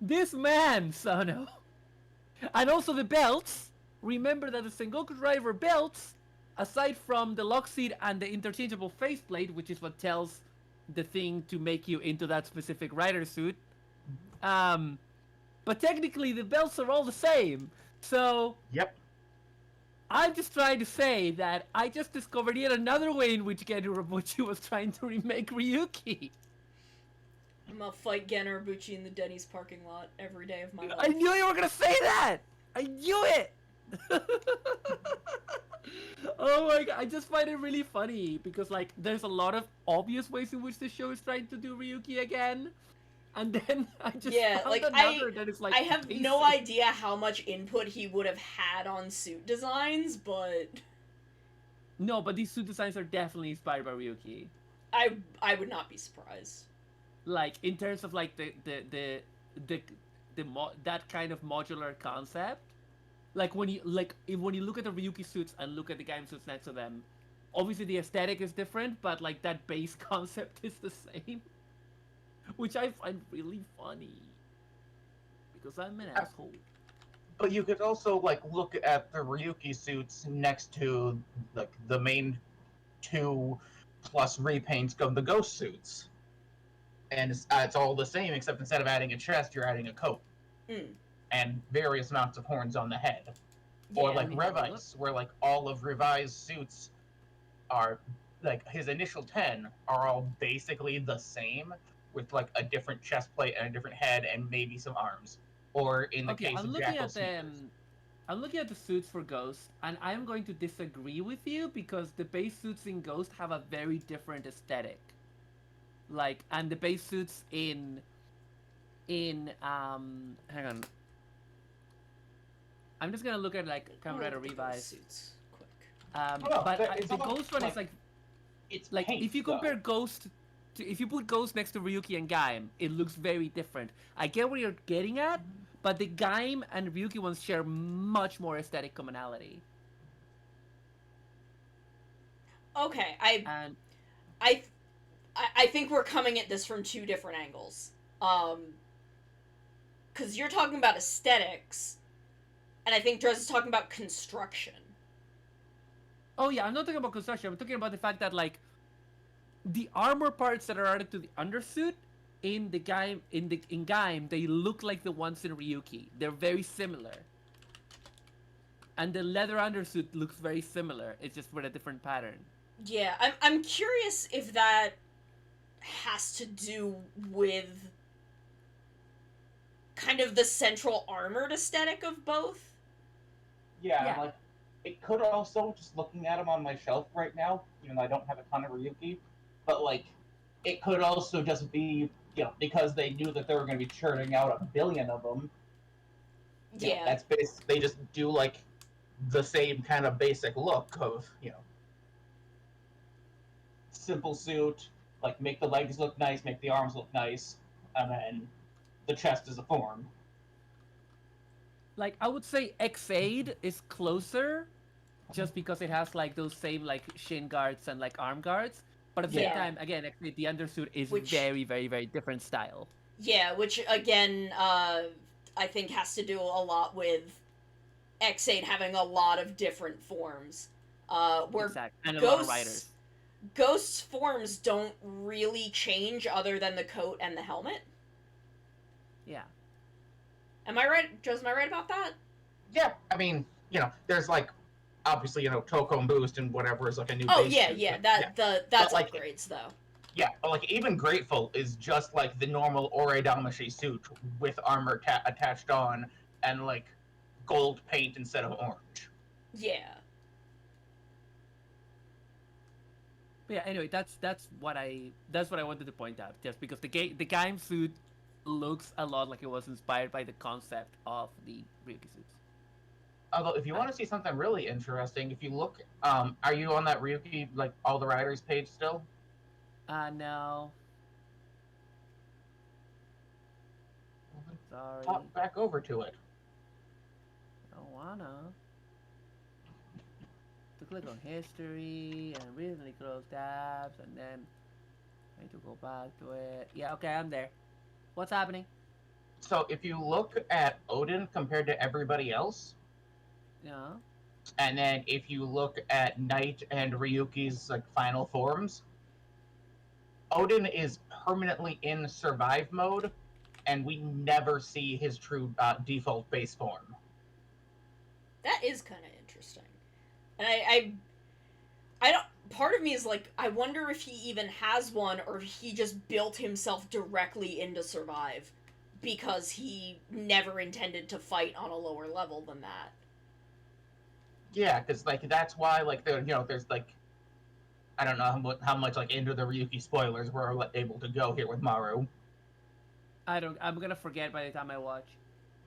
Speaker 3: This man, Sano. And also the belts. Remember that the Sengoku driver belts, aside from the lock seat and the interchangeable faceplate, which is what tells the thing to make you into that specific rider suit, but technically the belts are all the same. So
Speaker 5: Yep.
Speaker 3: I'm just trying to say that I just discovered yet another way in which Gen Urobuchi was trying to remake Ryuki.
Speaker 1: I'm gonna fight Gen Urobuchi in the Denny's parking lot every day of my life.
Speaker 3: I knew you were gonna say that! I knew it! Oh my god, I just find it really funny because like there's a lot of obvious ways in which the show is trying to do Ryuki again. And then I just found
Speaker 1: like
Speaker 3: another that is like
Speaker 1: I have no idea how much input he would have had on suit designs, but
Speaker 3: no, but these suit designs are definitely inspired by Ryuki.
Speaker 1: I would not be surprised.
Speaker 3: Like in terms of like that kind of modular concept. Like when you look at the Ryuki suits and look at the Gaim suits next to them, obviously the aesthetic is different, but like that base concept is the same. Which I find really funny. Because I'm an asshole.
Speaker 5: But you could also like look at the Ryuki suits next to like the main 2+ repaints of the Ghost suits. And it's all the same, except instead of adding a chest, you're adding a coat. And various amounts of horns on the head. Or like Revice, where like all of Revi's suits are like his initial 10 are all basically the same, with like a different chest plate and a different head and maybe some arms. Or in the case of Jackal Sneakers.
Speaker 3: I'm looking at the suits for Ghost, and I'm going to disagree with you because the base suits in Ghost have a very different aesthetic. Like, and the base suits in hang on. I'm just gonna look at like Kamen Rider Revice.
Speaker 1: Suits quick.
Speaker 3: The Ghost one is like
Speaker 5: it's
Speaker 3: like
Speaker 5: paint,
Speaker 3: if you compare Ghost to, if you put Ghost next to Ryuki and Gaim, it looks very different. I get what you're getting at, but the Gaim and Ryuki ones share much more aesthetic commonality.
Speaker 1: Okay, I think we're coming at this from two different angles. Because you're talking about aesthetics, and I think Drez is talking about construction.
Speaker 3: Oh yeah, I'm not talking about construction. I'm talking about the fact that like the armor parts that are added to the undersuit in the game in Gaim they look like the ones in Ryuki. They're very similar. And the leather undersuit looks very similar. It's just with a different pattern.
Speaker 1: Yeah, I'm curious if that has to do with kind of the central armored aesthetic of both.
Speaker 5: Yeah,
Speaker 3: Yeah.
Speaker 5: like it could also, just looking at them on my shelf right now, even though I don't have a ton of Ryuki, but like it could also just be, because they knew that they were going to be churning out a billion of them.
Speaker 1: Yeah.
Speaker 5: That's they just do like the same kind of basic look of simple suit, like make the legs look nice, make the arms look nice, and then the chest is a form.
Speaker 3: Like I would say X8 is closer just because it has like those same like shin guards and like arm guards. But at the same
Speaker 1: Yeah.
Speaker 3: time, again, X8, the undersuit is
Speaker 1: Which-
Speaker 3: very, very, very different style.
Speaker 1: Yeah, which again, I think has to do a lot with X8 having a lot of different forms. Where
Speaker 3: Exactly. And a lot of
Speaker 1: Ghost's
Speaker 3: riders.
Speaker 1: Ghost's forms don't really change other than the coat and the helmet.
Speaker 3: Yeah.
Speaker 1: Am I right? Joe, am I right about that?
Speaker 5: Yeah, I mean, there's like obviously Toko and Boost and whatever is like a new.
Speaker 1: Oh
Speaker 5: base
Speaker 1: yeah,
Speaker 5: suit,
Speaker 1: yeah.
Speaker 5: but,
Speaker 1: That's
Speaker 5: But, like,
Speaker 1: upgrades though.
Speaker 5: Yeah, but like even Grateful is just like the normal Ore Damashi suit with armor attached on and like gold paint instead of orange.
Speaker 1: Yeah.
Speaker 3: But yeah, anyway, that's what I wanted to point out. Just because the game suit looks a lot like it was inspired by the concept of the Ryuki suits.
Speaker 5: Although, if you want to see something really interesting, if you look, are you on that Ryuki, like, all the riders page still?
Speaker 3: No. Sorry.
Speaker 5: Hop back over to it.
Speaker 3: I don't wanna. To click on history and recently closed tabs and then I need to go back to it. Yeah, okay, I'm there. What's happening?
Speaker 5: So, if you look at Odin compared to everybody else,
Speaker 3: Yeah.
Speaker 5: and then if you look at Knight and Ryuki's, like, final forms, Odin is permanently in survive mode, and we never see his true default base form.
Speaker 1: That is kind of interesting. And I don't. Part of me is like, I wonder if he even has one, or if he just built himself directly into survive, because he never intended to fight on a lower level than that.
Speaker 5: Yeah, because like that's why like there's like I don't know how much like into the Ryuki spoilers we're able to go here with Maru.
Speaker 3: I'm gonna forget by the time I watch.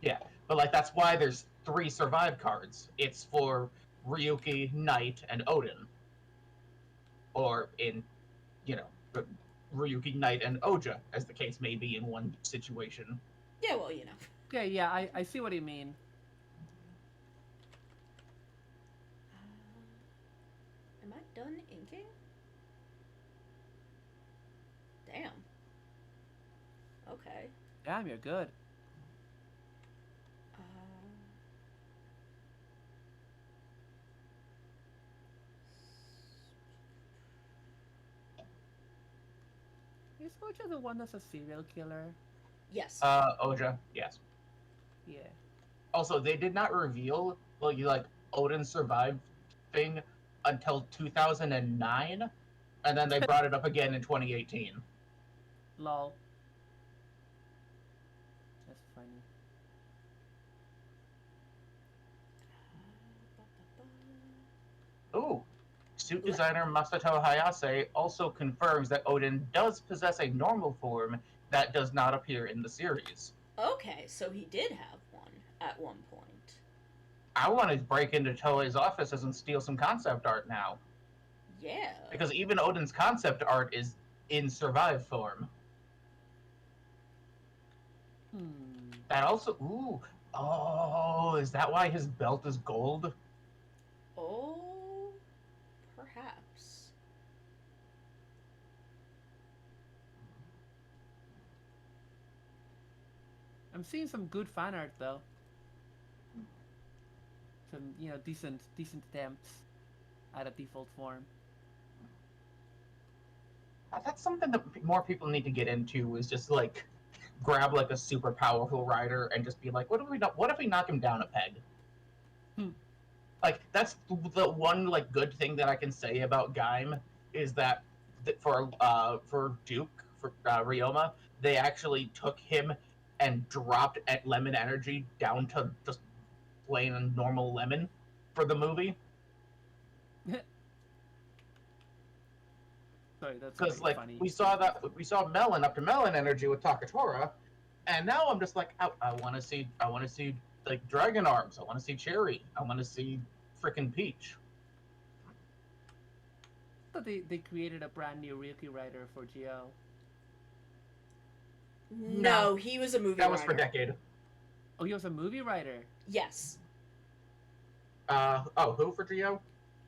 Speaker 5: Yeah, but like that's why there's 3 survive cards. It's for Ryuki, Knight, and Odin. Or in, Ryuki, Knight, and Oja, as the case may be in one situation.
Speaker 1: Yeah, well,
Speaker 3: Okay, yeah, I see what you mean.
Speaker 1: Am I done inking? Damn. Okay.
Speaker 3: Damn, you're good. Is Oja the one that's a serial killer?
Speaker 1: Yes.
Speaker 5: Oja, yes.
Speaker 3: Yeah.
Speaker 5: Also, they did not reveal Odin's survive thing until 2009, and then they brought it up again in 2018.
Speaker 3: Lol. That's funny.
Speaker 5: Ooh, suit designer Masato Hayase also confirms that Odin does possess a normal form that does not appear in the series.
Speaker 1: Okay, so he did have one at one point.
Speaker 5: I want to break into Toei's offices and steal some concept art now.
Speaker 1: Yeah.
Speaker 5: Because even Odin's concept art is in survive form. That also, is that why his belt is gold?
Speaker 1: Oh, perhaps.
Speaker 3: I'm seeing some good fan art though. Some, decent attempts at a default form.
Speaker 5: That's something that more people need to get into. Is just like grab like a super powerful rider and just be like, what if we knock him down a peg?
Speaker 3: Hmm.
Speaker 5: Like that's the one like good thing that I can say about Gaim is that for Duke for Ryoma, they actually took him and dropped at Lemon Energy down to just plain and normal Lemon for the movie.
Speaker 3: Sorry, that's
Speaker 5: Because
Speaker 3: very
Speaker 5: like
Speaker 3: funny.
Speaker 5: we saw Melon up to Melon Energy with Takatora, and now I'm just like I want to see like Dragon Arms, I want to see Cherry, I want to see freaking Peach.
Speaker 3: But they created a brand new Ryuki writer for GL.
Speaker 1: No, he was a movie
Speaker 5: That was for
Speaker 1: writer.
Speaker 5: Decade.
Speaker 3: Oh, he was a movie writer.
Speaker 1: Yes.
Speaker 5: Who for Geo?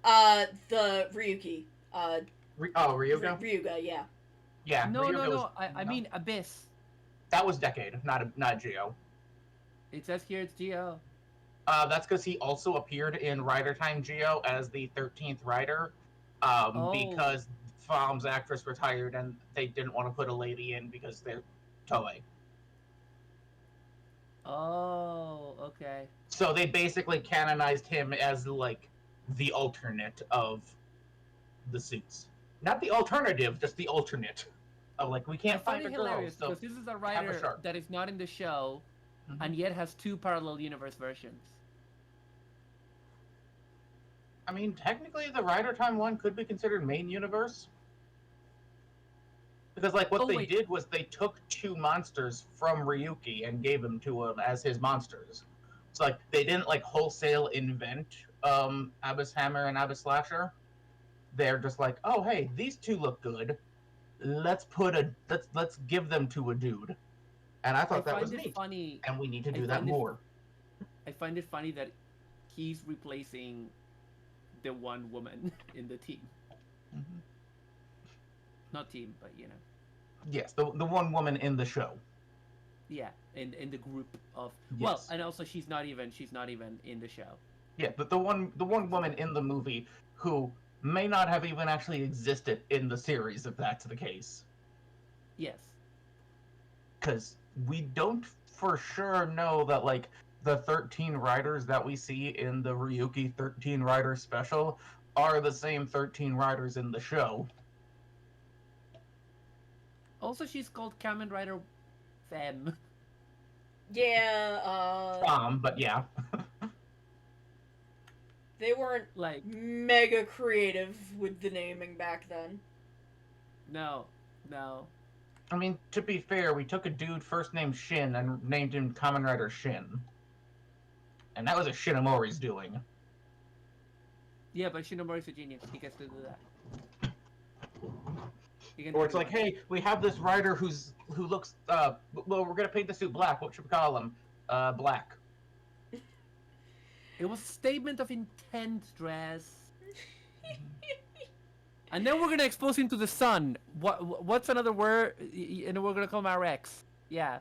Speaker 1: The Ryuki.
Speaker 5: Ryuga.
Speaker 1: Ryuga, yeah.
Speaker 5: Yeah,
Speaker 3: No,
Speaker 5: Ryuga was,
Speaker 3: no. I mean Abyss.
Speaker 5: that was Decade, not Geo.
Speaker 3: It says here it's GL.
Speaker 5: That's because he also appeared in Rider Time Geo as the 13th Rider, because Fam's actress retired and they didn't want to put a lady in because they're Toei.
Speaker 3: Oh, okay.
Speaker 5: So they basically canonized him as like the alternate of the suits. Not the alternative, just the alternate. Of like we
Speaker 3: I
Speaker 5: can't
Speaker 3: find
Speaker 5: find
Speaker 3: it
Speaker 5: a girl,
Speaker 3: hilarious
Speaker 5: so
Speaker 3: because this is a
Speaker 5: have a
Speaker 3: writer
Speaker 5: shark.
Speaker 3: that is not in the show,
Speaker 5: Mhm.
Speaker 3: and yet has two parallel universe versions.
Speaker 5: I mean, technically, the Rider Time one could be considered main universe. Because, like, what
Speaker 3: Oh,
Speaker 5: they
Speaker 3: wait.
Speaker 5: did was they took two monsters from Ryuki and gave them to him as his monsters. It's like, they didn't, like, wholesale invent Abyss Hammer and Abyss Slasher. They're just like, oh, hey, these two look good. Let's give them to a dude. And I
Speaker 3: I
Speaker 5: thought that
Speaker 3: find
Speaker 5: was
Speaker 3: it
Speaker 5: neat.
Speaker 3: funny.
Speaker 5: And we need to
Speaker 3: I
Speaker 5: do that
Speaker 3: find it-
Speaker 5: more.
Speaker 3: I find it funny that he's replacing the one woman in the team.
Speaker 5: Mhm.
Speaker 3: Not team, but you know.
Speaker 5: Yes, the one woman in the show.
Speaker 3: Yeah, in the group of
Speaker 5: Yes.
Speaker 3: well, and also she's not even in the show.
Speaker 5: Yeah, the one woman in the movie who may not have even actually existed in the series if that's the case.
Speaker 3: Yes.
Speaker 5: Because we don't for sure know that like the 13 riders that we see in the Ryuki 13 rider special are the same 13 riders in the show.
Speaker 3: Also, she's called Kamen Rider Femme.
Speaker 1: Yeah,
Speaker 5: But yeah.
Speaker 1: they weren't
Speaker 3: Like,
Speaker 1: mega creative with the naming back then.
Speaker 3: no.
Speaker 5: I mean, to be fair, we took a dude first named Shin and named him Kamen Rider Shin. And that was a Shinomori's doing.
Speaker 3: Yeah, but Shinomori's a genius. He gets to do that. He can do
Speaker 5: Or
Speaker 3: what
Speaker 5: it's
Speaker 3: he
Speaker 5: like,
Speaker 3: wants.
Speaker 5: hey, we have this rider who looks well, we're gonna paint the suit black. What should we call him? Black.
Speaker 3: It was a statement of intent, Dress. And then we're gonna expose him to the sun. What's another word? And we're gonna call him RX. Yeah,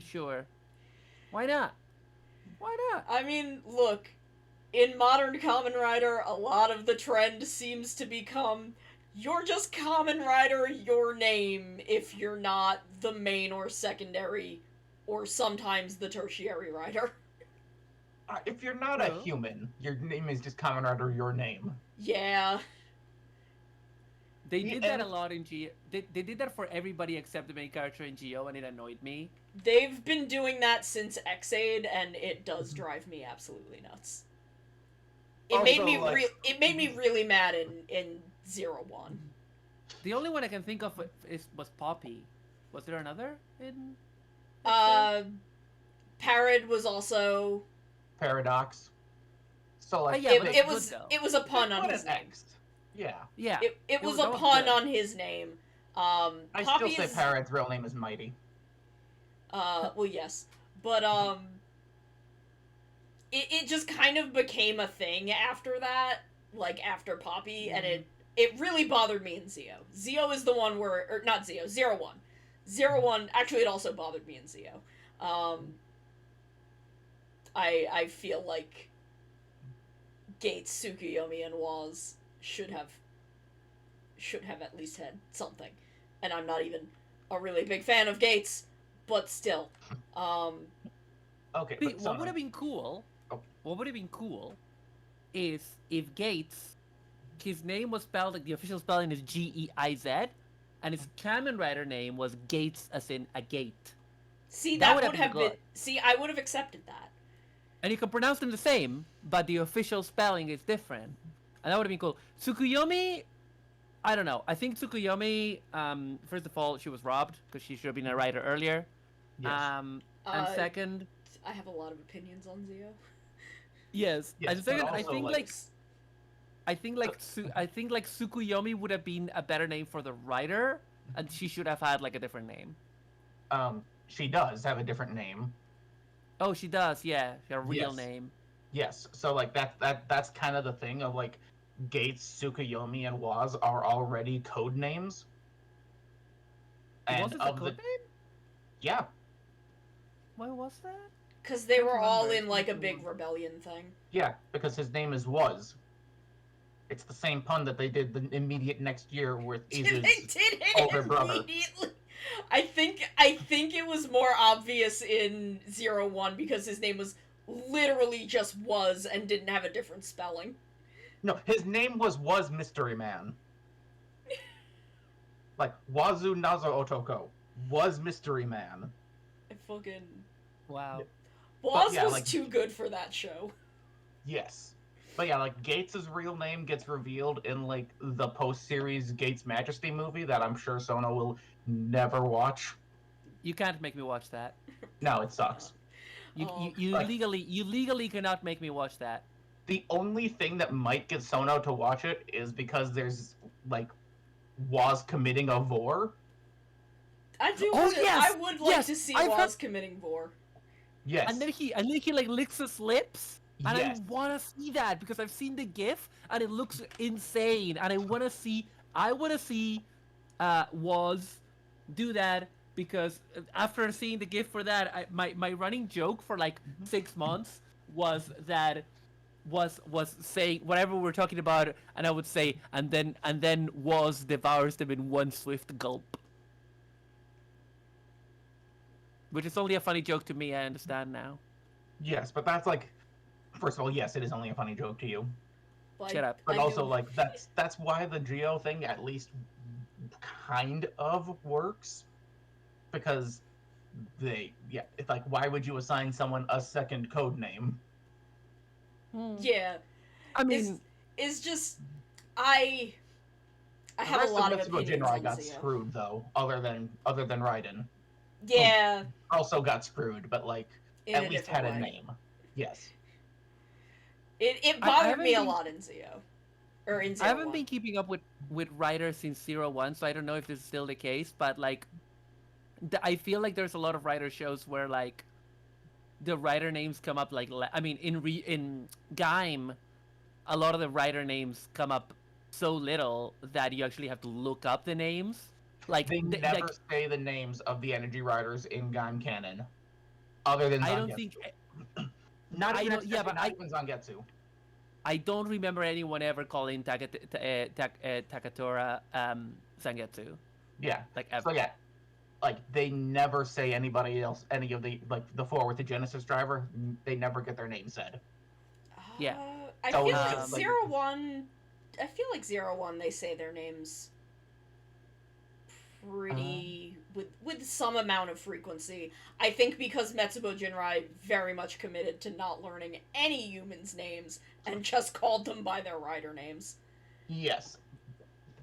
Speaker 3: sure. Why not? Why not?
Speaker 1: I mean, look, in modern Kamen Rider, a lot of the trend seems to become you're just Kamen Rider your name if you're not the main or secondary or sometimes the tertiary rider.
Speaker 5: If you're not a human, your name is just Kamen Rider your name.
Speaker 1: Yeah.
Speaker 3: They did that a lot in Geo. They did that for everybody except the main character in Geo, and it annoyed me.
Speaker 1: They've been doing that since Xaid, and it does drive me absolutely nuts. It
Speaker 5: Also,
Speaker 1: made me
Speaker 5: like-
Speaker 1: it made me really mad in 01.
Speaker 3: The only one I can think of was Poppy. Was there another in?
Speaker 1: Parrot was also
Speaker 5: Paradox. So like,
Speaker 3: Yeah, but that's
Speaker 1: it
Speaker 3: good,
Speaker 1: was
Speaker 3: though.
Speaker 1: it was a pun
Speaker 5: they
Speaker 1: on
Speaker 5: put
Speaker 1: his
Speaker 5: an
Speaker 1: name.
Speaker 5: X. Yeah.
Speaker 3: Yeah.
Speaker 1: It was
Speaker 3: that
Speaker 1: a
Speaker 3: was
Speaker 1: pun
Speaker 3: good.
Speaker 1: on his name.
Speaker 5: I
Speaker 1: Poppy's,
Speaker 5: still say Parrot's real name is Mighty.
Speaker 1: well, yes, but it just kind of became a thing after that, like after Poppy, and it really bothered me in Zeo. Zeo is the one where, or not Zeo, 01. 01, actually it also bothered me in Zeo. I feel like Gates, Tsukuyomi, and Waz should have should have at least had something. And I'm not even a really big fan of Gates, but still.
Speaker 5: Okay,
Speaker 3: Wait,
Speaker 5: but
Speaker 3: what would
Speaker 5: Sona,
Speaker 3: have been cool?
Speaker 5: Oh.
Speaker 3: What would have been cool is if Gates, his name was spelled like the official spelling is Geiz, and his Kamen Rider name was Gates, as in a gate.
Speaker 1: See,
Speaker 3: That
Speaker 1: that
Speaker 3: would
Speaker 1: would
Speaker 3: have
Speaker 1: have
Speaker 3: been
Speaker 1: been.
Speaker 3: good.
Speaker 1: See, I would have accepted that.
Speaker 3: And you can pronounce them the same, but the official spelling is different. And that would have been cool. Tsukuyomi, I don't know. I think Tsukuyomi, first of all, she was robbed because she should have been a writer earlier.
Speaker 5: yes,
Speaker 3: And
Speaker 1: Uh,
Speaker 3: second,
Speaker 1: I have a lot of opinions on Zio.
Speaker 3: yes.
Speaker 5: Yes,
Speaker 3: And second,
Speaker 5: but
Speaker 3: I
Speaker 5: also,
Speaker 3: think
Speaker 5: like-
Speaker 3: I think like Tsukuyomi would have been a better name for the writer, and she should have had like a different name.
Speaker 5: she does have a different name.
Speaker 3: Oh, she does, yeah, her real
Speaker 5: Yes.
Speaker 3: name.
Speaker 5: Yes, so like that's kind of the thing of like Gates, Tsukuyomi, and Waz are already code names.
Speaker 3: Was it a
Speaker 5: of
Speaker 3: code name?
Speaker 5: yeah,
Speaker 3: Why was that?
Speaker 1: Because they
Speaker 3: Can't
Speaker 1: were all
Speaker 3: remember.
Speaker 1: in, like, a big rebellion thing.
Speaker 5: yeah, because his name is Was. It's the same pun that they did the immediate next year with
Speaker 1: They
Speaker 5: Izu's
Speaker 1: did it
Speaker 5: older brother.
Speaker 1: immediately. I think it was more obvious in 01 because his name was literally just Was and didn't have a different spelling.
Speaker 5: No, his name was Mystery Man. Like Wazu Nazo Otoko was Mystery Man.
Speaker 1: I fucking...
Speaker 3: Wow.
Speaker 1: Was
Speaker 5: yeah,
Speaker 1: was
Speaker 5: like-
Speaker 1: too good for that show.
Speaker 5: Yes. But yeah, like Gates' real name gets revealed in like the post-series Gates Majesty movie that I'm sure Sona will never watch.
Speaker 3: You can't make me watch that.
Speaker 5: No, it sucks.
Speaker 3: You
Speaker 1: Oh.
Speaker 5: Like-
Speaker 3: legally cannot make me watch that.
Speaker 5: The only thing that might get Sono to watch it is because there's like Was committing a vor.
Speaker 1: I do.
Speaker 3: Oh,
Speaker 1: wanna-
Speaker 3: yes!
Speaker 1: I would like
Speaker 3: Yes!
Speaker 1: to see
Speaker 3: I've
Speaker 1: Was
Speaker 3: heard-
Speaker 1: committing vor.
Speaker 5: Yes.
Speaker 3: And then he like licks his lips. And
Speaker 5: Yes.
Speaker 3: I wanna see that because I've seen the GIF and it looks insane. And I wanna see Was do that because after seeing the GIF for that, my running joke for like 6 months was that was saying whatever we're talking about, and I would say and then Was devours them in one swift gulp. Which is only a funny joke to me, I understand now.
Speaker 5: Yes, but that's like, first of all, yes, it is only a funny joke to you.
Speaker 1: Like,
Speaker 3: Shut up.
Speaker 5: But
Speaker 1: I
Speaker 5: also,
Speaker 1: do-
Speaker 5: like, that's why the Geo thing at least kind of works, because it's like, why would you assign someone a second code name?
Speaker 1: Yeah,
Speaker 3: I mean,
Speaker 1: it's just I
Speaker 5: The
Speaker 1: have a
Speaker 5: rest
Speaker 1: lot of
Speaker 5: Mitsubo
Speaker 1: opinions
Speaker 5: Jinrai
Speaker 1: on
Speaker 5: got
Speaker 1: Zio.
Speaker 5: screwed though, other than Raiden.
Speaker 1: Yeah,
Speaker 5: Also got screwed, but like
Speaker 1: in
Speaker 5: at
Speaker 1: a
Speaker 5: least
Speaker 1: different
Speaker 5: had a
Speaker 1: way.
Speaker 5: name. Yes.
Speaker 1: It
Speaker 3: I
Speaker 1: bothered
Speaker 3: haven't
Speaker 1: me a
Speaker 3: been-
Speaker 1: lot in Zio, or in Zio
Speaker 3: I haven't
Speaker 1: 1.
Speaker 3: been keeping up with writers since 01, so I don't know if this is still the case. But like, I feel like there's a lot of writer shows where like the writer names come up like I mean in Gaim, a lot of the writer names come up so little that you actually have to look up the names. Like
Speaker 5: They
Speaker 3: th-
Speaker 5: never
Speaker 3: like,
Speaker 5: say the names of the energy riders in Gaim canon, other than
Speaker 3: I don't
Speaker 5: Zangetsu.
Speaker 3: think
Speaker 5: Not
Speaker 3: I
Speaker 5: even
Speaker 3: don't- yeah, but
Speaker 5: not
Speaker 3: I-
Speaker 5: even Zangetsu.
Speaker 3: I don't remember anyone ever calling Takatora Zangetsu,
Speaker 5: Yeah.
Speaker 3: like ever.
Speaker 5: So yeah, like they never say anybody else, any of the like the four with the Genesis driver. They never get their name said.
Speaker 3: Yeah.
Speaker 1: I
Speaker 5: So
Speaker 1: feel
Speaker 3: it's
Speaker 1: like
Speaker 3: just,
Speaker 5: like-
Speaker 1: 01. I feel like 01. They say their names pretty with some amount of frequency. I think because Metsubo Jinrai very much committed to not learning any humans' names and just called them by their rider names.
Speaker 5: Yes.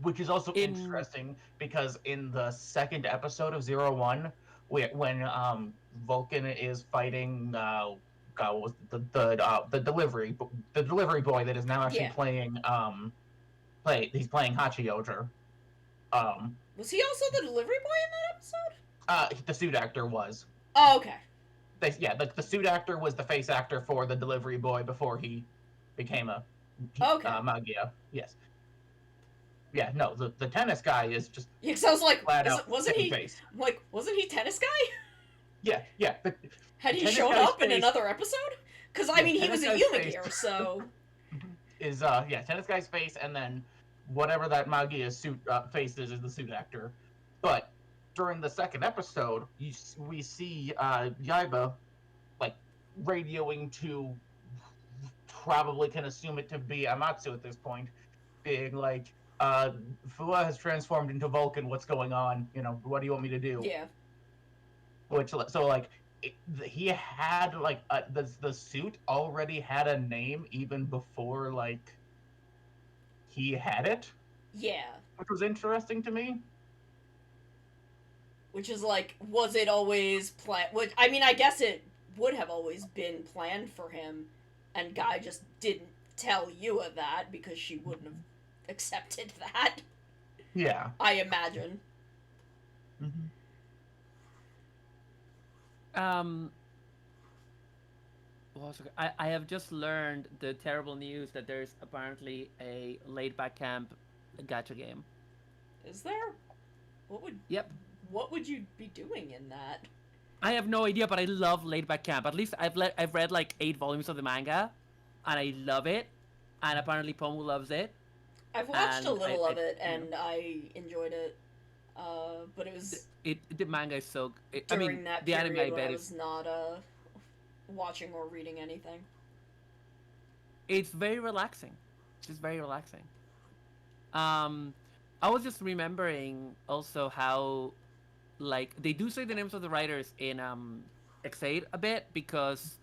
Speaker 5: Which is also
Speaker 3: In-
Speaker 5: interesting because in the second episode of 01, when Vulcan is fighting was the delivery boy that is now actually
Speaker 1: Yeah.
Speaker 5: playing he's playing Hachioger.
Speaker 1: Was he also the delivery boy in that episode?
Speaker 5: The suit actor was.
Speaker 1: Oh, okay.
Speaker 5: The suit actor was the face actor for the delivery boy before he became a
Speaker 1: Okay.
Speaker 5: Magia. Yes. Yeah, no, the tennis guy is just
Speaker 1: Yeah, because I was like,
Speaker 5: flat out
Speaker 1: wasn't
Speaker 5: same
Speaker 1: he?
Speaker 5: face.
Speaker 1: I'm like, wasn't he tennis guy?
Speaker 5: Yeah, but
Speaker 1: Had he
Speaker 5: Tennis
Speaker 1: shown
Speaker 5: guy's
Speaker 1: up in
Speaker 5: face-
Speaker 1: another episode? Because I
Speaker 5: Yeah,
Speaker 1: mean, he
Speaker 5: tennis
Speaker 1: was a
Speaker 5: guy's
Speaker 1: Yuma
Speaker 5: face.
Speaker 1: gear, so
Speaker 5: is tennis guy's face, and then whatever that Magia suit face is the suit actor. But during the second episode, we see Yaiba like radioing to probably can assume it to be Amatsu at this point, being like, Fua has transformed into Vulcan. What's going on? You know, what do you want me to do?
Speaker 1: Yeah.
Speaker 5: Which so like he had like the suit already had a name even before like he had it,
Speaker 1: Yeah.
Speaker 5: which was interesting to me.
Speaker 1: Which is like, was it always planned? Which, I mean, I guess it would have always been planned for him, and Guy just didn't tell Yua that because she wouldn't have accepted that.
Speaker 5: Yeah.
Speaker 1: I imagine.
Speaker 5: Mm-hmm.
Speaker 3: I have just learned the terrible news that there's apparently a laid back camp gacha game.
Speaker 1: Is there? What would?
Speaker 3: Yep.
Speaker 1: What would you be doing in that?
Speaker 3: I have no idea, but I love laid back camp. At least I've read like 8 volumes of the manga, and I love it. And apparently Pomu loves it.
Speaker 1: I've watched a
Speaker 3: And
Speaker 1: little of it,
Speaker 3: you know.
Speaker 1: and I enjoyed it. But it was
Speaker 3: The manga is so. I
Speaker 1: during
Speaker 3: mean,
Speaker 1: that
Speaker 3: the
Speaker 1: period
Speaker 3: anime I
Speaker 1: when
Speaker 3: bet
Speaker 1: I
Speaker 3: is
Speaker 1: was not watching or reading anything.
Speaker 3: it's very relaxing. It's just very relaxing. I was just remembering also how, like, they do say the names of the writers in X8 a bit because,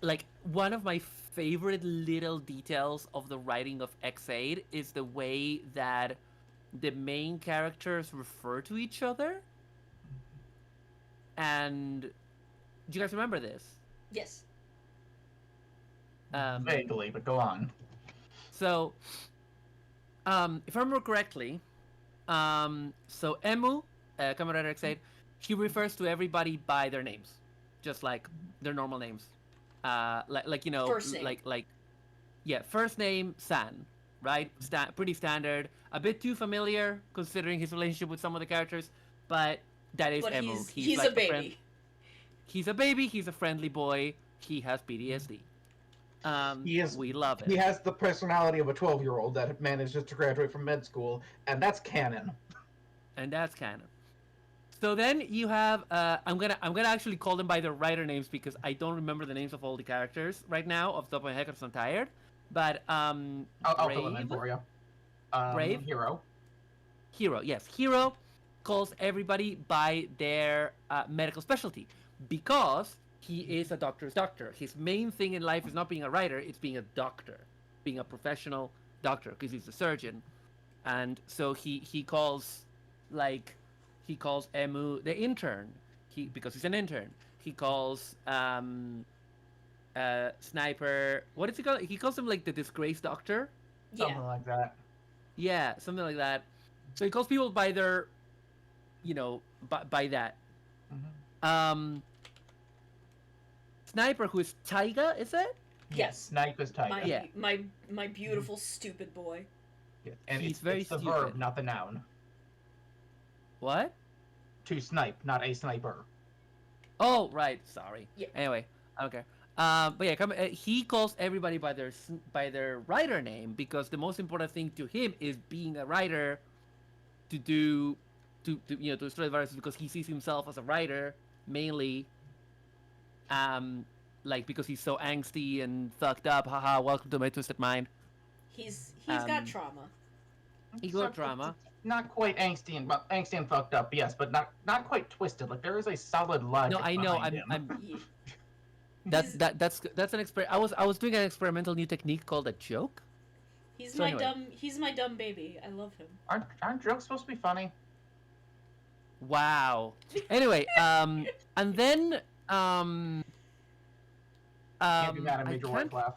Speaker 3: like, one of my favorite little details of the writing of X8 is the way that the main characters refer to each other. And do you guys remember this?
Speaker 1: Yes.
Speaker 5: Vaguely, but go on.
Speaker 3: So, if I remember correctly, so Emu, Kamen Rider X8, he refers to everybody by their names, just like their normal names. Like you know,
Speaker 1: First name.
Speaker 3: like, yeah, first name San, right? Pretty standard. A bit too familiar considering his relationship with some of the characters, but that is
Speaker 1: But
Speaker 3: Emu.
Speaker 1: he's
Speaker 3: like
Speaker 1: a baby.
Speaker 3: He's a baby. He's a friendly boy. He has PTSD. We love it.
Speaker 5: He has the personality of a 12-year-old that manages to graduate from med school, and that's canon.
Speaker 3: And that's canon. So then you have I'm gonna actually call them by their writer names because I don't remember the names of all the characters right now off the top of my head because I'm tired. But
Speaker 5: I'll fill them in for you.
Speaker 3: Brave?
Speaker 5: Hero.
Speaker 3: Hero, yes, Hero calls everybody by their medical specialty because he is a doctor's doctor. His main thing in life is not being a writer; it's being a doctor, being a professional doctor because he's a surgeon. And so he calls Emu the intern. Because he's an intern. He calls Sniper. What does he call it? He calls him like the disgraced doctor.
Speaker 5: Something
Speaker 1: Yeah.
Speaker 5: like that.
Speaker 3: Yeah, something like that. So he calls people by their, by that.
Speaker 5: Mm-hmm.
Speaker 3: Sniper, who is Taiga, is it?
Speaker 1: Yes.
Speaker 5: Snipe is Tiger.
Speaker 3: Yeah.
Speaker 1: My beautiful stupid boy.
Speaker 5: Yes. And
Speaker 3: He's
Speaker 5: it's
Speaker 3: very
Speaker 5: the
Speaker 3: stupid.
Speaker 5: verb, not the noun.
Speaker 3: What?
Speaker 5: To snipe, not a sniper.
Speaker 3: Oh, right. Sorry.
Speaker 1: Yeah.
Speaker 3: Anyway, I don't care. But yeah, he calls everybody by their writer name because the most important thing to him is being a writer to destroy the viruses because he sees himself as a writer mainly. Like because he's so angsty and fucked up. Haha, welcome to my twisted mind.
Speaker 1: He's got trauma.
Speaker 3: He got drama.
Speaker 5: Not quite angsty and fucked up, yes, but not quite twisted. Like there is a solid logic.
Speaker 3: No, I know.
Speaker 5: behind him.
Speaker 1: Yeah.
Speaker 3: That's an experiment. I was doing an experimental new technique called a joke.
Speaker 1: He's
Speaker 3: So
Speaker 1: my
Speaker 3: anyway.
Speaker 1: dumb baby. I love him.
Speaker 5: Aren't jokes supposed to be funny?
Speaker 3: Wow. Anyway, and then
Speaker 5: Can't be mad at
Speaker 3: I
Speaker 5: Major
Speaker 3: can't-
Speaker 5: White Laugh.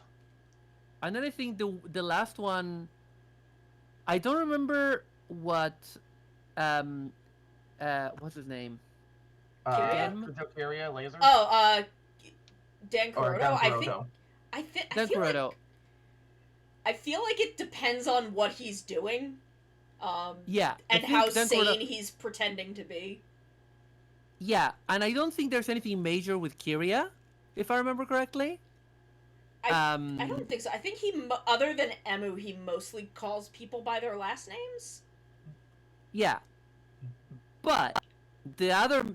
Speaker 3: and then I think the last one, I don't remember what what's his name?
Speaker 1: Kiryu?
Speaker 5: Kiryu, Laser?
Speaker 1: Oh, Dan
Speaker 5: Or
Speaker 1: Kuroto. I
Speaker 5: Kuroto.
Speaker 3: Dan Kuroto.
Speaker 1: I feel like it depends on what he's doing.
Speaker 3: Yeah. I
Speaker 1: And
Speaker 3: think
Speaker 1: how
Speaker 3: Dan
Speaker 1: sane
Speaker 3: Kuroto-
Speaker 1: he's pretending to be.
Speaker 3: Yeah, and I don't think there's anything major with Kiria, if I remember correctly.
Speaker 1: I don't think so. I think other than Emu, he mostly calls people by their last names.
Speaker 3: Yeah, but the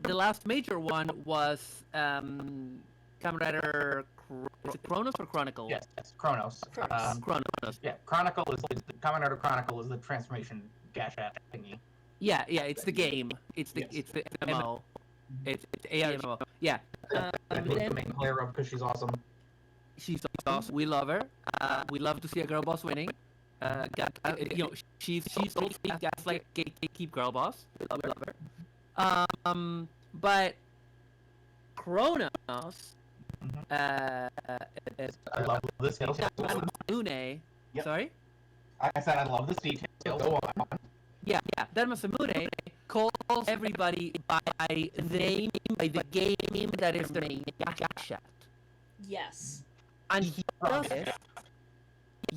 Speaker 3: last major one was Kamen Rider. Is it Chronos or Chronicle?
Speaker 5: Yes, Chronos.
Speaker 1: Chronos.
Speaker 3: Chronos.
Speaker 5: Yeah, Chronicle is the Kamen Rider Chronicle is the transformation gashat thingy.
Speaker 3: Yeah, it's the game. It's the MMO. It's ARMO. Yeah.
Speaker 5: That
Speaker 3: Then
Speaker 5: the main player of because she's awesome.
Speaker 3: she's awesome. We love her. We love to see a girl boss winning. She's basically like gatekeep girl boss. We love her. But Kronos,
Speaker 5: I love this detail.
Speaker 3: Masamune.
Speaker 5: Yep.
Speaker 3: Sorry.
Speaker 5: I said I love this detail. Go on.
Speaker 3: Yeah. Then Masamune calls everybody by the name, by the game that is their name, Gashat.
Speaker 1: Yes.
Speaker 3: And he does this.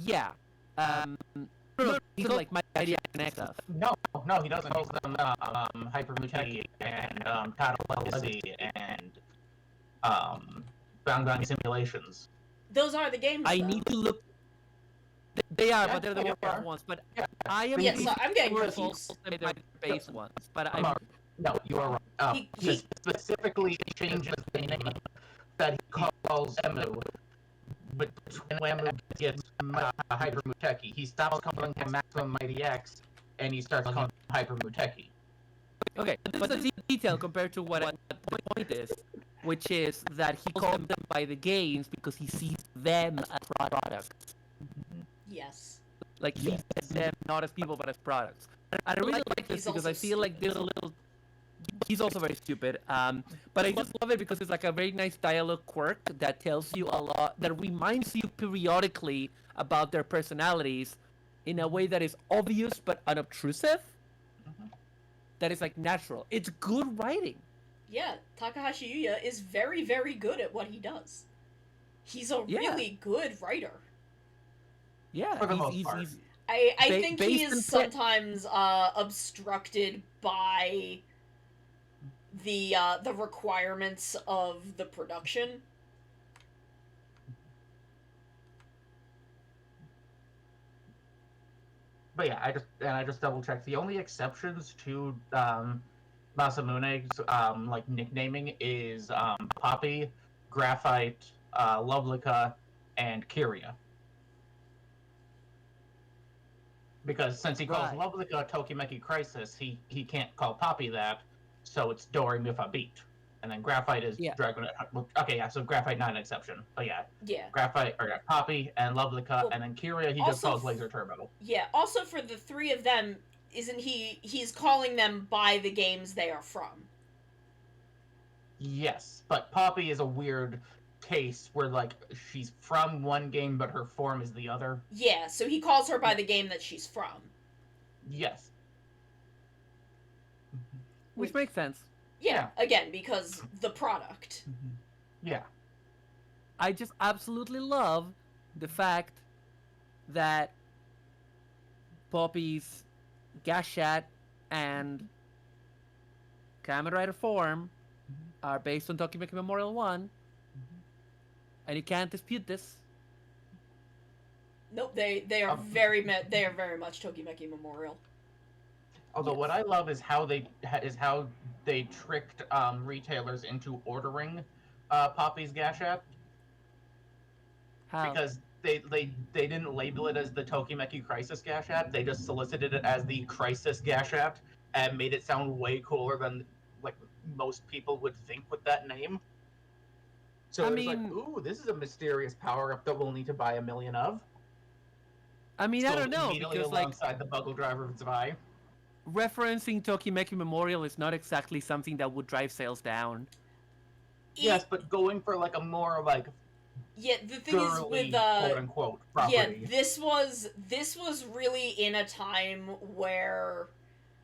Speaker 3: Yeah. No, he's like Mighty X stuff.
Speaker 5: No, he doesn't. He calls them Hyper Muteki and Tattle Legacy and Bound Simulations.
Speaker 1: Those are the games.
Speaker 3: I
Speaker 1: though.
Speaker 3: need to look. They are,
Speaker 5: Yeah,
Speaker 3: but they're the
Speaker 5: they
Speaker 3: worst
Speaker 5: are.
Speaker 3: ones. But
Speaker 5: Yeah.
Speaker 3: I am.
Speaker 1: Yeah, so I'm getting
Speaker 3: confused.
Speaker 1: confused.
Speaker 3: They're the base ones, but
Speaker 5: No, you are wrong.
Speaker 1: He-
Speaker 5: He specifically changes the name that he calls Emu. But when Emu gets Hyper Muteki, he stops calling him Maximum Mighty X, and he starts calling him Hyper Muteki.
Speaker 3: Okay, but the detail compared to what the point is, which is that he calls them by the games because he sees them as products.
Speaker 1: Yes.
Speaker 3: Like he sees them not as people but as products. And I really like this
Speaker 1: He's
Speaker 3: because
Speaker 1: also
Speaker 3: I feel like there's a little. He's also very stupid. But I just love it because it's like a very nice dialogue quirk that tells you a lot, that reminds you periodically about their personalities in a way that is obvious but unobtrusive. That is like natural. It's good writing.
Speaker 1: Yeah, Takahashi Yuya is very, very good at what he does. He's a really good writer.
Speaker 3: Yeah,
Speaker 5: For the most part.
Speaker 1: I think he
Speaker 3: based in
Speaker 1: is sometimes obstructed by the requirements of the production.
Speaker 5: But yeah, I just double checked. The only exceptions to Masamune's like nicknaming is Poppy, Graphite, Lovelica, and Kiria. Because since he calls
Speaker 3: Right.
Speaker 5: Lovelica Tokimeki Crisis, he can't call Poppy that, so it's Dori Mifa Beat. And then Graphite is Dragon. Okay, yeah, so Graphite not an exception. But yeah, Graphite or Poppy and Lovelica, and then Kiria he just calls Laser Turbo.
Speaker 1: Yeah. Also, for the three of them, isn't he's calling them by the games they are from?
Speaker 5: Yes, but Poppy is a weird case where like she's from one game but her form is the other.
Speaker 1: Yeah, so he calls her by the game that she's from.
Speaker 5: Yes.
Speaker 3: Which makes sense.
Speaker 1: Yeah, again, because the product.
Speaker 5: Yeah.
Speaker 3: I just absolutely love the fact that Poppy's Gashat and Kamen Rider form are based on Tokimeki Memorial 1. And you can't dispute this.
Speaker 1: Nope, they are very much Tokimeki Memorial.
Speaker 5: Although what I love is how they tricked retailers into ordering Poppy's Gashat.
Speaker 3: How?
Speaker 5: Because they didn't label it as the Tokimeki Crisis Gashat. They just solicited it as the Crisis Gashat and made it sound way cooler than like most people would think with that name. So it's like, ooh, this is a mysterious power-up that we'll need to buy 1 million of.
Speaker 3: I mean, I don't know, because
Speaker 5: alongside the Bugle Driver of Zwei.
Speaker 3: Referencing Tokimeki Memorial is not exactly something that would drive sales down.
Speaker 5: Yes, but going for like a more like
Speaker 1: the thing is with
Speaker 5: quote unquote property.
Speaker 1: this was really in a time where,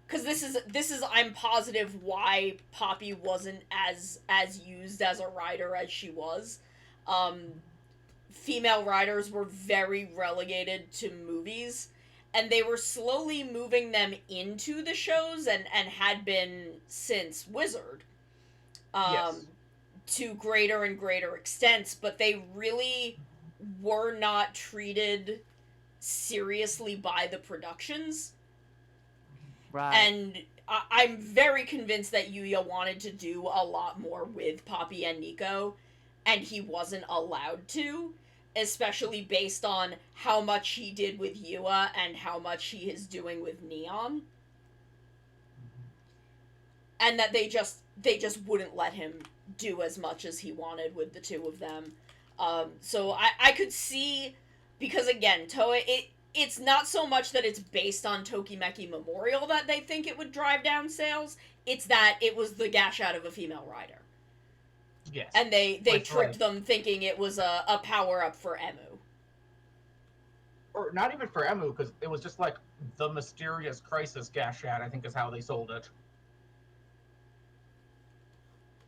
Speaker 1: because this is I'm positive why Poppy wasn't as used as a rider as she was. Female riders were very relegated to movies, and they were slowly moving them into the shows and had been since Wizard.
Speaker 5: Yes.
Speaker 1: To greater and greater extents, but they really were not treated seriously by the productions.
Speaker 3: Right.
Speaker 1: And I'm very convinced that Yuya wanted to do a lot more with Poppy and Nico, and he wasn't allowed to, especially based on how much he did with Yua and how much he is doing with Neon. And that they just wouldn't let him do as much as he wanted with the two of them. So I could see, because again, Toei, it's not so much that it's based on Tokimeki Memorial that they think it would drive down sales, it's that it was the gash out of a female rider.
Speaker 5: Yes.
Speaker 1: And they
Speaker 5: Which,
Speaker 1: tricked them thinking it was a power-up for Emu.
Speaker 5: Or not even for Emu, because it was just like the mysterious crisis gash ad, I think is how they sold it.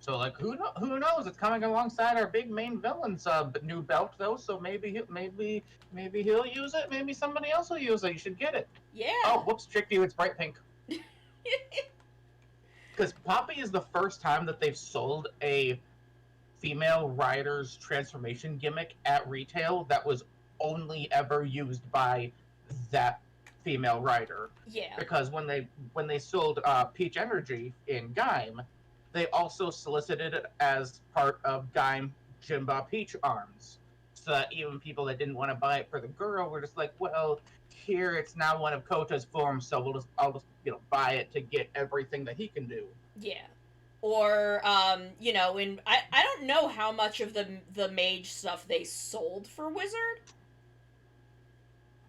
Speaker 5: So like, who knows? It's coming alongside our big main villain's new belt, though. So maybe he'll use it. Maybe somebody else will use it. You should get it.
Speaker 1: Yeah.
Speaker 5: Oh, whoops! Tricked you. It's bright pink. Because Poppy is the first time that they've sold a female rider's transformation gimmick at retail that was only ever used by that female rider.
Speaker 1: Yeah.
Speaker 5: Because when they sold Peach Energy in Gaim, they also solicited it as part of Gaim Jimba Peach arms. So that even people that didn't want to buy it for the girl were just like, well, here it's now one of Kota's forms, so I'll just buy it to get everything that he can do.
Speaker 1: Yeah. Or, I don't know how much of the mage stuff they sold for Wizard.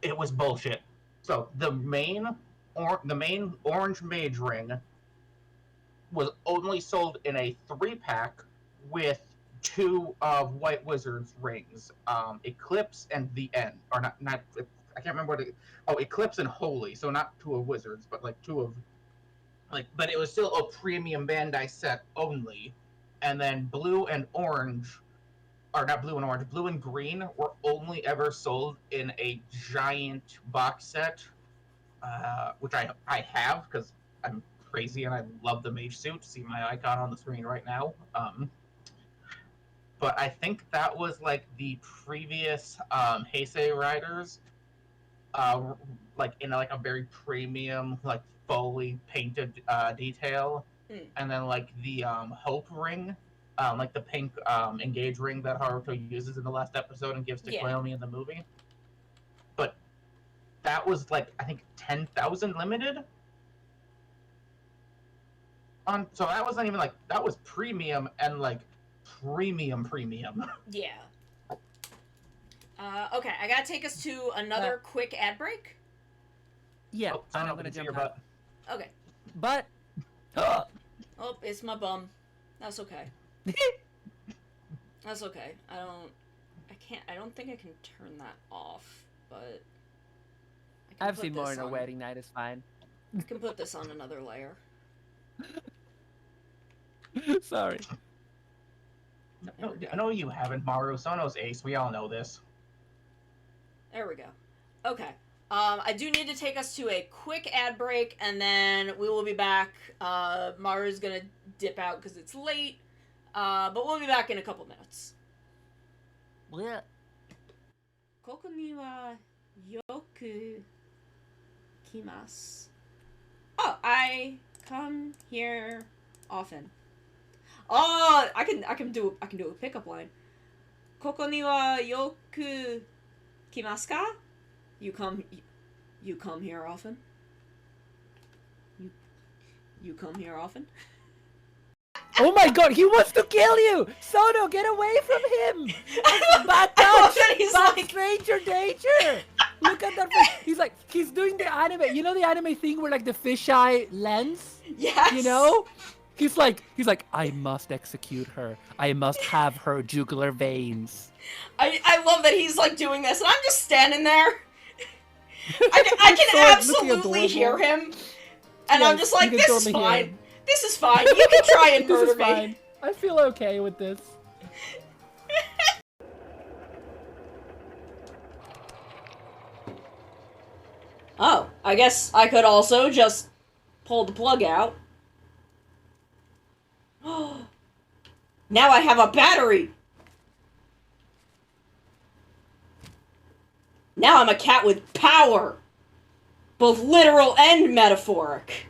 Speaker 5: It was bullshit. So the main orange mage ring was only sold in a 3-pack with 2 of White Wizard's rings, Eclipse and the End, or not. I can't remember Eclipse and Holy. So not 2 of Wizards, but like 2 of But it was still a premium Bandai set only, and then blue and orange, or not blue and orange, blue and green were only ever sold in a giant box set, which I have because I'm crazy and I love the mage suit. See my icon on the screen right now. But I think that was like the previous Heisei riders, like in like a very premium, like fully painted detail, and then like the Hope ring, like the pink engage ring that Haruto uses in the last episode and gives to Koyomi in the movie. But that was like I think 10,000 limited. So that wasn't even like that was premium and like premium.
Speaker 1: Yeah. Okay, I gotta take us to another quick ad break.
Speaker 3: Yeah,
Speaker 5: I'm
Speaker 3: gonna jump out.
Speaker 1: Okay.
Speaker 3: But
Speaker 1: oh, it's my bum. That's okay. That's okay. I don't think I can turn that off, but
Speaker 3: I've seen more in a wedding night. It's fine.
Speaker 1: I can put this on another layer.
Speaker 3: Sorry.
Speaker 5: No, you haven't, Maru. Sono's ace. We all know this.
Speaker 1: There we go. Okay. I do need to take us to a quick ad break, and then we will be back. Maru's gonna dip out because it's late, but we'll be back in a couple minutes.
Speaker 3: Yeah.
Speaker 1: ここにはよく来ます. Oh, I come here often. Oh, I can do a pickup line. ここにはよく来ますか? You come here often? You come here often?
Speaker 3: Oh my god, he wants to kill you! Sono, get away from him! Bad touch!
Speaker 1: He's
Speaker 3: Bad
Speaker 1: like...
Speaker 3: stranger danger! Look at that face. He's doing the anime. You know the anime thing where like the fisheye lens?
Speaker 1: Yes!
Speaker 3: You know? He's like, I must execute her. I must have her jugular veins.
Speaker 1: I love that he's like doing this, and I'm just standing there. I can absolutely hear him, and I'm just like, this is fine. This is fine. You can try and murder me.
Speaker 3: Fine. I feel okay with this.
Speaker 1: Oh, I guess I could also just pull the plug out. Now I have a battery! Now I'm a cat with power. Both literal and metaphoric.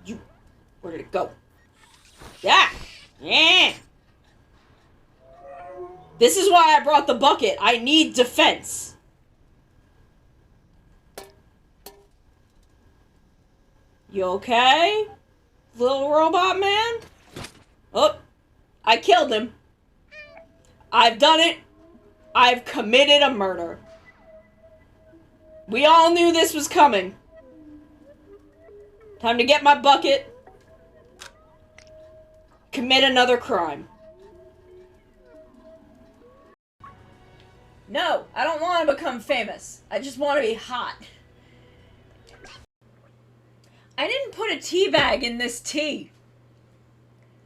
Speaker 1: You... Where did it go? Yeah! Yeah! This is why I brought the bucket. I need defense. You okay? Little robot man? Oh, I killed him. I've done it. I've committed a murder. We all knew this was coming. Time to get my bucket. Commit another crime. No, I don't want to become famous. I just want to be hot. I didn't put a tea bag in this tea.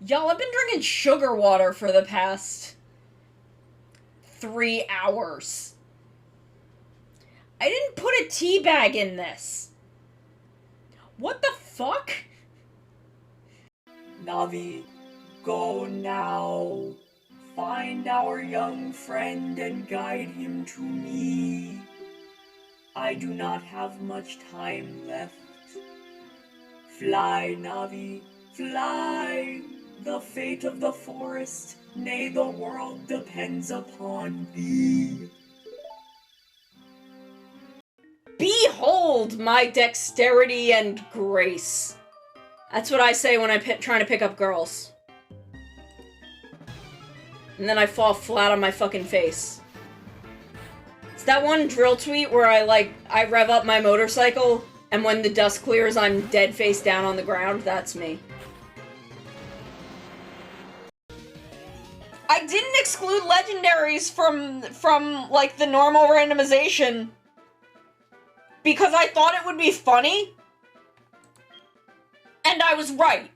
Speaker 1: Y'all, I've been drinking sugar water for the past 3 hours. I didn't put a tea bag in this. What the fuck?
Speaker 4: Navi, go now. Find our young friend and guide him to me. I do not have much time left. Fly, Navi, fly. The fate of the forest, nay, the world depends upon thee.
Speaker 1: Behold my dexterity and grace. That's what I say when I'm trying to pick up girls. And then I fall flat on my fucking face. It's that one drill tweet where I rev up my motorcycle, and when the dust clears, I'm dead face down on the ground. That's me. I didn't exclude legendaries from like, the normal randomization because I thought it would be funny. And I was right.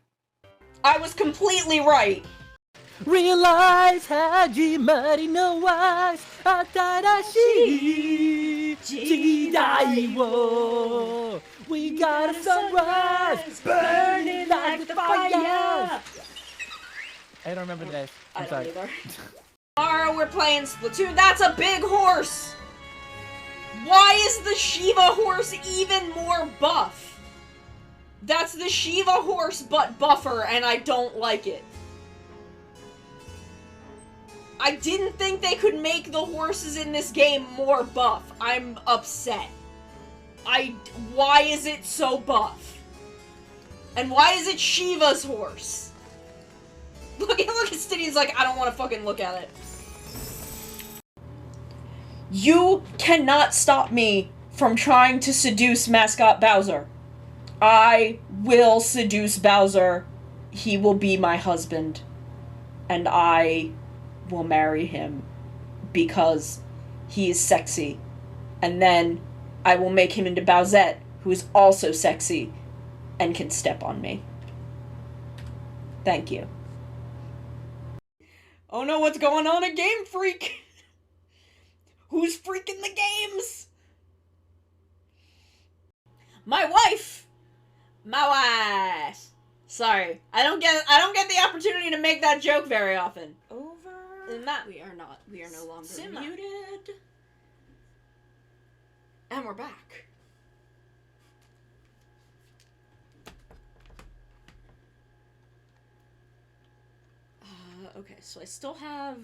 Speaker 1: I was completely right.
Speaker 3: Realize Hajimari no wa Atarashi Jidai wo. We got a sunrise burning like the fire. I don't remember the name. I'm sorry.
Speaker 1: Either. Tomorrow we're playing Splatoon. That's a big horse! Why is the Shiva horse even more buff? That's the Shiva horse but buffer, and I don't like it. I didn't think they could make the horses in this game more buff. I'm upset. Why is it so buff? And why is it Shiva's horse? Look at Stiddy's like, I don't want to fucking look at it. You cannot stop me from trying to seduce Mascot Bowser. I will seduce Bowser. He will be my husband. And I will marry him because he is sexy. And then I will make him into Bowsette, who is also sexy and can step on me. Thank you. Oh no, what's going on at Game Freak? Who's freaking the games? My wife! Sorry, I don't get the opportunity to make that joke very often. We are no longer muted. And we're back. Okay, so I still have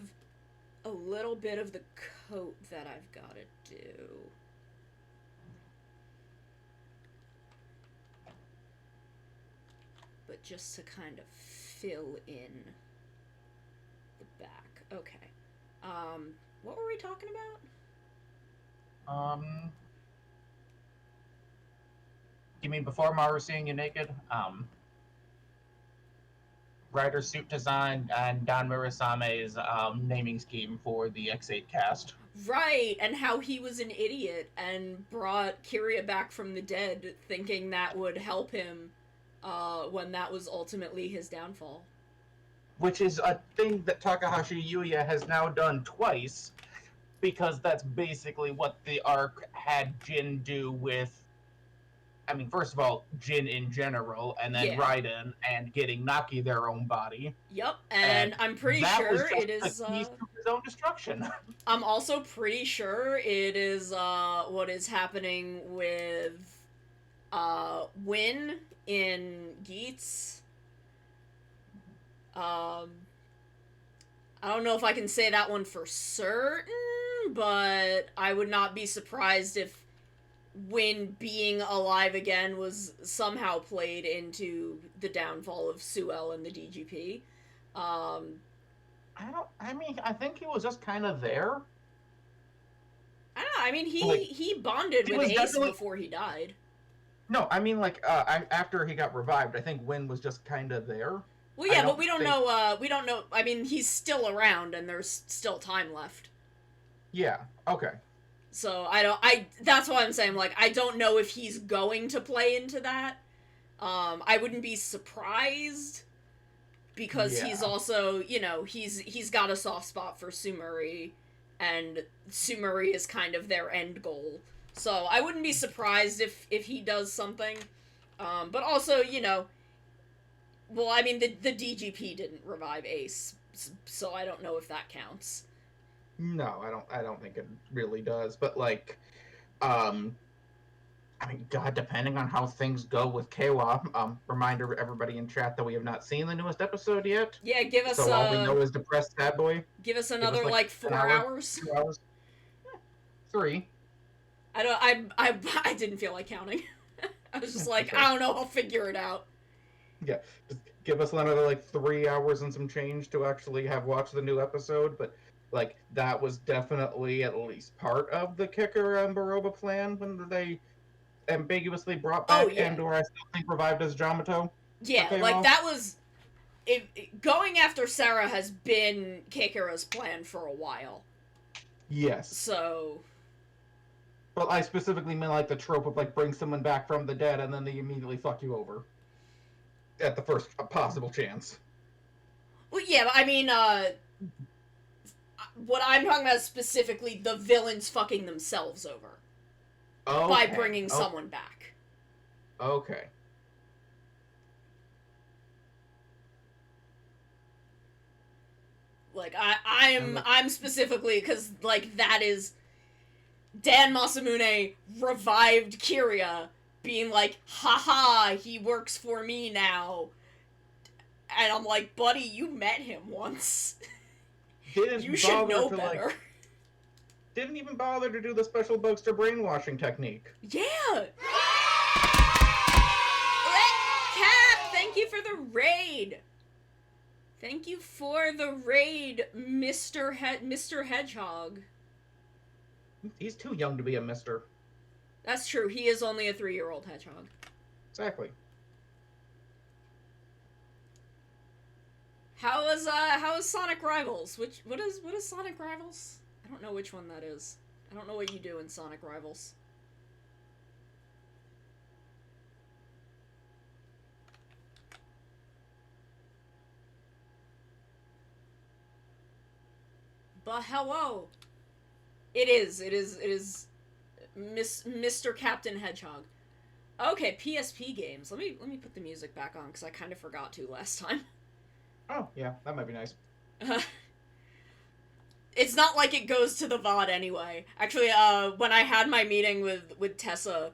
Speaker 1: a little bit of the coat that I've got to do. But just to kind of fill in the back. Okay. What were we talking about?
Speaker 5: You mean before Maru seeing you naked? Rider suit design and Don Murasame's naming scheme for the X8 cast.
Speaker 1: Right, and how he was an idiot and brought Kiria back from the dead thinking that would help him when that was ultimately his downfall.
Speaker 5: Which is a thing that Takahashi Yuya has now done twice, because that's basically what the arc had Jin do with I mean, first of all, Jin in general, and then
Speaker 1: Yeah.
Speaker 5: Raiden, and getting Naki their own body.
Speaker 1: Yep, and I'm pretty
Speaker 5: that was
Speaker 1: sure
Speaker 5: just
Speaker 1: it is,
Speaker 5: the keys to his own destruction.
Speaker 1: I'm also pretty sure it is, what is happening with, Win in Geats. I don't know if I can say that one for certain, but I would not be surprised if Win being alive again was somehow played into the downfall of Suel and the DGP.
Speaker 5: I think he was just kind of there.
Speaker 1: I don't know, I mean,
Speaker 5: Like,
Speaker 1: he bonded
Speaker 5: he
Speaker 1: with
Speaker 5: was
Speaker 1: Ace
Speaker 5: definitely-
Speaker 1: before he died.
Speaker 5: No, I mean, like, after he got revived, I think Win was just kind of there.
Speaker 1: Well, yeah,
Speaker 5: I
Speaker 1: but we
Speaker 5: don't
Speaker 1: don't
Speaker 5: think-
Speaker 1: know, we don't know, I mean, he's still around and there's still time left.
Speaker 5: Yeah, okay.
Speaker 1: So, that's why I'm saying, like, I don't know if he's going to play into that. I wouldn't be surprised, because he's
Speaker 5: Yeah.
Speaker 1: also, you know, he's got a soft spot for Sumeri, and Sumeri is kind of their end goal. So, I wouldn't be surprised if he does something. But also, you know, well, I mean, the DGP didn't revive Ace, so I don't know if that counts.
Speaker 5: No, I don't think it really does. But like, I mean, God, depending on how things go with Kayla, reminder everybody in chat that we have not seen the newest episode yet.
Speaker 1: Yeah, give us
Speaker 5: So all we know is depressed sad boy.
Speaker 1: give us another
Speaker 5: like,
Speaker 1: like
Speaker 5: an
Speaker 1: 4
Speaker 5: hour?
Speaker 1: hours.
Speaker 5: 2 hours. 3.
Speaker 1: I didn't feel like counting. I was just like,
Speaker 5: Okay.
Speaker 1: I don't know, I'll figure it out.
Speaker 5: Yeah, just give us another like 3 hours and some change to actually have watched the new episode. But like, that was definitely at least part of the Kicker and Baroba plan when they ambiguously brought back
Speaker 1: yeah.
Speaker 5: Andor, I still think revived as Jamato.
Speaker 1: Yeah,
Speaker 5: Okay,
Speaker 1: like
Speaker 5: well-
Speaker 1: that was going after Sarah has been Keikara's plan for a while.
Speaker 5: Yes.
Speaker 1: So,
Speaker 5: But I specifically meant like the trope of like bring someone back from the dead and then they immediately fuck you over. At the first possible chance.
Speaker 1: well, yeah, but I mean, what I'm talking about is specifically the villains fucking themselves over by
Speaker 5: Okay.
Speaker 1: bringing someone back.
Speaker 5: Okay.
Speaker 1: Like I'm specifically because like that is Dan Masamune revived Kiria, being like, haha, he works for me now. And I'm like, buddy, you met him once.
Speaker 5: Didn't
Speaker 1: You should
Speaker 5: bother
Speaker 1: know
Speaker 5: to,
Speaker 1: better.
Speaker 5: like, didn't even bother to do the special Bugster brainwashing technique.
Speaker 1: Yeah. Cap, thank you for the raid. Thank you for the raid, Mr. Hedgehog.
Speaker 5: He's too young to be a mister.
Speaker 1: That's true. He is only a 3-year-old hedgehog.
Speaker 5: Exactly.
Speaker 1: How is Sonic Rivals? What is Sonic Rivals? I don't know which one that is. I don't know what you do in Sonic Rivals. But hello. It is Mr. Captain Hedgehog. Okay, PSP games. Let me put the music back on because I kind of forgot to last time.
Speaker 5: Oh, yeah, that might be nice.
Speaker 1: It's not like it goes to the VOD anyway. Actually, when I had my meeting with Tessa,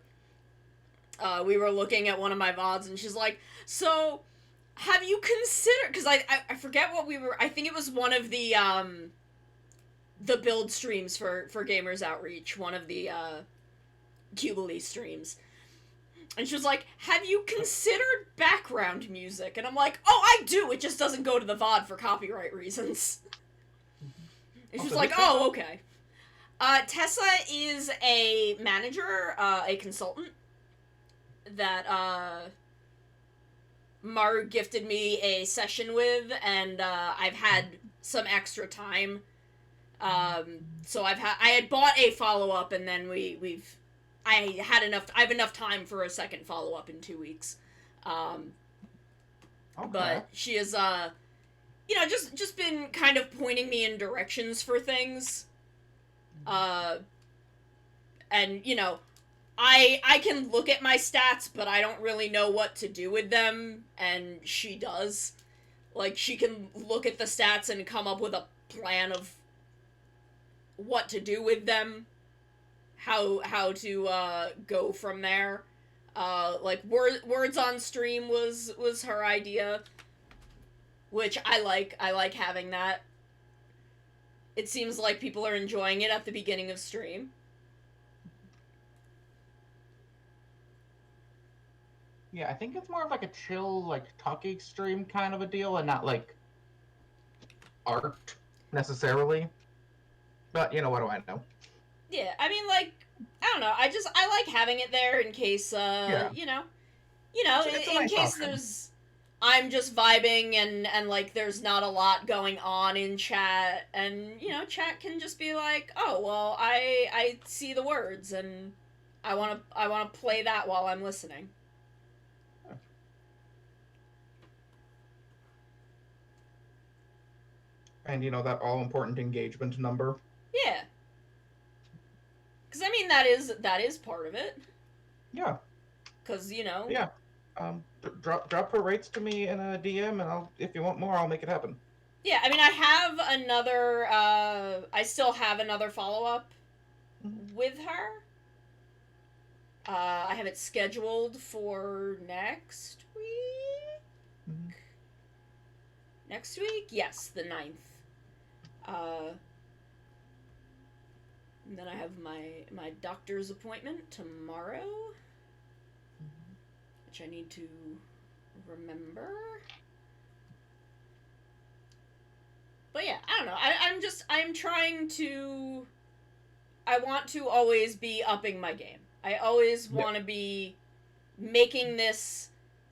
Speaker 1: we were looking at one of my VODs, and she's like, so, have you considered... Because I forget what we were... I think it was one of the build streams for Gamers Outreach, one of the, Jubilee streams. And she was like, have you considered background music? And I'm like, oh, I do! It just doesn't go to the VOD for copyright reasons. And she was like, oh, okay. Tessa is a manager, a consultant, that, Maru gifted me a session with, and, I've had some extra time. So I had bought a follow-up, and then I have enough time for a second follow-up in 2 weeks.
Speaker 5: Okay.
Speaker 1: But she is, you know, just been kind of pointing me in directions for things. And, you know, I can look at my stats, but I don't really know what to do with them, and she does. Like, she can look at the stats and come up with a plan of what to do with them, how to go from there. Like words on stream was her idea, which I like. I like having that. It seems like people are enjoying it at the beginning of stream.
Speaker 5: Yeah, I think it's more of like a chill, like talkie stream kind of a deal, and not like art necessarily. But what do I know?
Speaker 1: Yeah, I mean, like, I don't know. I like having it there in case,
Speaker 5: Yeah. It's a
Speaker 1: in
Speaker 5: nice
Speaker 1: case
Speaker 5: option.
Speaker 1: there's, I'm just vibing and like there's not a lot going on in chat, and chat can just be like, oh well, I see the words and I wanna play that while I'm listening.
Speaker 5: And that all important engagement number.
Speaker 1: Yeah, because I mean that is part of it.
Speaker 5: Yeah.
Speaker 1: Because
Speaker 5: Yeah. Drop her rates to me in a DM, and if you want more, I'll make it happen.
Speaker 1: Yeah, I mean, I have another. I still have another follow up with her. I have it scheduled for next week.
Speaker 5: Mm-hmm.
Speaker 1: Next week, yes, the 9th. And then I have my doctor's appointment tomorrow, which I need to remember. But yeah, I don't know. I'm trying to. I want to always be upping my game. I always want to be making this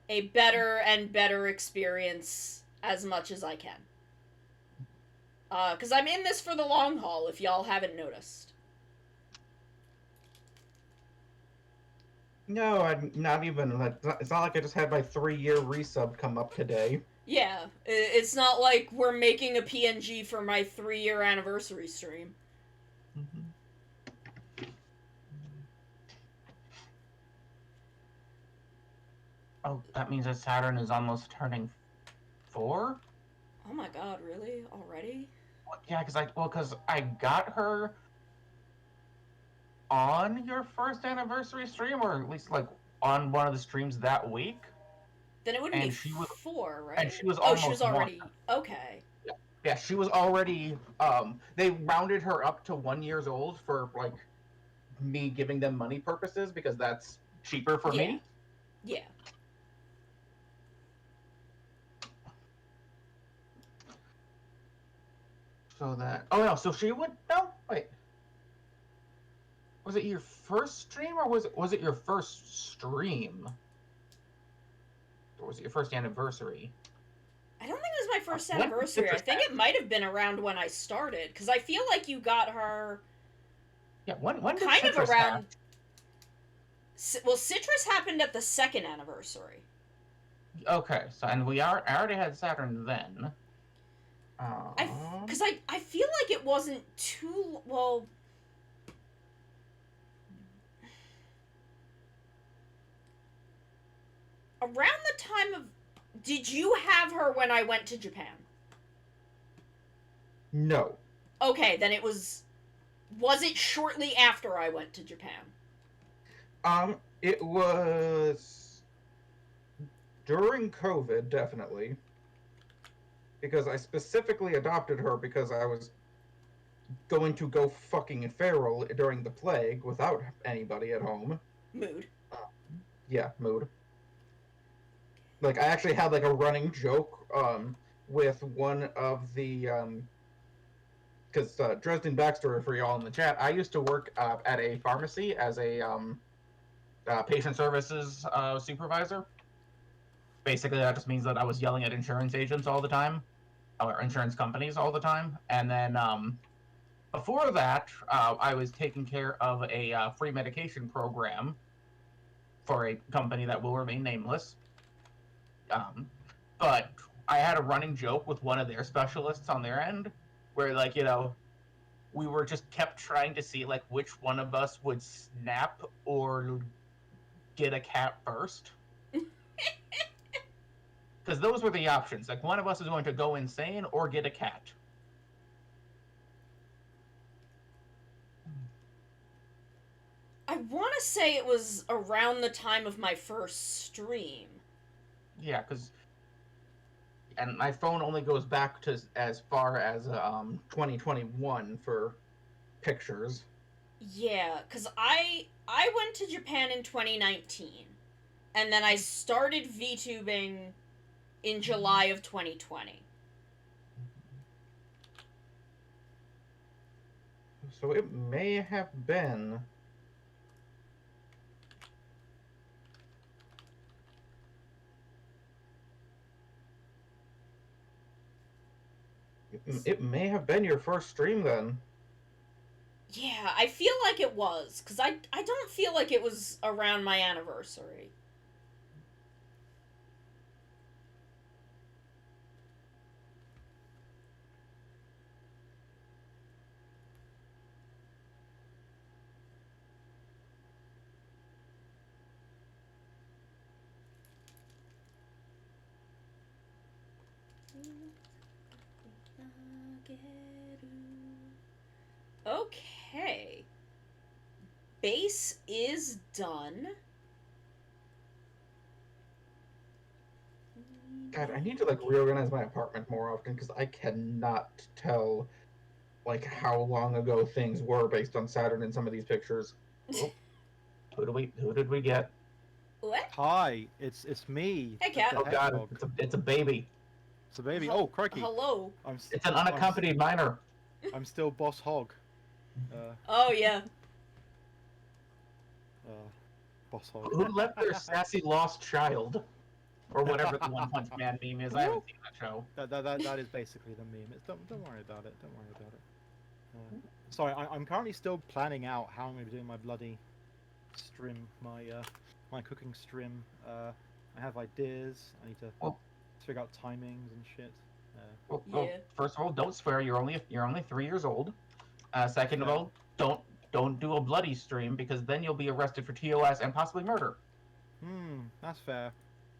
Speaker 1: a better and better experience as much as I can. Because I'm in this for the long haul, if y'all haven't noticed.
Speaker 5: No, I'm not even. It's not like I just had my 3-year resub come up today.
Speaker 1: Yeah, it's not like we're making a PNG for my 3-year anniversary stream.
Speaker 5: Mm-hmm. Oh, that means that Saturn is almost turning 4?
Speaker 1: Oh my god, really? Already?
Speaker 5: Yeah, because I got her on your first anniversary stream, or at least like on one of the streams that week.
Speaker 1: Then it wouldn't
Speaker 5: And
Speaker 1: be
Speaker 5: she was
Speaker 1: 4, right?
Speaker 5: and she was
Speaker 1: Oh, she
Speaker 5: almost
Speaker 1: was already...
Speaker 5: 1.
Speaker 1: Okay.
Speaker 5: Yeah, she was already. They rounded her up to 1 year old for like me giving them money purposes because that's cheaper for me.
Speaker 1: Yeah.
Speaker 5: So that. Oh no! So she would. No, wait. Was it your first stream, or was it your first stream? Or was it your first anniversary?
Speaker 1: I don't think it was my first
Speaker 5: When did
Speaker 1: anniversary. I
Speaker 5: Citrus
Speaker 1: think
Speaker 5: end?
Speaker 1: it might have been around when I started, because I feel like you got her
Speaker 5: Yeah, when did
Speaker 1: kind
Speaker 5: Citrus
Speaker 1: of around...
Speaker 5: have?
Speaker 1: Well, Citrus happened at the 2nd anniversary.
Speaker 5: Okay, so and I already had Saturn then.
Speaker 1: Because I feel like it wasn't too... Well... Around the time of... Did you have her when I went to Japan?
Speaker 5: No.
Speaker 1: Okay, then it was... Was it shortly after I went to Japan?
Speaker 5: It was during COVID, definitely. Because I specifically adopted her because I was going to go fucking feral during the plague without anybody at home.
Speaker 1: Mood.
Speaker 5: Yeah, mood. Like, I actually had, like, a running joke, with one of the, because, Dresden backstory for y'all in the chat, I used to work, at a pharmacy as a, patient services, supervisor. Basically, that just means that I was yelling at insurance agents all the time, or insurance companies all the time, and then, before that, I was taking care of a, free medication program for a company that will remain nameless. But I had a running joke with one of their specialists on their end, where, like, we were just kept trying to see like which one of us would snap or get a cat first. Because those were the options. Like one of us is going to go insane or get a cat.
Speaker 1: I want to say it was around the time of my first stream.
Speaker 5: Yeah, because and my phone only goes back to as far as 2021 for pictures.
Speaker 1: Yeah, because I went to Japan in 2019, and then I started VTubing in July of 2020.
Speaker 5: So it may have been. It may have been your first stream then.
Speaker 1: Yeah, I feel like it was, because I don't feel like it was around my anniversary. Okay. Base is done.
Speaker 5: God, I need to like reorganize my apartment more often because I cannot tell like how long ago things were based on Saturn in some of these pictures. Oh, who did we get?
Speaker 1: What?
Speaker 6: Hi, it's me.
Speaker 1: Hey, Cat.
Speaker 5: Oh God,
Speaker 6: Hedgehog.
Speaker 5: it's a baby.
Speaker 6: It's a baby. Oh, crikey.
Speaker 1: Hello.
Speaker 5: It's an unaccompanied minor.
Speaker 6: I'm still Boss Hog.
Speaker 1: Oh, yeah.
Speaker 6: Boss Hog.
Speaker 5: Who left their sassy lost child? Or whatever the One Punch Man meme is. I haven't seen that show.
Speaker 6: That is basically the meme. Don't worry about it. Don't worry about it. Sorry, I'm currently still planning out how I'm going to be doing my bloody stream, my cooking stream. I have ideas. I need to figure out timings and shit.
Speaker 5: Well, first of all, don't swear. You're only 3 years old. Second of all, don't do a bloody stream because then you'll be arrested for TOS and possibly murder.
Speaker 6: That's fair.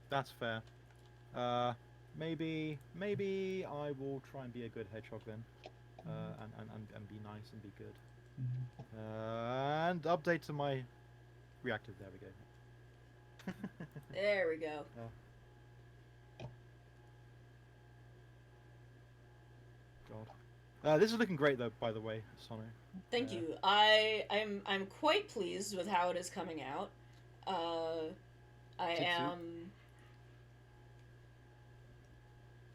Speaker 6: That's fair. Maybe I will try and be a good hedgehog then, and be nice and be good. And update to my reactive. There we go.
Speaker 1: There we go.
Speaker 6: God. This is looking great though, by the way, Sonic.
Speaker 1: Thank you. I'm quite pleased with how it is coming out. I am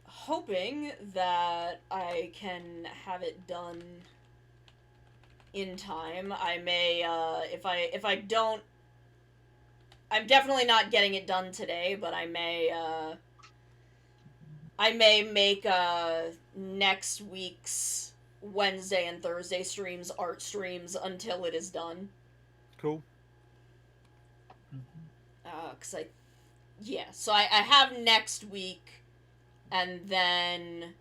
Speaker 1: hoping that I can have it done in time. I may if I don't, I'm definitely not getting it done today, but I may make next week's Wednesday and Thursday streams art streams until it is done.
Speaker 6: Cool.
Speaker 1: So I have next week, and then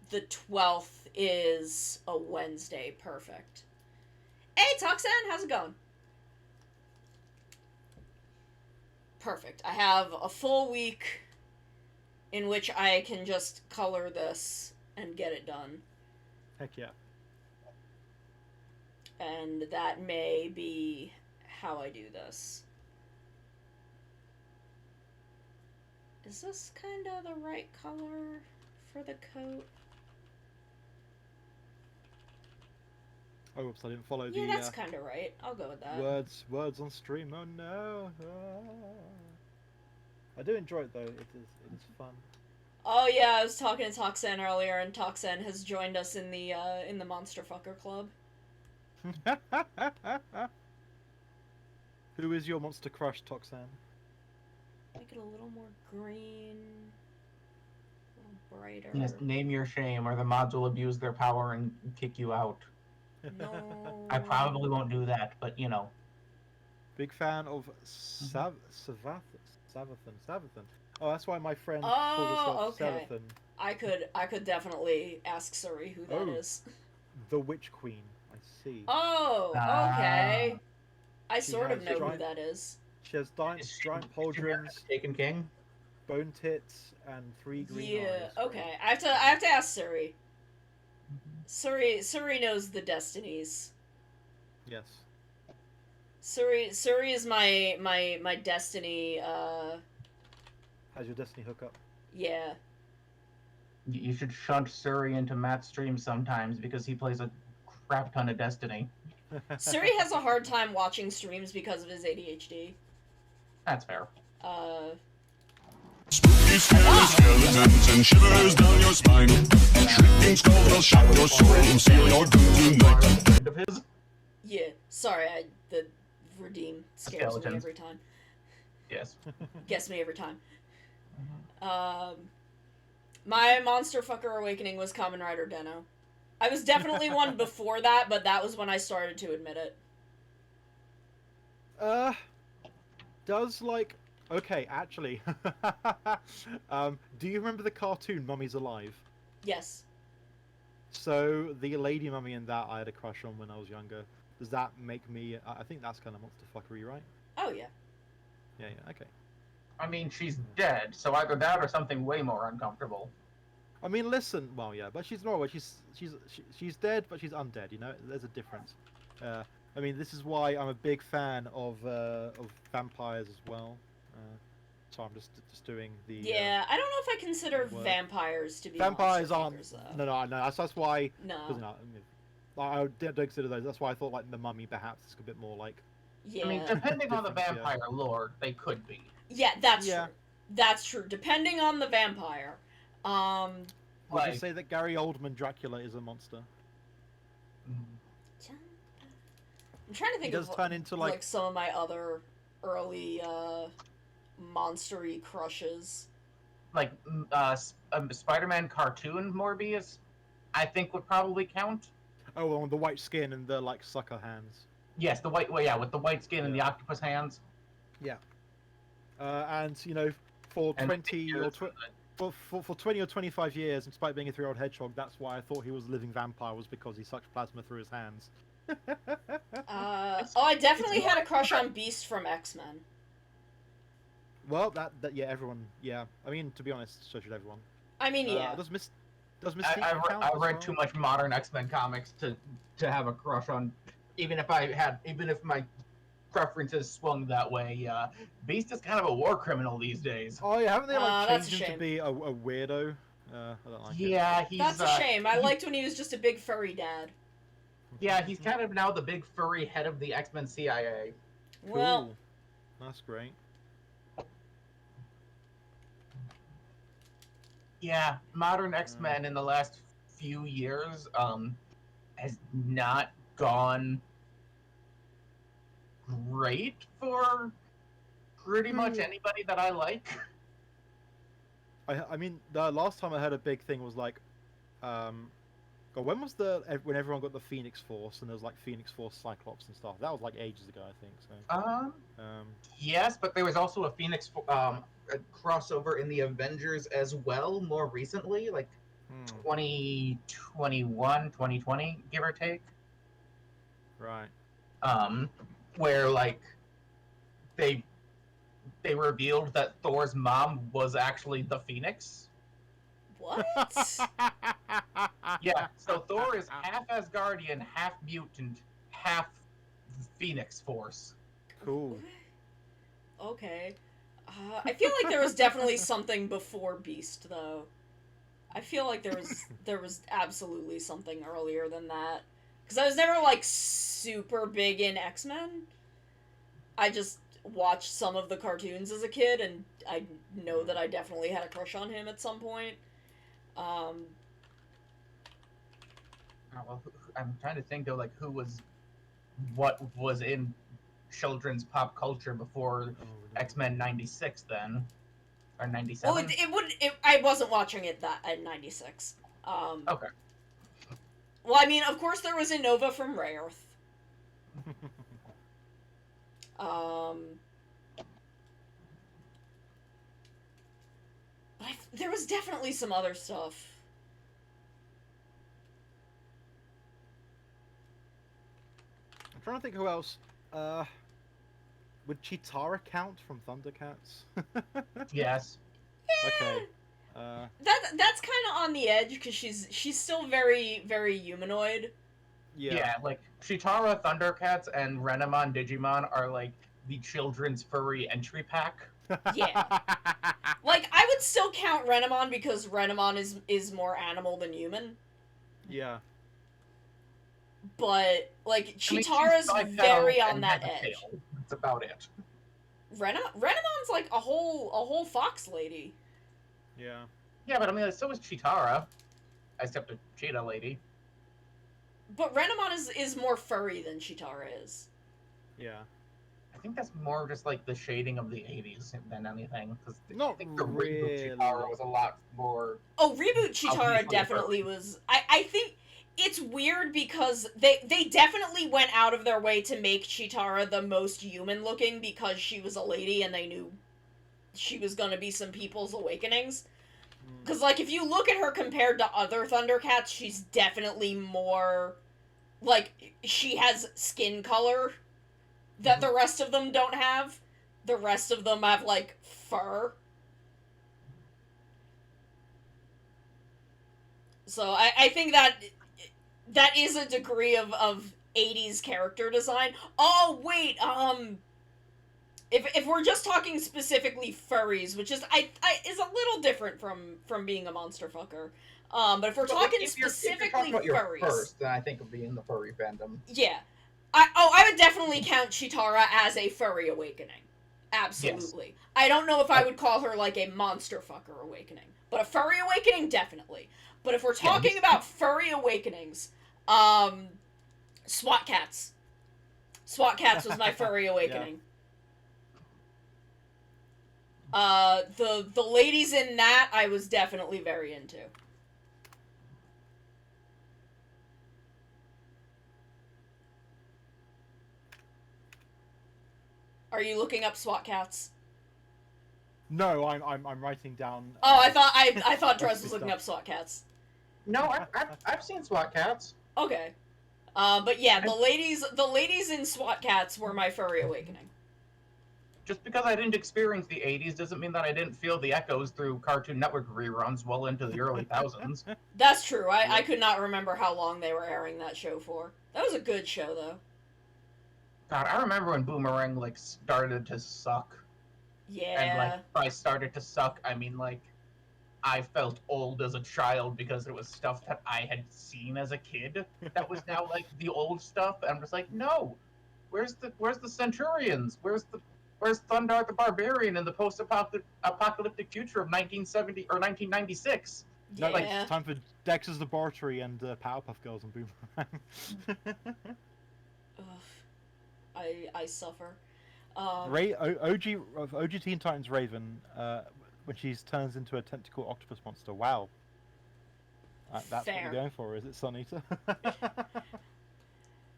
Speaker 1: the 12th is a Wednesday. Perfect. Hey, Toxan, how's it going? Perfect. I have a full week in which I can just color this and get it done.
Speaker 6: Heck yeah.
Speaker 1: And that may be how I do this. Is this kind of the right color for the coat?
Speaker 6: Oh, oops, I didn't follow the.
Speaker 1: Yeah, that's kind of right. I'll go with that.
Speaker 6: Words on stream. Oh no! I do enjoy it though. It is fun.
Speaker 1: Oh yeah, I was talking to Toxan earlier, and Toxan has joined us in the Monster Fucker Club.
Speaker 6: Who is your monster crush, Toxan?
Speaker 1: Make it a little more green, a little brighter.
Speaker 5: Yes, name your shame, or the mods will abuse their power and kick you out.
Speaker 1: No.
Speaker 5: I probably won't do that, but you know.
Speaker 6: Big fan of Savathun. Oh, that's why my friend called herself
Speaker 1: okay.
Speaker 6: Savathun.
Speaker 1: I could definitely ask Suri who that is.
Speaker 6: the Witch Queen. I see.
Speaker 1: Oh, okay. I
Speaker 6: She
Speaker 1: sort of
Speaker 6: has
Speaker 1: know who
Speaker 6: giant-
Speaker 1: that is.
Speaker 6: She has giant
Speaker 5: Taken
Speaker 6: pauldrons,
Speaker 5: King.
Speaker 6: bone tits, and 3 green
Speaker 1: Yeah.
Speaker 6: eyes.
Speaker 1: Okay. I have to ask Suri. Suri knows the destinies.
Speaker 6: Yes.
Speaker 1: Suri is my destiny.
Speaker 6: Has your destiny hookup?
Speaker 1: Yeah.
Speaker 5: You should shunt Suri into Matt's stream sometimes because he plays a crap ton of Destiny.
Speaker 1: Suri has a hard time watching streams because of his ADHD.
Speaker 5: That's fair.
Speaker 2: Spooky, scary skeletons and shivers down your spine. Shrieking skulls will shock your soul, seal your doom tonight.
Speaker 5: Friend of his.
Speaker 1: Yeah. Sorry, the redeem scares me
Speaker 5: Skeletons.
Speaker 1: every time.
Speaker 5: Yes.
Speaker 1: Gets me every time. My monster fucker awakening was Kamen Rider Deno. I was definitely one before that, but that was when I started to admit it.
Speaker 6: Does like okay, actually, do you remember the cartoon Mummy's Alive?
Speaker 1: Yes.
Speaker 6: So the lady mummy in that I had a crush on when I was younger. Does that make me? I think that's kind of monster fuckery, right?
Speaker 1: Oh yeah.
Speaker 6: Yeah, okay.
Speaker 5: I mean, she's dead, so either that or something way more uncomfortable.
Speaker 6: I mean, listen. Well, yeah, but she's normal. She's dead, but she's undead. You know, there's a difference. I mean, this is why I'm a big fan of vampires as well. So I'm just doing the.
Speaker 1: Yeah, I don't know if I consider
Speaker 6: word.
Speaker 1: vampires to be
Speaker 6: Vampires
Speaker 1: monster
Speaker 6: aren't.
Speaker 1: fuckers, though.
Speaker 6: No. That's why.
Speaker 1: No.
Speaker 6: I don't consider those. That's why I thought like the mummy perhaps is a bit more like.
Speaker 1: Yeah.
Speaker 5: I mean, depending on the
Speaker 6: Different, yeah.
Speaker 5: vampire lore, they could be.
Speaker 1: Yeah, that's
Speaker 6: Yeah.
Speaker 1: true. That's true. Depending on the vampire.
Speaker 6: Would
Speaker 5: Like-
Speaker 6: you say that Gary Oldman Dracula is a monster?
Speaker 1: I'm trying to think
Speaker 6: He does
Speaker 1: of
Speaker 6: turn into
Speaker 1: like some of my other early monstery crushes.
Speaker 5: Like, Spider-Man cartoon Morbius, I think would probably count.
Speaker 6: Oh, well, the white skin and the like sucker hands.
Speaker 5: Yes, the white, well, yeah, with the white skin and the
Speaker 6: Yeah.
Speaker 5: octopus hands.
Speaker 6: And you know, for
Speaker 5: And
Speaker 6: 20 or for 20 or 25 years, despite being a 3-year-old hedgehog, that's why I thought he was a living vampire, was because he sucked plasma through his hands.
Speaker 1: I definitely had a crush on Beast from X-Men.
Speaker 6: Well, that yeah, everyone, yeah. I mean, to be honest, so should everyone.
Speaker 1: I mean, yeah.
Speaker 6: Does Mystique
Speaker 5: I
Speaker 6: count
Speaker 5: read
Speaker 6: as well?
Speaker 5: too much modern X-Men comics to have a crush on, even if my preferences swung that way. Beast is kind of a war criminal these days.
Speaker 6: Oh yeah, haven't they like
Speaker 1: That's a
Speaker 6: changed him
Speaker 1: shame.
Speaker 6: to be a weirdo? I don't like it.
Speaker 5: Yeah, he's
Speaker 1: That's a shame. I liked when he was just a big furry dad.
Speaker 5: Yeah, he's kind of now the big furry head of the X-Men CIA.
Speaker 6: Cool.
Speaker 1: Well,
Speaker 6: That's great.
Speaker 5: Yeah, modern X-Men in the last few years has not gone great for pretty much anybody that I like.
Speaker 6: I mean, the last time I heard a big thing was like, God, when was when everyone got the Phoenix Force and there was like Phoenix Force Cyclops and stuff? That was like ages ago, I think. So.
Speaker 5: Yes, but there was also a Phoenix a crossover in the Avengers as well more recently, like 2021, 2020, give or take.
Speaker 6: Right.
Speaker 5: Where like they revealed that Thor's mom was actually the Phoenix.
Speaker 1: what?
Speaker 5: Yeah, so Thor is half Asgardian, half mutant, half Phoenix Force.
Speaker 6: Cool.
Speaker 1: Okay. I feel like there was definitely something before Beast, though. I feel like there was absolutely something earlier than that. Because I was never, like, super big in X-Men. I just watched some of the cartoons as a kid, and I know that I definitely had a crush on him at some point.
Speaker 5: Oh, well, I'm trying to think, though, like, what was in children's pop culture before X-Men 96 then? Or 97?
Speaker 1: Well, I wasn't watching it in 96.
Speaker 5: Okay.
Speaker 1: Well, I mean, of course there was Innova from Rayearth. But there was definitely some other stuff.
Speaker 6: trying to think who else. Would Chitara count from Thundercats?
Speaker 5: Yes.
Speaker 6: Okay.
Speaker 1: That's kind of on the edge because she's still very very humanoid.
Speaker 6: Yeah.
Speaker 5: Like Chitara, Thundercats, and Renamon Digimon are like the children's furry entry pack.
Speaker 1: Yeah. Like, I would still count Renamon because Renamon is more animal than human.
Speaker 6: Yeah.
Speaker 1: But, like,
Speaker 5: I mean, she's
Speaker 1: Chitara's
Speaker 5: bipedal
Speaker 1: very on
Speaker 5: and
Speaker 1: that
Speaker 5: has a
Speaker 1: edge.
Speaker 5: tail. That's about it.
Speaker 1: Renamon's like a whole fox lady.
Speaker 6: Yeah.
Speaker 5: Yeah, but I mean, so is Chitara. Except a cheetah lady.
Speaker 1: But Renamon is more furry than Chitara is.
Speaker 6: Yeah.
Speaker 5: I think that's more just like the shading of the 80s than anything. Because I
Speaker 6: Not
Speaker 5: think the
Speaker 6: really.
Speaker 5: reboot Chitara was a lot more.
Speaker 1: Oh, reboot Chitara
Speaker 5: Obviously
Speaker 1: definitely
Speaker 5: furry.
Speaker 1: was. I think it's weird because they definitely went out of their way to make Chitara the most human looking because she was a lady and they knew she was gonna be some people's awakenings. Because, like, if you look at her compared to other Thundercats, she's definitely more, like, she has skin color that the rest of them don't have. The rest of them have, like, fur. So I think that is a degree of 80s character design. Oh, wait, if we're just talking specifically furries, which is is a little different from being a monster fucker, but if we're talking
Speaker 5: if you're
Speaker 1: specifically
Speaker 5: talking about your
Speaker 1: furries,
Speaker 5: first, then I think of being the furry fandom.
Speaker 1: yeah, I would definitely count Chitara as a furry awakening, absolutely. Yes. I don't know if I would call her like a monster fucker awakening, but a furry awakening definitely. But if we're talking about furry awakenings, SWAT Cats. SWAT Cats was my furry awakening. Yeah. The ladies in that I was definitely very into. Are you looking up SWAT Cats?
Speaker 6: No, I'm writing down.
Speaker 1: Oh, I thought Drez was looking up SWAT Cats.
Speaker 5: No, I've seen SWAT Cats.
Speaker 1: Okay, but yeah, the ladies in SWAT Cats were my furry awakening.
Speaker 5: Just because I didn't experience the 80s doesn't mean that I didn't feel the echoes through Cartoon Network reruns well into the early thousands.
Speaker 1: That's true. I could not remember how long they were airing that show for. That was a good show, though.
Speaker 5: God, I remember when Boomerang, like, started to suck.
Speaker 1: Yeah.
Speaker 5: And, like, by started to suck, I mean, like, I felt old as a child because it was stuff that I had seen as a kid that was now, like, the old stuff. And I'm just like, no! Where's the Centurions? Where's Thundar the Barbarian in the post-apocalyptic future of 1970 or 1996?
Speaker 1: Yeah.
Speaker 6: No, like, it's time for Dex's Laboratory and Powerpuff Girls and Boomerang.
Speaker 1: I suffer.
Speaker 6: OG Teen Titans Raven, when she turns into a tentacle octopus monster. Wow. That's
Speaker 1: Fair.
Speaker 6: What you're going for, is it, Sun Eater?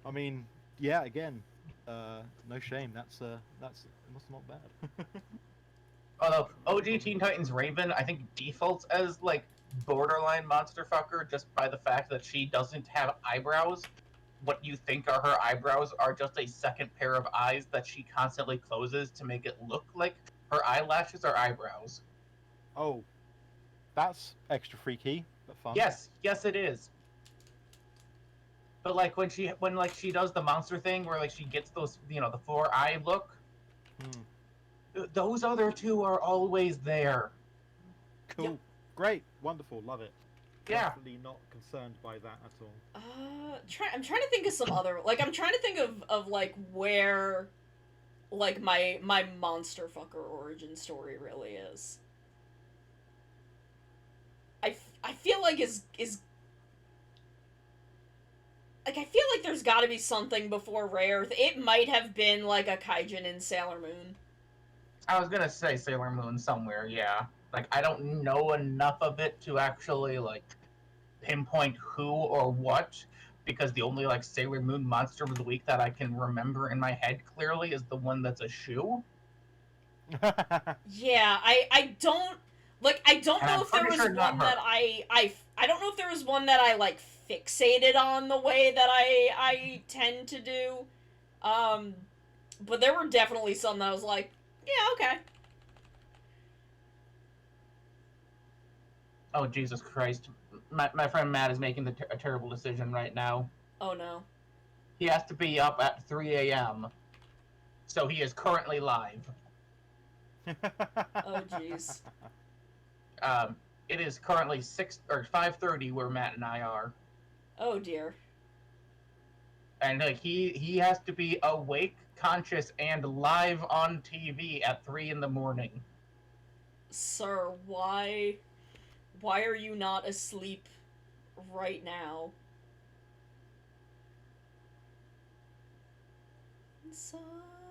Speaker 6: I mean, yeah. Again, no shame. That's not bad.
Speaker 5: Although OG Teen Titans Raven, I think defaults as like borderline monster fucker just by the fact that she doesn't have eyebrows. What you think are her eyebrows are just a second pair of eyes that she constantly closes to make it look like her eyelashes are eyebrows.
Speaker 6: Oh, that's extra freaky, but fun.
Speaker 5: Yes, it is. But like when she does the monster thing where like she gets those, the 4-eye look, those other two are always there.
Speaker 6: Cool, yep. Great, wonderful, love it.
Speaker 5: Yeah.
Speaker 6: Definitely not concerned by that at all.
Speaker 1: I'm trying to think of some other, like, I'm trying to think of like where, like, my monster fucker origin story really is. I feel like is like, I feel like there's gotta be something before Rey Earth. It might have been like a Kaijin in Sailor Moon.
Speaker 5: I was gonna say Sailor Moon somewhere, yeah. Like, I don't know enough of it to actually, like, pinpoint who or what, because the only, like, Sailor Moon monster of the week that I can remember in my head clearly is the one that's a shoe.
Speaker 1: Yeah, I don't know if there was one that I don't know if there was one that I, like, fixated on the way that I tend to do. But there were definitely some that I was like, yeah, okay.
Speaker 5: Oh, Jesus Christ. My friend Matt is making a terrible decision right now.
Speaker 1: Oh no.
Speaker 5: He has to be up at 3 a.m., so he is currently live.
Speaker 1: Oh jeez.
Speaker 5: It is currently 5:30 where Matt and I are.
Speaker 1: Oh dear.
Speaker 5: And like he has to be awake, conscious, and live on TV at 3 in the morning.
Speaker 1: Sir, why are you not asleep right now? So...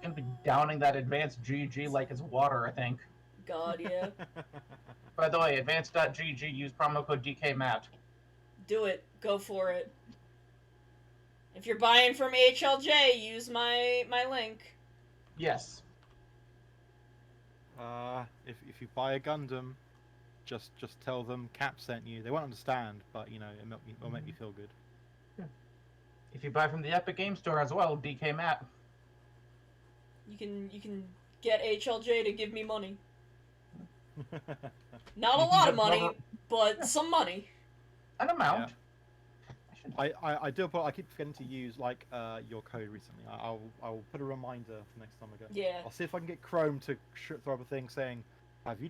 Speaker 5: Gonna be downing that advanced GG like it's water, I think.
Speaker 1: God, yeah.
Speaker 5: By the way, advanced.gg, use promo code DKMAT.
Speaker 1: Do it. Go for it. If you're buying from HLJ, use my link.
Speaker 5: Yes.
Speaker 6: If you buy a Gundam, just tell them Cap sent you. They won't understand, but you know it'll make you feel good.
Speaker 5: Yeah. If you buy from the Epic Game Store as well, DKMAT.
Speaker 1: You can get HLJ to give me money. Not a lot of money, but some money.
Speaker 5: An amount.
Speaker 6: Yeah. I do. I keep forgetting to use like your code recently. I'll put a reminder for next time I go.
Speaker 1: Yeah.
Speaker 6: I'll see if I can get Chrome to throw up a thing saying, have you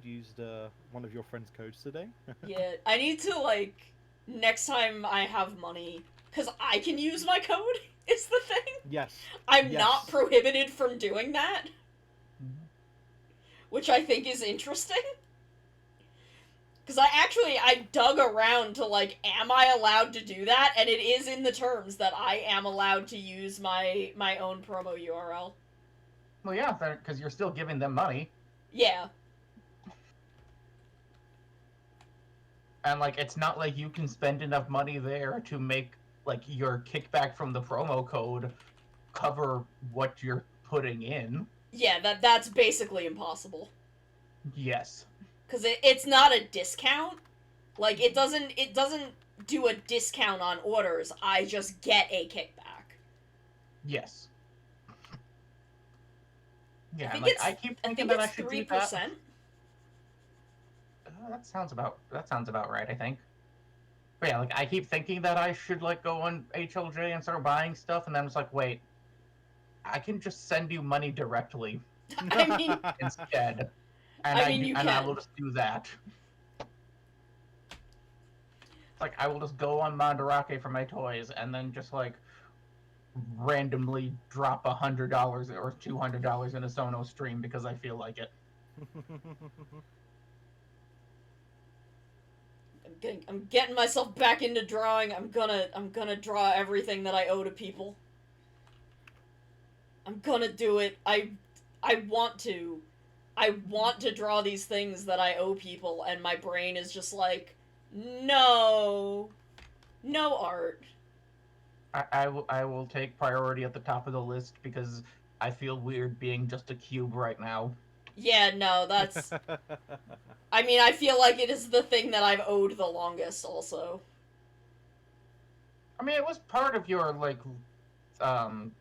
Speaker 6: used one of your friend's codes today?
Speaker 1: Yeah, I need to like next time I have money, because I can use my code. Is the thing.
Speaker 6: Yes.
Speaker 1: I'm
Speaker 6: Yes.
Speaker 1: not prohibited from doing that,
Speaker 5: Mm-hmm.
Speaker 1: which I think is interesting. Because I dug around to, like, am I allowed to do that? And it is in the terms that I am allowed to use my own promo URL.
Speaker 5: Well, yeah, because you're still giving them money.
Speaker 1: Yeah.
Speaker 5: And, like, it's not like you can spend enough money there to make, like, your kickback from the promo code cover what you're putting in.
Speaker 1: Yeah, that's basically impossible.
Speaker 5: Yes.
Speaker 1: Because it's not a discount. Like, it doesn't do a discount on orders. I just get a kickback.
Speaker 5: Yes. Yeah,
Speaker 1: I think
Speaker 5: like,
Speaker 1: it's,
Speaker 5: I keep
Speaker 1: I
Speaker 5: thinking
Speaker 1: think
Speaker 5: that
Speaker 1: it's
Speaker 5: I should
Speaker 1: 3%.
Speaker 5: do that. That sounds about right, I think. But yeah, like, I keep thinking that I should, like, go on HLJ and start buying stuff, and then it's like, wait, I can just send you money directly
Speaker 1: I mean,
Speaker 5: instead. And
Speaker 1: you
Speaker 5: I
Speaker 1: can.
Speaker 5: will just do that. It's like, I will just go on Mandarake for my toys, and then just, like, randomly drop $100 or $200 in a Sono stream because I feel like it.
Speaker 1: I'm getting myself back into drawing. I'm gonna draw everything that I owe to people. I'm gonna do it. I want to. I want to draw these things that I owe people, and my brain is just like, no art.
Speaker 5: I will take priority at the top of the list because I feel weird being just a cube right now.
Speaker 1: Yeah, no, that's... I mean, I feel like it is the thing that I've owed the longest, also.
Speaker 5: I mean, it was part of your, like,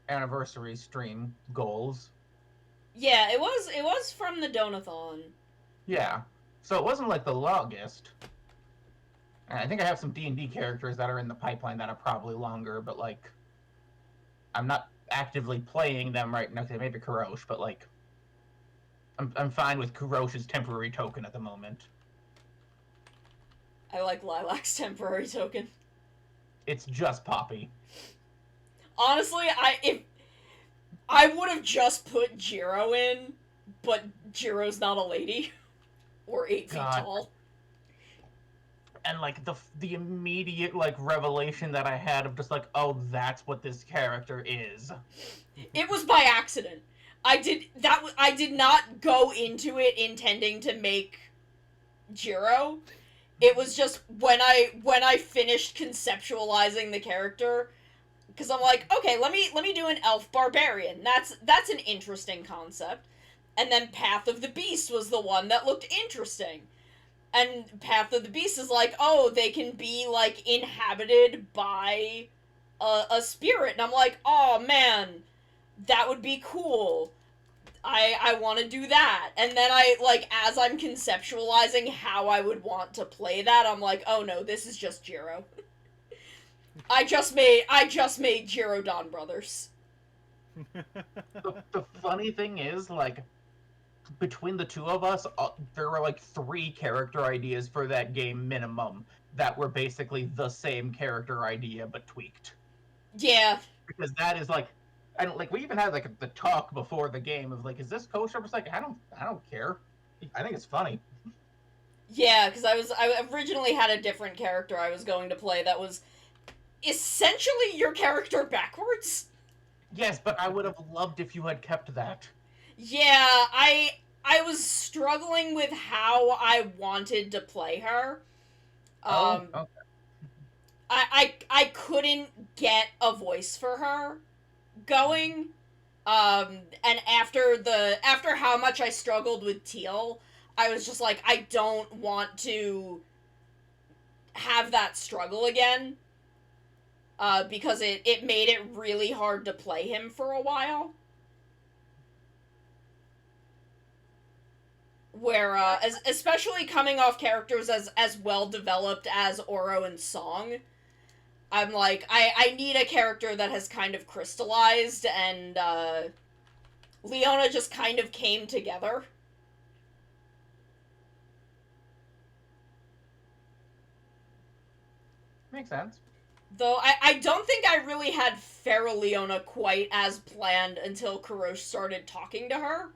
Speaker 5: anniversary stream goals.
Speaker 1: Yeah, it was from the Donathon.
Speaker 5: Yeah. So it wasn't, like, the longest. And I think I have some D&D characters that are in the pipeline that are probably longer, but, like, I'm not actively playing them right now. Okay, maybe Kurosh, but, like, I'm fine with Kurosh's temporary token at the moment.
Speaker 1: I like Lilac's temporary token.
Speaker 5: It's just Poppy.
Speaker 1: Honestly, if I would have just put Jiro in, but Jiro's not a lady. Or 8 feet tall.
Speaker 5: And, like, the immediate, like, revelation that I had of just, like, oh, that's what this character is.
Speaker 1: It was by accident. I did not go into it intending to make Jiro. It was just when I finished conceptualizing the character, because I'm like, okay, let me do an elf barbarian. That's an interesting concept. And then Path of the Beast was the one that looked interesting. And Path of the Beast is like, oh, they can be, like, inhabited by a spirit, and I'm like, oh man, that would be cool. I want to do that. And then as I'm conceptualizing how I would want to play that, I'm like, oh no, this is just Jiro. I just made Jiro Don Brothers.
Speaker 5: The funny thing is, like, between the two of us, there were like 3 character ideas for that game minimum that were basically the same character idea but tweaked.
Speaker 1: Yeah.
Speaker 5: Because that is like, and like we even had like the talk before the game of like, is this kosher? I was like, I don't care. I think it's funny.
Speaker 1: Yeah, because I originally had a different character I was going to play that was essentially your character backwards.
Speaker 5: Yes, but I would have loved if you had kept that.
Speaker 1: Yeah, I was struggling with how I wanted to play her.
Speaker 5: Okay.
Speaker 1: I couldn't get a voice for her going. And after how much I struggled with Teal, I was just like, I don't want to have that struggle again. Because it made it really hard to play him for a while. Where, especially coming off characters as well developed as Oro and Song, I'm like, I need a character that has kind of crystallized, and, Leona just kind of came together.
Speaker 5: Makes sense.
Speaker 1: Though, I don't think I really had Feral Leona quite as planned until Kurosh started talking to her.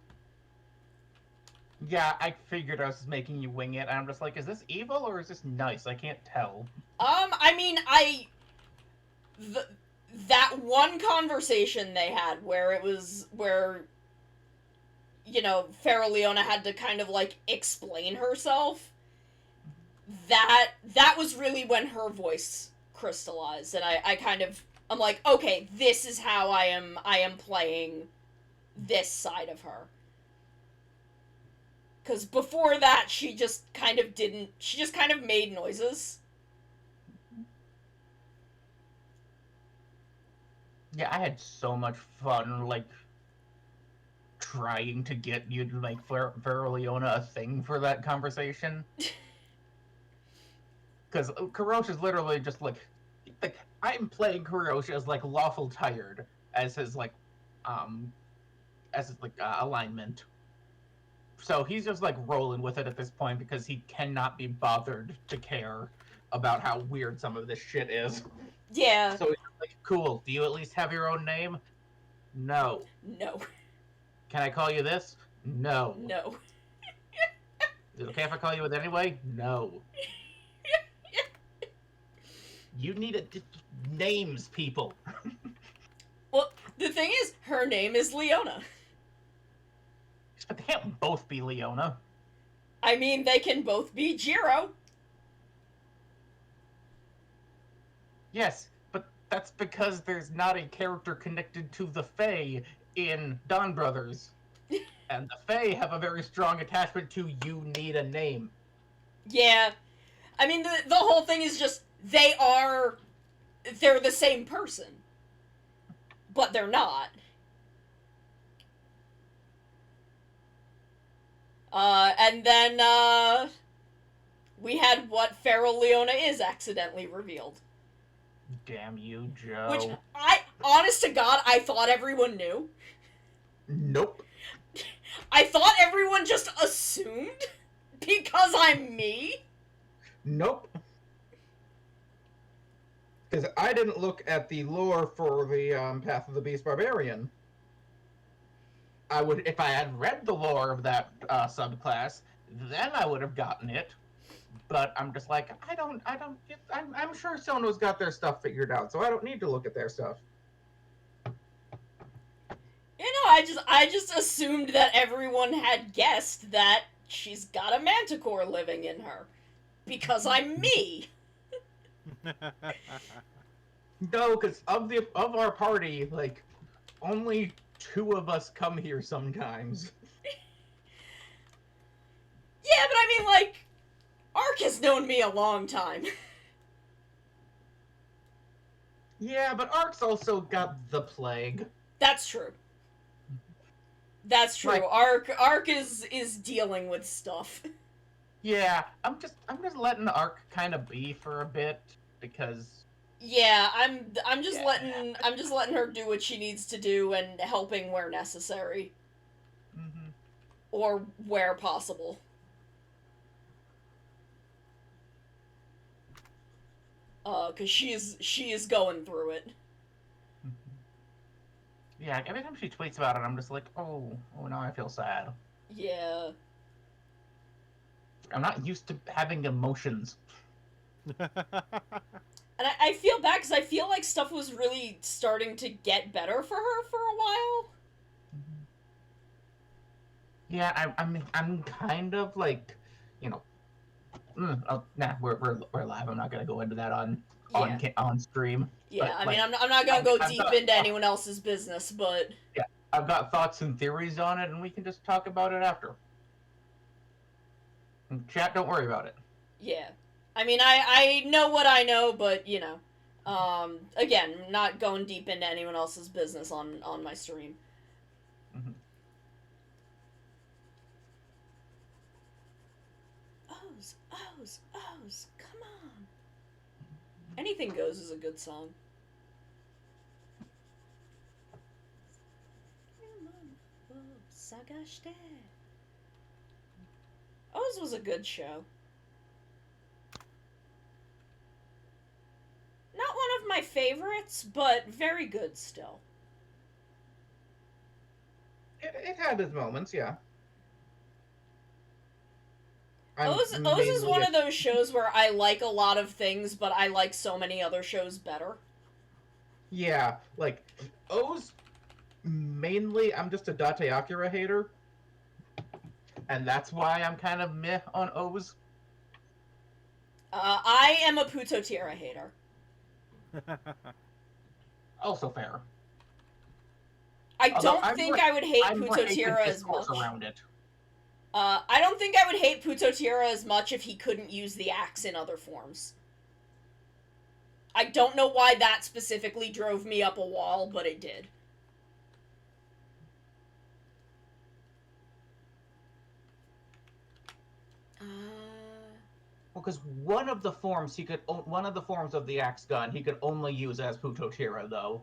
Speaker 5: Yeah, I figured I was making you wing it, and I'm just like, is this evil or is this nice? I can't tell.
Speaker 1: I mean, that one conversation they had where Feral Leona had to kind of, like, explain herself, that was really when her voice crystallized, and I'm like, okay, this is how I am playing this side of her. Because before that, she just kind of made noises.
Speaker 5: Yeah, I had so much fun, like, trying to get you to make Feral Leona a thing for that conversation. Because Kurosh is literally just like I'm playing Kurosh as like lawful tired as his like alignment. So he's just like rolling with it at this point because he cannot be bothered to care about how weird some of this shit is.
Speaker 1: Yeah.
Speaker 5: So he's like, cool, do you at least have your own name? No.
Speaker 1: No.
Speaker 5: Can I call you this? No.
Speaker 1: No.
Speaker 5: Is it okay if I call you it anyway? No. You need names, people.
Speaker 1: Well, the thing is, her name is Leona.
Speaker 5: But they can't both be Leona.
Speaker 1: I mean, they can both be Jiro.
Speaker 5: Yes, but that's because there's not a character connected to the Fae in Dawn Brothers. And the Fae have a very strong attachment to you need a name.
Speaker 1: Yeah. I mean, the whole thing is just, they're the same person. But they're not. And then, we had what Feral Leona is accidentally revealed.
Speaker 5: Damn you, Joe.
Speaker 1: Which, honest to God, I thought everyone knew.
Speaker 5: Nope.
Speaker 1: I thought everyone just assumed because I'm me.
Speaker 5: Nope. Because I didn't look at the lore for the Path of the Beast Barbarian. I would, if I had read the lore of that subclass, then I would have gotten it. But I'm just like, I'm sure Sono's got their stuff figured out, so I don't need to look at their stuff.
Speaker 1: You know, I just assumed that everyone had guessed that she's got a manticore living in her. Because I'm me.
Speaker 5: No, because of our party, like, only 2 of us come here sometimes.
Speaker 1: Yeah, but I mean, like, Ark has known me a long time.
Speaker 5: Yeah, but Ark's also got the plague.
Speaker 1: That's true. That's true.
Speaker 5: Like-
Speaker 1: Ark is dealing with stuff.
Speaker 5: Yeah, I'm just letting Ark kind of be for a bit because
Speaker 1: Yeah, I'm just
Speaker 5: Yeah.
Speaker 1: letting her do what she needs to do and helping where necessary
Speaker 5: mhm.
Speaker 1: or where possible. Cause she is going through it.
Speaker 5: Yeah, every time she tweets about it, I'm just like, oh, now I feel sad.
Speaker 1: Yeah.
Speaker 5: I'm not used to having emotions.
Speaker 1: And I feel bad because I feel like stuff was really starting to get better for her for a while.
Speaker 5: Yeah, I'm kind of like, you know, nah, we're live. I'm not gonna go into that on stream.
Speaker 1: Yeah,
Speaker 5: But,
Speaker 1: I
Speaker 5: like,
Speaker 1: mean, I'm not gonna go
Speaker 5: I've
Speaker 1: deep
Speaker 5: got-
Speaker 1: into anyone else's business, but
Speaker 5: I've got thoughts and theories on it, and we can just talk about it after. And chat, don't worry about it.
Speaker 1: yeah. I mean, I know what I know, but, you know, again, not going deep into anyone else's business on my stream.
Speaker 5: Mhm.
Speaker 1: O's, come on. Anything Goes is a good song. O's was a good show. Not one of my favorites, but very good still.
Speaker 5: It had its moments, yeah.
Speaker 1: O's is one of those shows where I like a lot of things, but I like so many other shows better.
Speaker 5: Yeah, like O's mainly I'm just a Date Akira hater. And that's why I'm kind of meh on O's.
Speaker 1: I am a Puto Tierra hater.
Speaker 5: Also fair.
Speaker 1: I
Speaker 5: Although
Speaker 1: don't
Speaker 5: I'm
Speaker 1: think
Speaker 5: more-
Speaker 1: I would hate
Speaker 5: I'm more
Speaker 1: Puto
Speaker 5: hate the
Speaker 1: Tierra as
Speaker 5: discourse
Speaker 1: much.
Speaker 5: around it.
Speaker 1: I don't think I would hate Puto Tierra as much if he couldn't use the axe in other forms. I don't know why that specifically drove me up a wall, but it did.
Speaker 5: Well, because one of the forms of the axe gun he could only use as Putotira, though.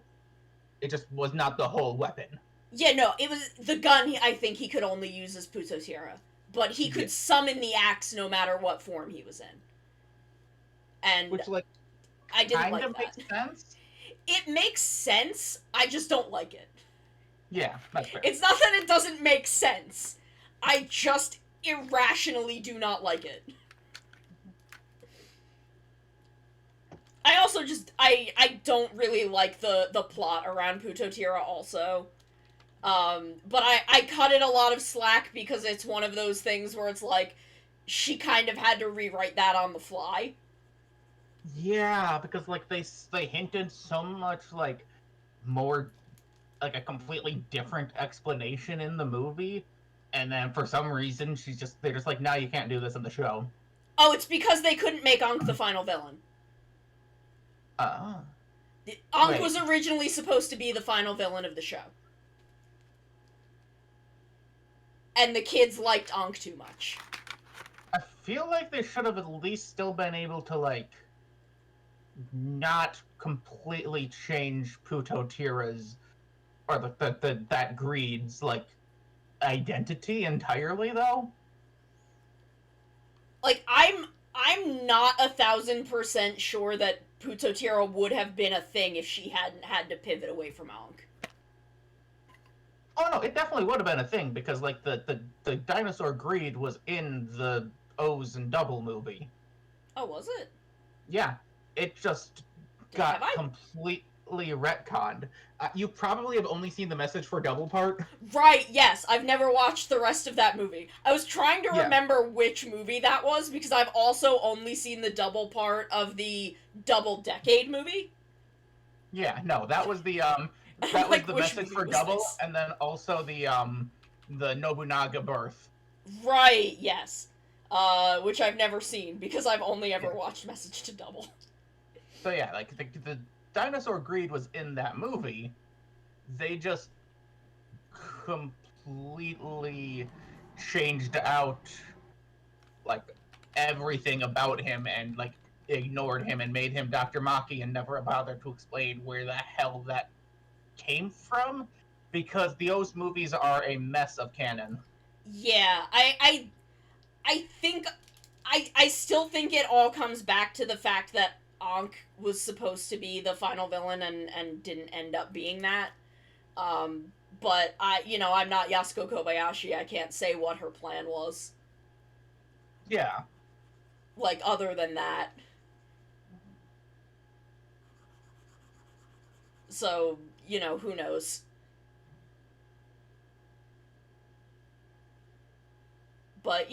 Speaker 5: It just was not the whole weapon.
Speaker 1: Yeah, no, it was the gun I think he could only use as Puto Tierra. But he could
Speaker 5: Yeah.
Speaker 1: summon the axe no matter what form he was in. And
Speaker 5: Which, like,
Speaker 1: I didn't
Speaker 5: kind
Speaker 1: like
Speaker 5: of
Speaker 1: that.
Speaker 5: makes sense.
Speaker 1: It makes sense, I just don't like it.
Speaker 5: Yeah, that's fair.
Speaker 1: It's not that it doesn't make sense. I just irrationally do not like it. I also just I don't really like the plot around Puto Tierra also. But I cut it a lot of slack because it's one of those things where it's like she kind of had to rewrite that on the fly.
Speaker 5: Yeah, because like they hinted so much like more like a completely different explanation in the movie, and then for some reason they're just like, no, you can't do this in the show.
Speaker 1: Oh, it's because they couldn't make Ankh the final villain. Ankh
Speaker 5: Wait.
Speaker 1: was originally supposed to be the final villain of the show. And the kids liked Ankh too much.
Speaker 5: I feel like they should have at least still been able to like not completely change Putotira's or that greed's like identity entirely, though.
Speaker 1: Like, I'm not 1,000% sure that Putotira would have been a thing if she hadn't had to pivot away from Ankh.
Speaker 5: Oh no, it definitely would have been a thing because like the dinosaur greed was in the O's and Double movie.
Speaker 1: Oh, was it?
Speaker 5: Yeah, it just
Speaker 1: Have
Speaker 5: got
Speaker 1: I?
Speaker 5: completely retconned. You probably have only seen the message for Double part.
Speaker 1: Right, yes. I've never watched the rest of that movie. I was trying to
Speaker 5: Yeah.
Speaker 1: remember which movie that was because I've also only seen the double part of the Double Decade movie.
Speaker 5: Yeah, no, that was the that was
Speaker 1: Like,
Speaker 5: the
Speaker 1: which
Speaker 5: message
Speaker 1: movie
Speaker 5: for
Speaker 1: was
Speaker 5: Double,
Speaker 1: this?
Speaker 5: and then also the Nobunaga birth.
Speaker 1: Right, yes. Which I've never seen because I've only ever watched Message to Double.
Speaker 5: So yeah, like Dinosaur Greed was in that movie. They just completely changed out like everything about him and like ignored him and made him Dr. Maki and never bothered to explain where the hell that came from because those movies are a mess of canon.
Speaker 1: Yeah, I think I still think it all comes back to the fact that Ankh was supposed to be the final villain and didn't end up being that. But I'm not Yasuko Kobayashi. I can't say what her plan was.
Speaker 5: Yeah.
Speaker 1: Like, other than that. So, who knows? But,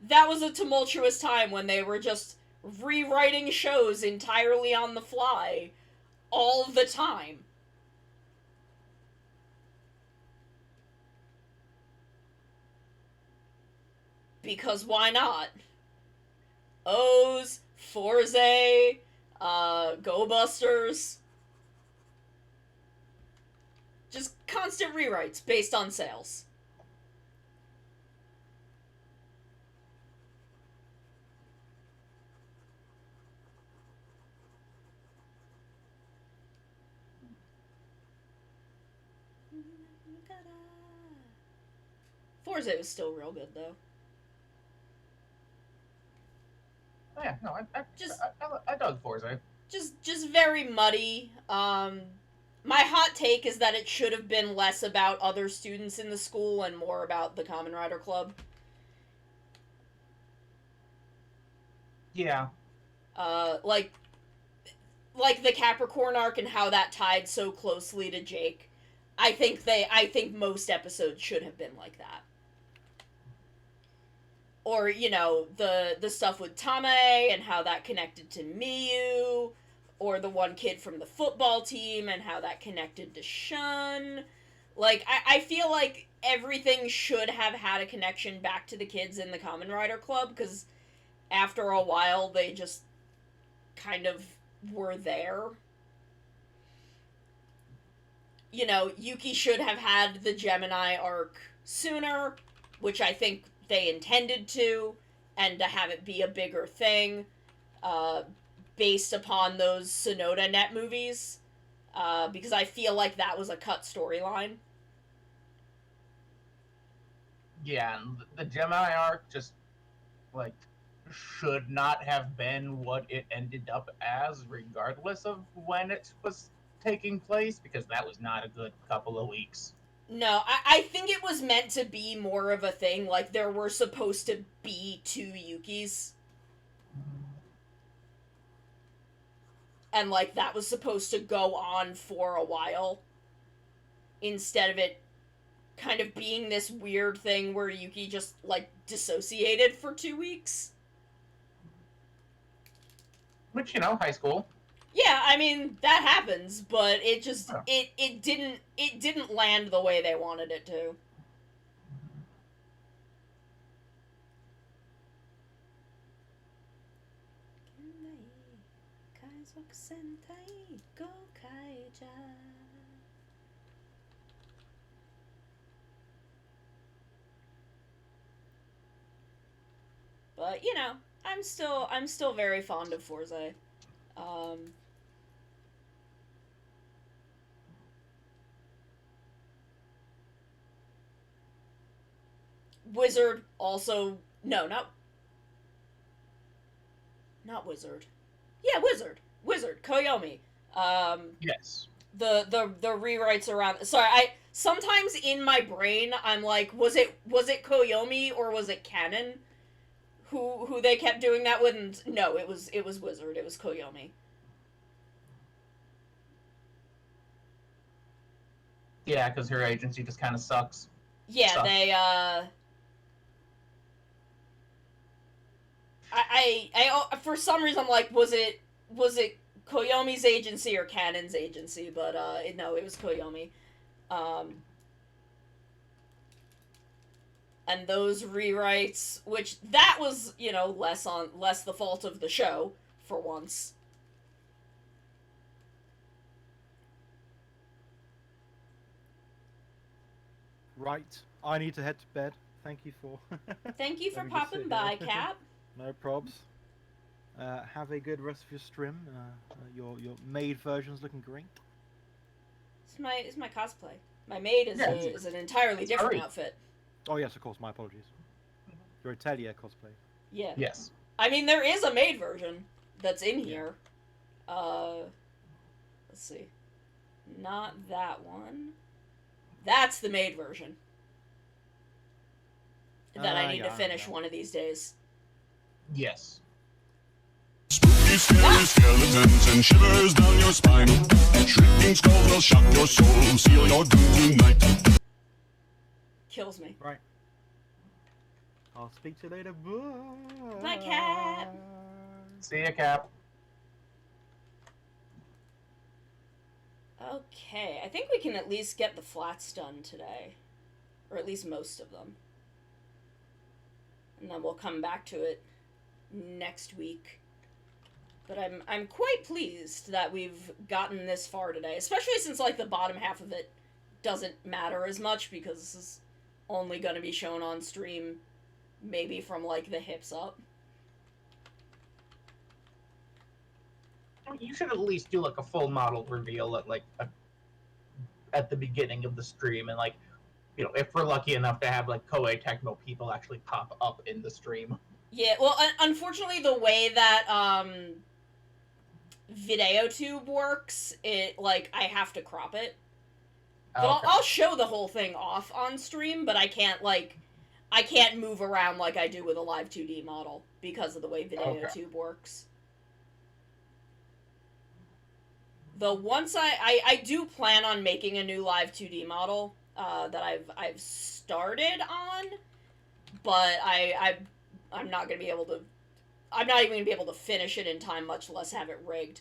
Speaker 1: that was a tumultuous time when they were just rewriting shows entirely on the fly all the time. Because why not? O's, Forze, Go Busters. Just constant rewrites based on sales. Forza was still real good though.
Speaker 5: Oh, yeah, no, I dug Forza.
Speaker 1: Just very muddy. My hot take is that it should have been less about other students in the school and more about the Kamen Rider Club.
Speaker 5: Yeah.
Speaker 1: Like the Capricorn arc and how that tied so closely to Jake. I think most episodes should have been like that. Or, the stuff with Tame and how that connected to Miyu, or the one kid from the football team and how that connected to Shun. Like, I feel like everything should have had a connection back to the kids in the Kamen Rider Club, because after a while they just kind of were there. Yuki should have had the Gemini arc sooner, which I think they intended to, and to have it be a bigger thing, based upon those Sonoda Net movies, because I feel like that was a cut storyline.
Speaker 5: Yeah, and the Gemini arc just, like, should not have been what it ended up as, regardless of when it was taking place, because that was not a good couple of weeks.
Speaker 1: No, I think it was meant to be more of a thing, like there were supposed to be 2 Yukis. And, like, that was supposed to go on for a while. Instead of it kind of being this weird thing where Yuki just, like, dissociated for 2 weeks.
Speaker 5: Which, high school.
Speaker 1: Yeah, I mean, that happens, but it just, it didn't land the way they wanted it to. But, I'm still very fond of Forza. Wizard also, no, not Wizard. Yeah, Wizard, Koyomi.
Speaker 5: Yes.
Speaker 1: The rewrites around. Sorry, sometimes in my brain I'm like, was it Koyomi or was it Canon? Who they kept doing that with? And no, it was Wizard. It was Koyomi.
Speaker 5: Yeah, because her agency just kind of sucks.
Speaker 1: Yeah,
Speaker 5: Sucks.
Speaker 1: they I for some reason I'm like, was it Koyomi's agency or Canon's agency? But no, it was Koyomi. And those rewrites, which that was, less the fault of the show for once.
Speaker 6: Right. I need to head to bed. Thank you for.
Speaker 1: Thank you for
Speaker 6: Let me just
Speaker 1: popping
Speaker 6: sit
Speaker 1: by,
Speaker 6: here.
Speaker 1: Cap.
Speaker 6: No probs. Have a good rest of your stream. Your maid version's looking great.
Speaker 1: It's my cosplay. My maid is
Speaker 5: Yeah,
Speaker 1: is an entirely different
Speaker 5: great.
Speaker 1: outfit.
Speaker 6: Oh yes, of course. My apologies. Your Atelier cosplay.
Speaker 1: Yeah.
Speaker 5: Yes.
Speaker 1: I mean, there is a maid version that's in here. Let's see. Not that one. That's the maid version. That I need to finish one of these days.
Speaker 5: Yes.
Speaker 2: Spooky, scary skeletons and shivers down your spine. Shrieking skulls will shock your soul, seal your doom tonight.
Speaker 1: Kills me.
Speaker 6: Right. I'll speak to you later. Bye.
Speaker 1: Bye, Cap.
Speaker 5: See ya, Cap.
Speaker 1: Okay, I think we can at least get the flats done today. Or at least most of them. And then we'll come back to it next week. But I'm quite pleased that we've gotten this far today, especially since like the bottom half of it doesn't matter as much because this is only going to be shown on stream maybe from like the hips up.
Speaker 5: You should at least do like a full model reveal at the beginning of the stream, and like, you know, if we're lucky enough to have like Koei Tecmo people actually pop up in the stream.
Speaker 1: Yeah, well, unfortunately, the way that VideoTube works, it like I have to crop it. But
Speaker 5: Okay.
Speaker 1: I'll show the whole thing off on stream, but I can't move around like I do with a live 2D model because of the way VideoTube works. Though once I do plan on making a new live 2D model that I've started on, but I'm not gonna be able to. I'm not even gonna be able to finish it in time, much less have it rigged.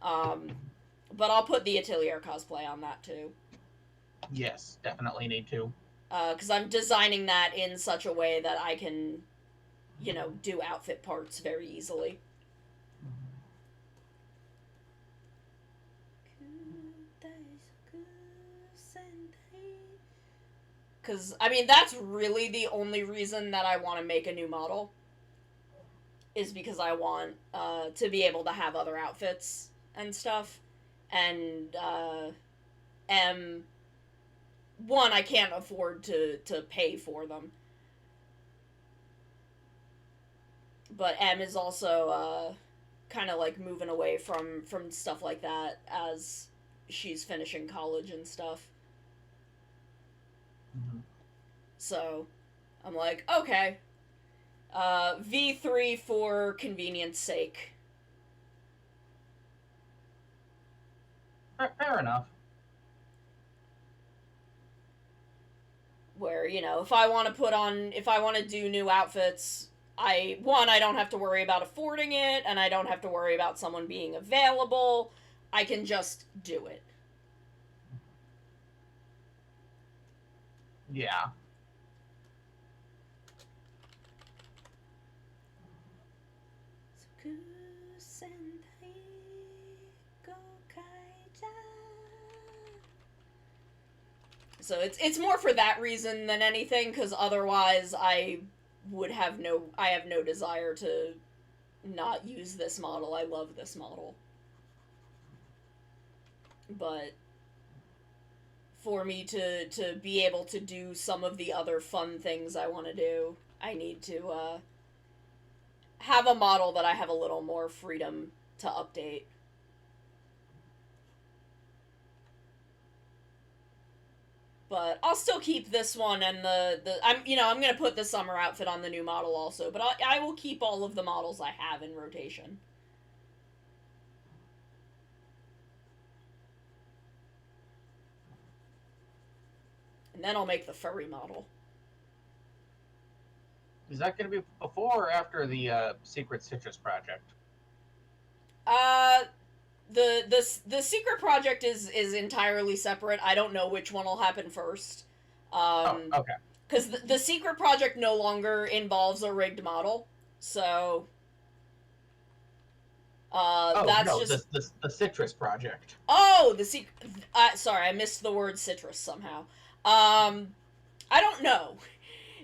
Speaker 1: But I'll put the Atelier cosplay on that too.
Speaker 5: Yes, definitely need to.
Speaker 1: Because I'm designing that in such a way that I can, you know, do outfit parts very easily. Because, I mean, that's really the only reason that I want to make a new model. Is because I want to be able to have other outfits and stuff. And, one, I can't afford to pay for them. But M is also kind of like moving away from stuff like that as she's finishing college and stuff.
Speaker 5: Mm-hmm.
Speaker 1: So I'm like, okay. V3 for convenience sake.
Speaker 5: Fair enough.
Speaker 1: Where, you know, if I want to do new outfits, I don't have to worry about affording it, and I don't have to worry about someone being available. I can just do it.
Speaker 5: Yeah.
Speaker 1: So it's more for that reason than anything, because otherwise I have no desire to not use this model. I love this model. But for me to be able to do some of the other fun things I want to do, I need to have a model that I have a little more freedom to update. But I'll still keep this one and I'm gonna put the summer outfit on the new model also, but I will keep all of the models I have in rotation. And then I'll make the furry model.
Speaker 5: Is that going to be before or after the Secret Citrus project?
Speaker 1: The secret project is entirely separate. I don't know which one will happen first.
Speaker 5: Okay.
Speaker 1: Because the secret project no longer involves a rigged model, so just
Speaker 5: the Citrus project.
Speaker 1: Oh, the secret. Sorry, I missed the word citrus somehow. I don't know.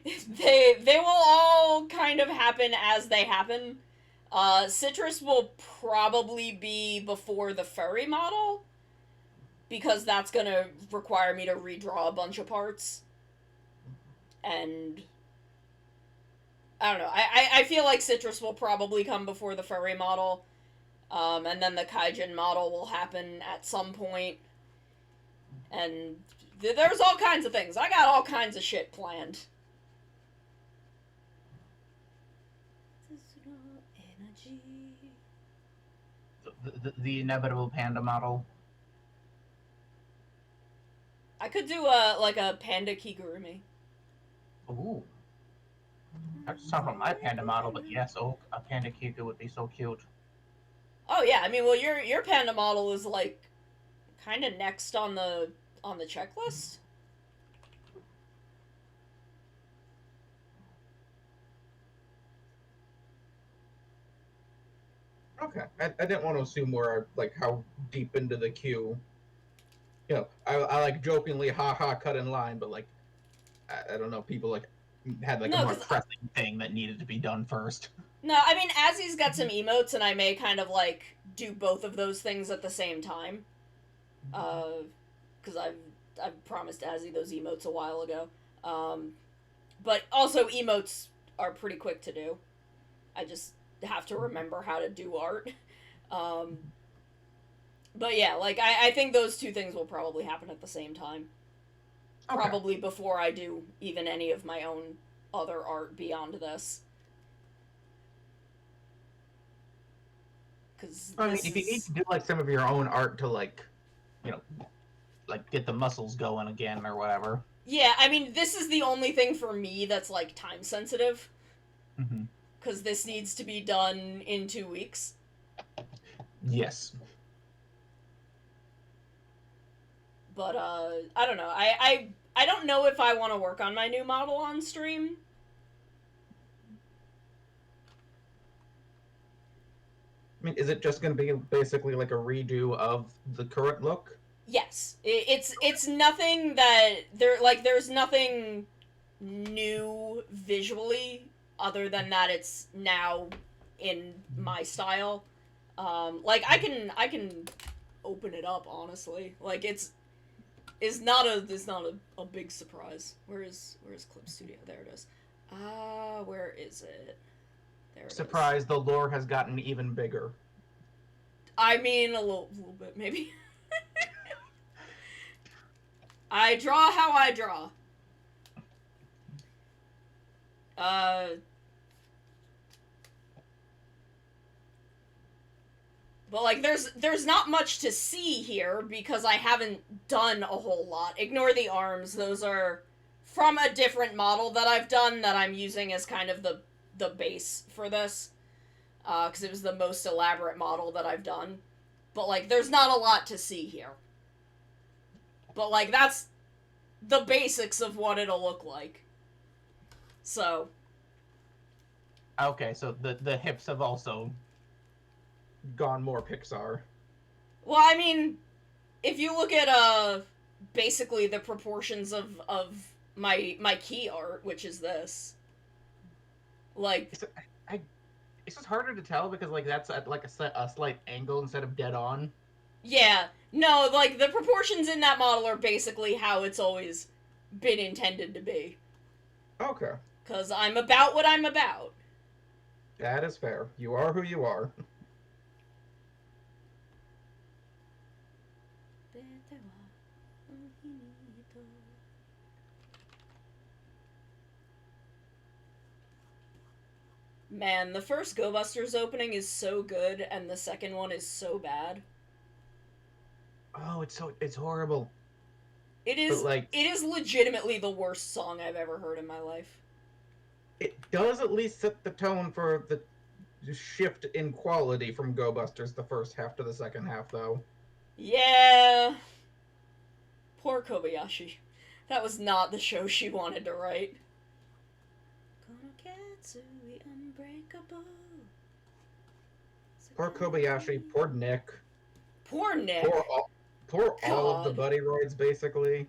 Speaker 1: They will all kind of happen as they happen. Citrus will probably be before the furry model, because that's gonna require me to redraw a bunch of parts. And I don't know. I feel like Citrus will probably come before the furry model. And then the Kaijin model will happen at some point. And there's all kinds of things. I got all kinds of shit planned.
Speaker 5: The inevitable panda model.
Speaker 1: I could do a panda Kigurumi.
Speaker 5: Ooh. That's not from my panda model, but yes, a panda Kiku would be so cute.
Speaker 1: Oh yeah, I mean, well, your panda model is like kind of next on the checklist.
Speaker 5: Okay, I didn't want to assume where like how deep into the queue. You know, I like jokingly haha cut in line, but like I don't know, people like had like
Speaker 1: No,
Speaker 5: a more
Speaker 1: 'cause
Speaker 5: pressing thing that needed to be done first.
Speaker 1: No, I mean, Azzy's got some emotes, and I may kind of like do both of those things at the same time. Because I've promised Azzy those emotes a while ago. But also emotes are pretty quick to do. I just have to remember how to do art. But yeah, like I think those two things will probably happen at the same time.
Speaker 5: Okay.
Speaker 1: Probably before I do even any of my own other art beyond this. Because
Speaker 5: I mean, if you need to do like some of your own art to like, you know, like get the muscles going again or whatever.
Speaker 1: Yeah, I mean, this is the only thing for me that's like time sensitive.
Speaker 5: Mm-hmm.
Speaker 1: Because this needs to be done in 2 weeks.
Speaker 5: Yes.
Speaker 1: But I don't know. I don't know if I want to work on my new model on stream.
Speaker 5: I mean, is it just going to be basically like a redo of the current look?
Speaker 1: Yes, it's nothing that there's nothing new visually other than that it's now in my style. Like I can open it up honestly. Like it's not a big surprise. Where is Clip Studio? There it is. Where is it? There it is.
Speaker 5: Surprise! The lore has gotten even bigger.
Speaker 1: I mean, a little bit maybe. I draw how I draw. But like there's not much to see here because I haven't done a whole lot. Ignore the arms. Those are from a different model that I've done that I'm using as kind of the base for this. Because it was the most elaborate model that I've done. But like there's not a lot to see here. But like that's the basics of what it'll look like. So
Speaker 5: Okay, so the hips have also gone more Pixar.
Speaker 1: well, I mean, if you look at basically the proportions of my key art, which is this, like
Speaker 5: It's just harder to tell because like that's at like a slight angle instead of dead on.
Speaker 1: yeah, no, like the proportions in that model are basically how it's always been intended to be.
Speaker 5: Okay,
Speaker 1: Cause I'm about what I'm about.
Speaker 5: that is fair. You are who you are.
Speaker 1: Man, the first Go Busters opening is so good, and the second one is so bad.
Speaker 5: Oh, it's horrible.
Speaker 1: It is
Speaker 5: But, like-
Speaker 1: it is legitimately the worst song I've ever heard in my life.
Speaker 5: It does at least set the tone for the shift in quality from Go Busters the first half to the second half, though.
Speaker 1: Yeah. Poor Kobayashi. That was not the show she wanted to write.
Speaker 5: Poor Kobayashi, poor Nick,
Speaker 1: Poor Nick.
Speaker 5: poor all of the
Speaker 1: God.
Speaker 5: buddy roids, basically.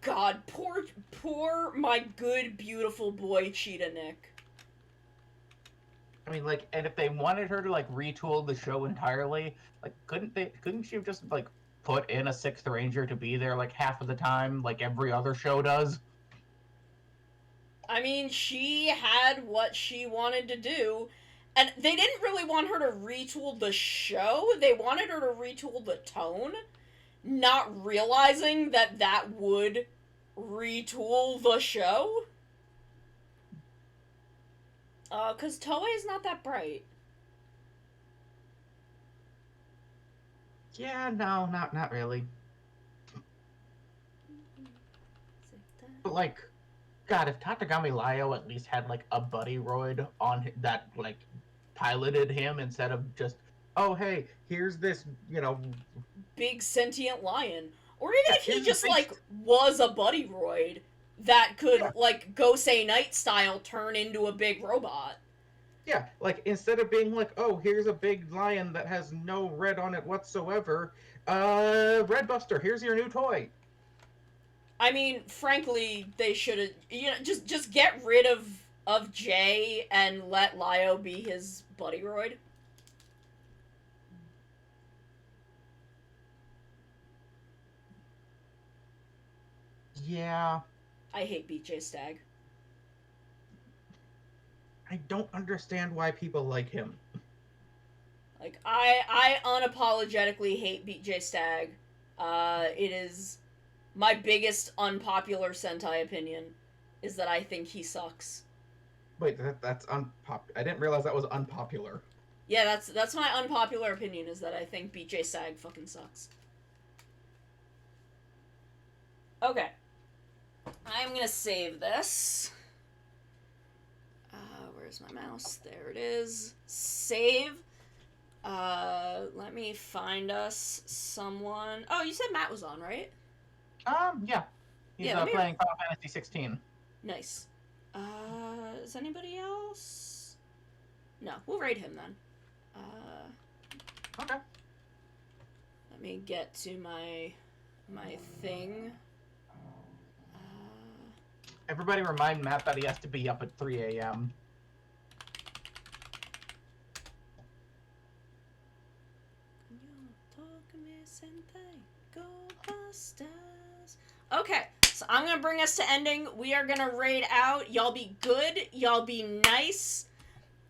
Speaker 1: God, poor my good, beautiful boy, Cheetah Nick.
Speaker 5: I mean, like, and if they wanted her to like retool the show entirely, like, couldn't she have just like put in a sixth ranger to be there like half of the time, like every other show does?
Speaker 1: I mean, she had what she wanted to do, and they didn't really want her to retool the show. They wanted her to retool the tone, not realizing that that would retool the show. 'Cause Toei is not that bright.
Speaker 5: Yeah, no, not really. But like, God, if Tatagami Lyo at least had like a buddy roid on that like piloted him instead of just, oh hey, here's this,
Speaker 1: Big sentient lion. Or even
Speaker 5: yeah,
Speaker 1: if he
Speaker 5: here's
Speaker 1: just,
Speaker 5: the
Speaker 1: like,
Speaker 5: big-
Speaker 1: was a buddy roid that could,
Speaker 5: Yeah.
Speaker 1: like, Gosei Knight style turn into a big robot.
Speaker 5: Yeah, like instead of being like, oh, here's a big lion that has no red on it whatsoever, Red Buster, here's your new toy.
Speaker 1: I mean, frankly, they should have, just get rid of Jay and let Lyo be his buddy roid.
Speaker 5: Yeah,
Speaker 1: I hate BJ Stagg.
Speaker 5: I don't understand why people like him.
Speaker 1: Like, I unapologetically hate BJ Stagg. It is my biggest unpopular Sentai opinion, is that I think he sucks.
Speaker 5: Wait, that's unpopular. I didn't realize that was unpopular.
Speaker 1: Yeah, that's my unpopular opinion, is that I think BJ Stagg fucking sucks. Okay. I'm gonna save this. Where's my mouse? There it is. Save. Let me find us someone. Oh, you said Matt was on, right?
Speaker 5: Yeah. He's
Speaker 1: Yeah, let me-
Speaker 5: playing Final Fantasy 16.
Speaker 1: Nice. Is anybody else? No, we'll raid him then.
Speaker 5: Okay.
Speaker 1: Let me get to my thing.
Speaker 5: Everybody remind Matt that he has to be up at 3 a.m.
Speaker 1: Okay, so I'm gonna bring us to ending. We are gonna raid out. Y'all be good. Y'all be nice.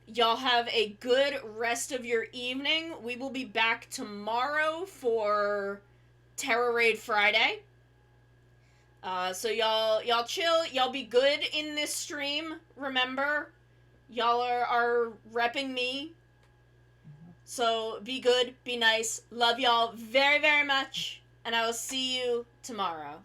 Speaker 1: Y'all have a good rest of your evening. We will be back tomorrow for Terror Raid Friday. So y'all chill. Y'all be good in this stream. Remember, y'all are repping me. So be good, be nice. Love y'all very, very much. And I will see you tomorrow.